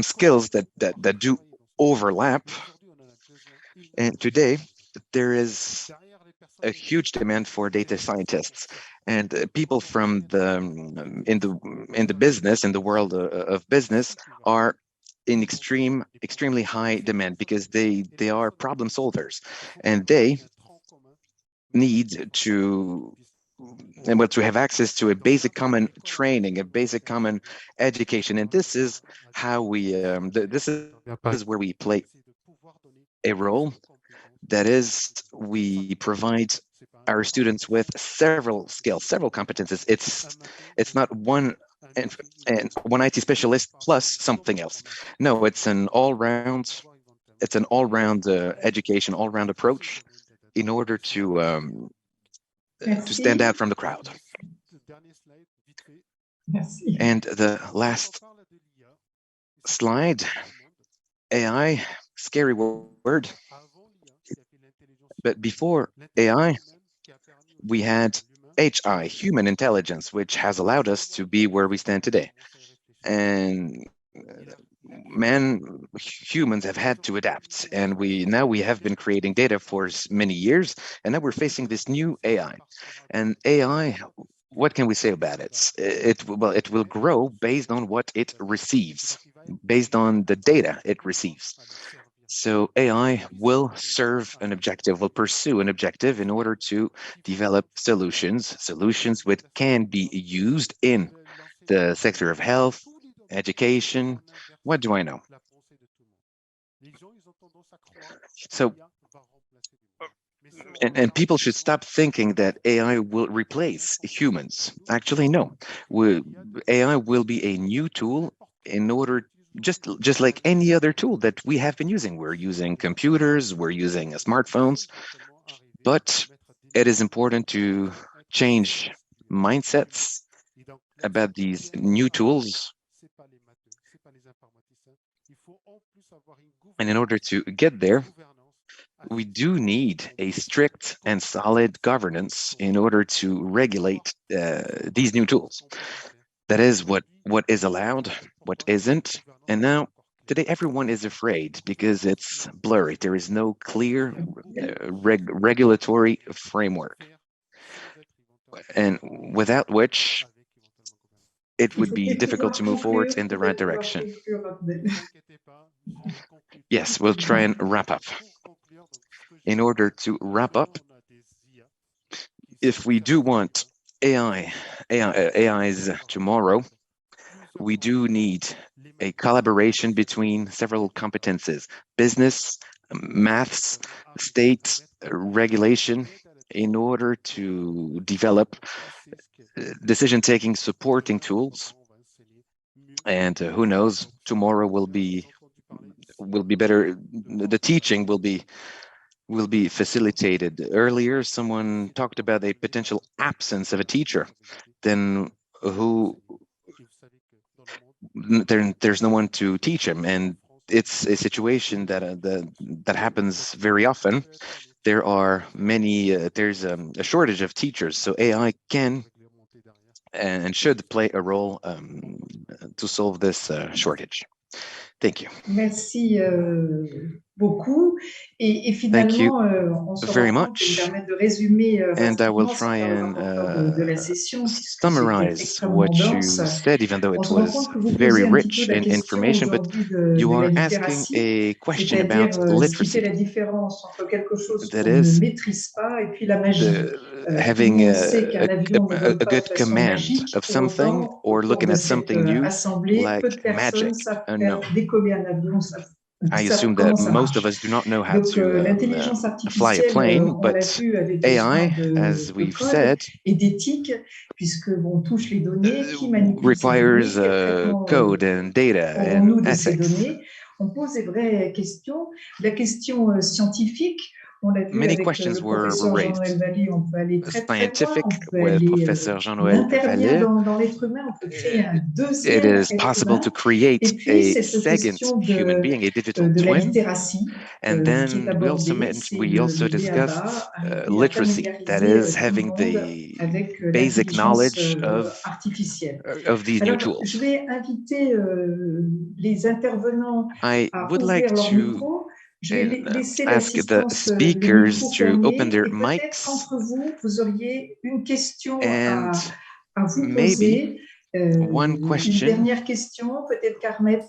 skills that do overlap, and today there is a huge demand for data scientists, and people from in the business, in the world of business, are in extremely high demand, because they are problem solvers, and they need to have access to a basic common training, a basic common education. And this is how we this is where we play a role. That is, we provide our students with several skills, several competences. It's not one IT specialist plus something else. No, it's an all-round education, all-round approach, in order to stand out from the crowd. And the last slide, AI, scary word. But before AI, we had HI, human intelligence, which has allowed us to be where we stand today. And humans have had to adapt, and we have been creating data for many years, and now we're facing this new AI. And AI, what can we say about it? It will grow based on what it receives, based on the data it receives. So AI will serve an objective, will pursue an objective in order to develop solutions which can be used in the sector of health, education. What do I know? So, and people should stop thinking that AI will replace humans. Actually, no. AI will be a new tool in order, just like any other tool that we have been using. We're using computers, we're using smartphones, but it is important to change mindsets about these new tools. And in order to get there, we do need a strict and solid governance in order to regulate these new tools. That is what is allowed, what isn't. And now, today, everyone is afraid because it's blurry. There is no clear regulatory framework, and without which it would be difficult to move forward in the right direction. Yes, we'll try and wrap up. In order to wrap up, if we do want AI's tomorrow, we do need a collaboration between several competences: business, maths, state, regulation, in order to develop decision-taking supporting tools. And who knows, tomorrow will be better. The teaching will be facilitated. Earlier, someone talked about a potential absence of a teacher. Then there's no one to teach him, and it's a situation that happens very often. There are many. There's a shortage of teachers, so AI can and should play a role to solve this shortage. Thank you. Merci beaucoup. Et Thank you finalement, on se very rend compte qu'il much. permet de résumer And I will rapidement ce try qu'a le and rapporteur de la session, puisque c'était summarize extrêmement what you dense. said, even though On it se rend was compte que vous very posez un petit rich peu la in question information, but aujourd'hui you de la are asking littératie, a question about c'est-à-dire ce qui fait literacy. la différence entre quelque chose That qu'on ne is maîtrise pas et puis la magie. Tout le having monde sait qu'un avion ne vole a pas de good façon command magique. of Pour something, autant, or autour looking de at cette something new, assemblée, like peu de personnes magic. savent No. faire décoller un avion, savent I savent assume comment that ça most of marche. us do not know how Donc, to l'intelligence fly a artificielle, plane, on l'a but vu, avait besoin AI, as de we've code said, et d'éthique, puisque on touche les données, qui manipule ces requires données, quel traitement code and data aurons-nous and de ces ethics. données. On pose des vraies questions. La question scientifique, on l'a vu Many avec questions le were professeur raised. Jean-Noël Vallée, on peut aller très très loin, Scientific on peut with aller, Professor on Jean-Noël intervient Vallée. dans l'être humain, on peut créer un It deuxième is être possible humain. to create Et puis a cette second question human being, a digital de la twin. littératie And qui est then abordée, c'est we also le discussed BABA, arriver à literacy, that familiariser is tout le having monde the avec basic l'intelligence knowledge artificielle. of these new Alors, tools. je vais inviter les intervenants I à would ouvrir like leur to micro. Je vais laisser ask the l'assistance le speakers micro to open fermé their et peut-être mics, entre vous, vous auriez une question and à vous maybe poser. one Une question. dernière question, peut-être qu'Ahmed,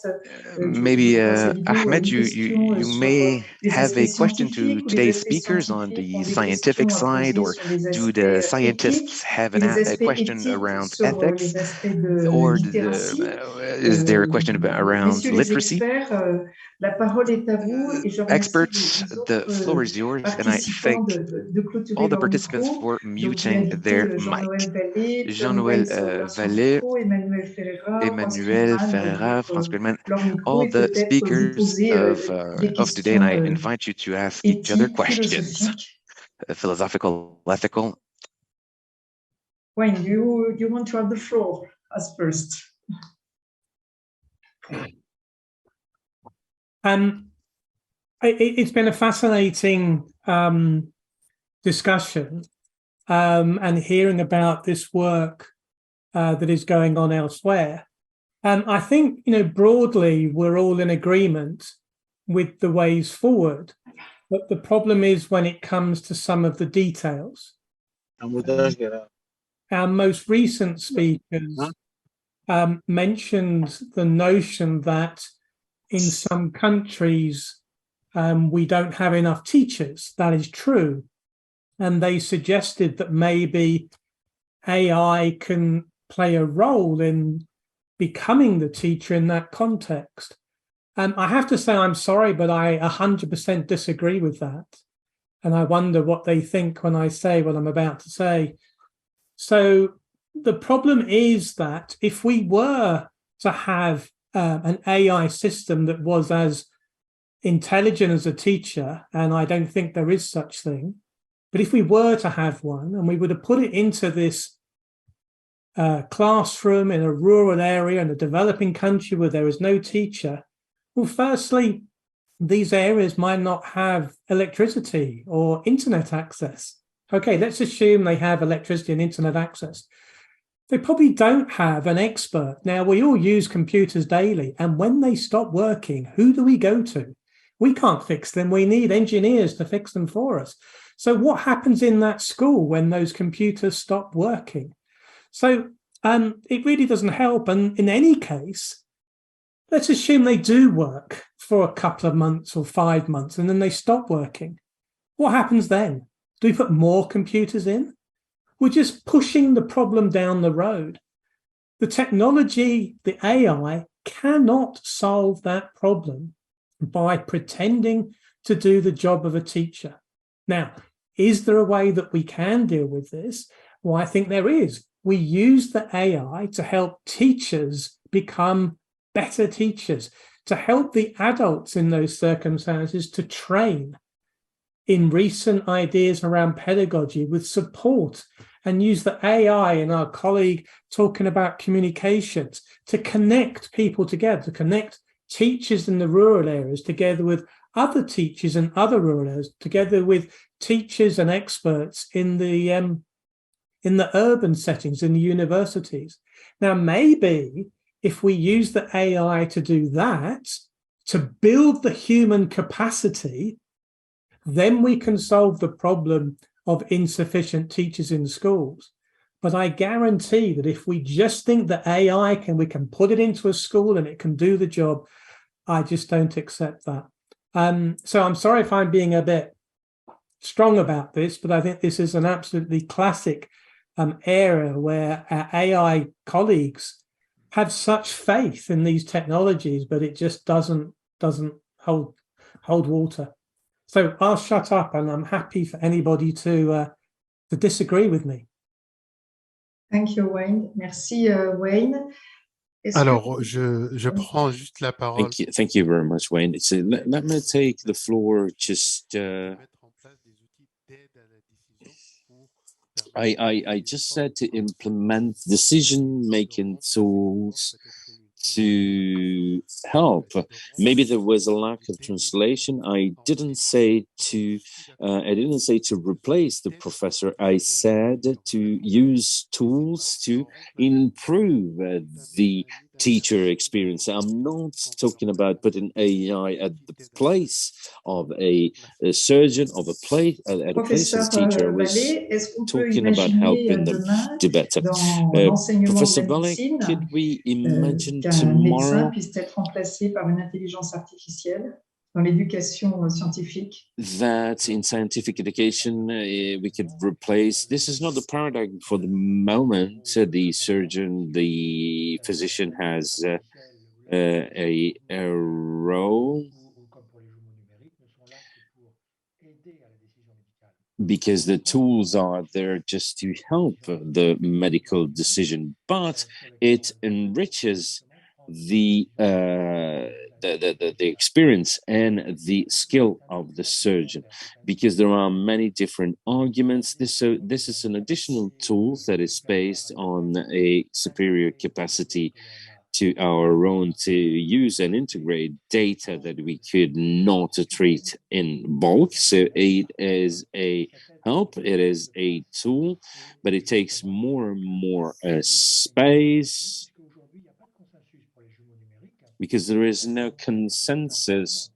Maybe Ahmed, you may have a question to today's speakers on the scientific side, or do the scientists have a question around ethics, or is there a question around literacy? La parole est à vous et je remercie Experts, the floor is yours, and I thank all the participants for muting their mic. Jean-Noël Vallée, Emmanuel Ferreira, France Goldman, all the speakers of today, and I invite you to ask each other questions, philosophical, ethical. Wayne, you want to have the floor as first? It's been a fascinating discussion and hearing about this work that is going on elsewhere. I think, broadly, we're all in agreement with the ways forward, but the problem is when it comes to some of the details. Our most recent speakers mentioned the notion that in some countries, we don't have enough teachers. That is true. And they suggested that maybe AI can play a role in becoming the teacher in that context. I have to say, I'm sorry, but I 100% disagree with that. And I wonder what they think when I say what I'm about to say. So the problem is that if we were to have an AI system that was as intelligent as a teacher, and I don't think there is such thing, but if we were to have one and we were to put it into this classroom in a rural area in a developing country where there is no teacher, well, firstly, these areas might not have electricity or internet access. Okay, let's assume they have electricity and internet access. They probably don't have an expert. Now, we all use computers daily, and when they stop working, who do we go to? We can't fix them. We need engineers to fix them for us. So what happens in that school when those computers stop working? So it really doesn't help. And in any case, let's assume they do work for a couple of months or 5 months, and then they stop working. What happens then? Do we put more computers in? We're just pushing the problem down the road. The technology, the AI, cannot solve that problem by pretending to do the job of a teacher. Now, is there a way that we can deal with this? Well, I think there is. We use the AI to help teachers become better teachers, to help the adults in those circumstances to train in recent ideas around pedagogy with support, and use the AI and our colleague talking about communications to connect people together, to connect teachers in the rural areas together with other teachers in other rural areas, together with teachers and experts in the urban settings, in the universities. Now, maybe if we use the AI to do that, to build the human capacity then we can solve the problem of insufficient teachers in schools. But I guarantee that if we just think that we can put it into a school and it can do the job, I just don't accept that. So I'm sorry if I'm being a bit strong about this, but I think this is an absolutely classic area where our AI colleagues have such faith in these technologies, but it just doesn't hold water. So I'll shut up, and I'm happy for anybody to disagree with me. Thank you, Wayne. Merci, Wayne. Alors, je prends juste la parole. Thank you very much, Wayne. So let me take the floor. Just I just said to implement decision-making tools to help. Maybe there was a lack of translation. I didn't say to replace the professor. I said to use tools to improve the teacher experience. I'm not talking about putting AI at the place of a surgeon, of a place at a place as a teacher. I was talking about helping them do better. Professor Vallée, could we imagine tomorrow puisse être remplacé par une intelligence artificielle dans l'éducation scientifique? That in scientific education we could replace, this is not the paradigm for the moment. The surgeon, the physician has a role, because the tools are there just to help the medical decision, but it enriches the experience and the skill of the surgeon, because there are many different arguments. This is an additional tool that is based on a superior capacity to our own to use and integrate data that we could not treat in bulk. So it is a help, it is a tool, but it takes more and more space, because there is no consensus.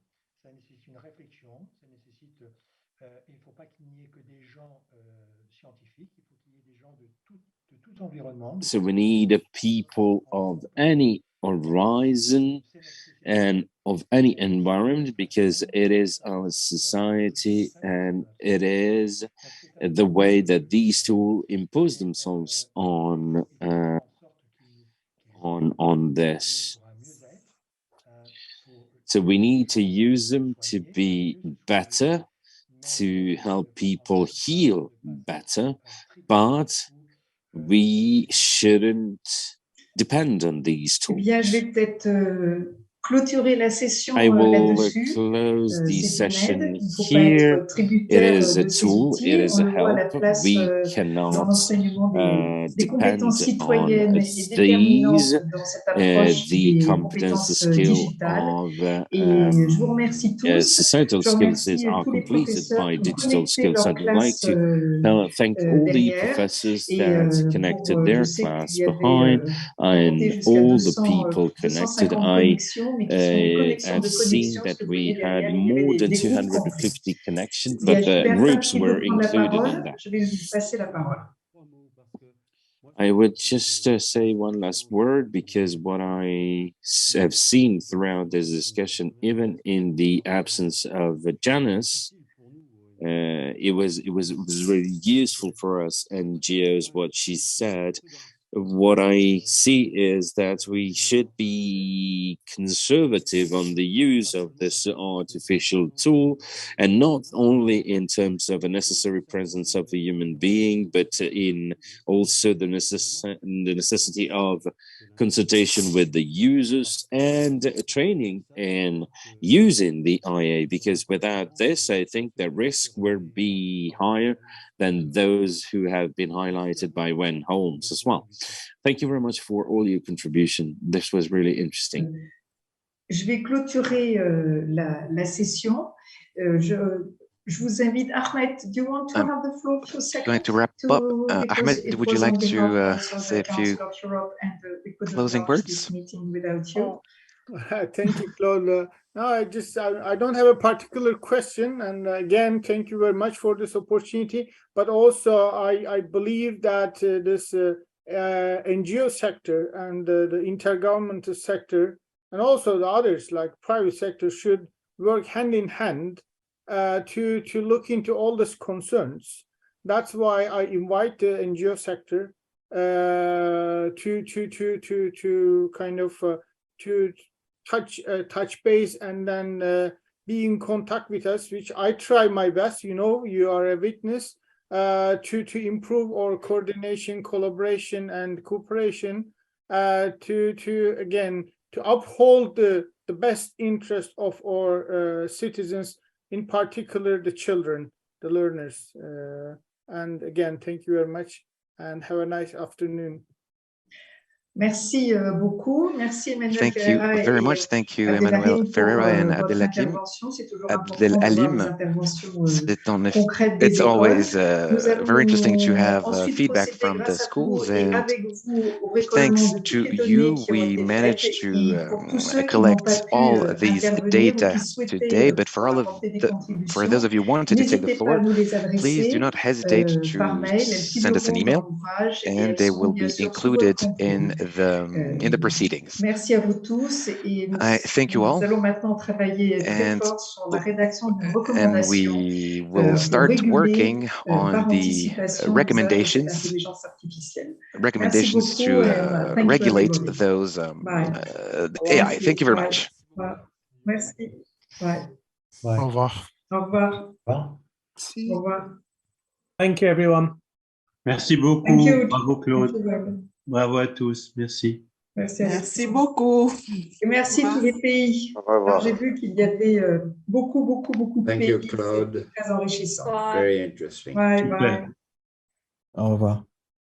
So we need people of any horizon and of any environment, because it is our society and it is the way that these tools impose themselves on this. So we need to use them to be better, to help people heal better, but we shouldn't depend on these tools. Bien, je vais peut-être clôturer la session I will là-dessus. close the session here. It is a tool, it is a help. We cannot depend on these, the competence, the skill of societal skills are completed by digital skills. I'd like to thank all the professors that connected their class behind, and all the people connected. I've seen that we had more than 250 connections, but groups were included in that. I would just say one last word, because what I have seen throughout this discussion, even in the absence of Janice, it was really useful for us NGOs, what she said. What I see is that we should be conservative on the use of this artificial tool, and not only in terms of a necessary presence of a human being, but in also the necessity of consultation with the users and training in using the IA, because without this, I think the risk will be higher than those who have been highlighted by Wayne Holmes as well. Thank you very much for all your contribution. This was really interesting. Je vais clôturer la session. Je vous invite, Ahmed, do you want to have the floor for a second? Going to wrap up. Ahmed, would you like to say a few closing words? Meeting without you. Thank you, Claude. No, I don't have a particular question. And again, thank you very much for this opportunity. But also, I believe that this NGO sector and the intergovernmental sector, and also the others like private sector, should work hand in hand to look into all these concerns. That's why I invite the NGO sector to kind of to touch base and then be in contact with us, which I try my best. You know, you are a witness to improve our coordination, collaboration, and cooperation to uphold the best interest of our citizens, in particular the children, the learners. And again, thank you very much and have a nice afternoon. Merci beaucoup. Merci Emmanuel Thank you very much. Thank you, Emmanuel Ferreira and Abdelhakim. It's always very interesting to have feedback from the schools, and thanks to you, we managed to collect all of these data today. But for for those of you who wanted to take the floor, please do not hesitate to send us an email, and they will be included in the proceedings. Merci à vous tous et I thank you all, allons maintenant travailler très fort sur la rédaction d'une and recommandation we will start working on the recommendations to regulate those AI. Thank you very much. Merci. Bye. Au revoir. Au revoir. Au revoir. Thank you, everyone. Merci beaucoup. Thank you. Bravo, Claude. Bravo à tous. Merci. Merci beaucoup. Et merci tous les pays. J'ai vu qu'il y avait beaucoup de pays. Thank you, Claude. Très enrichissant. Very interesting. Bye. Au revoir.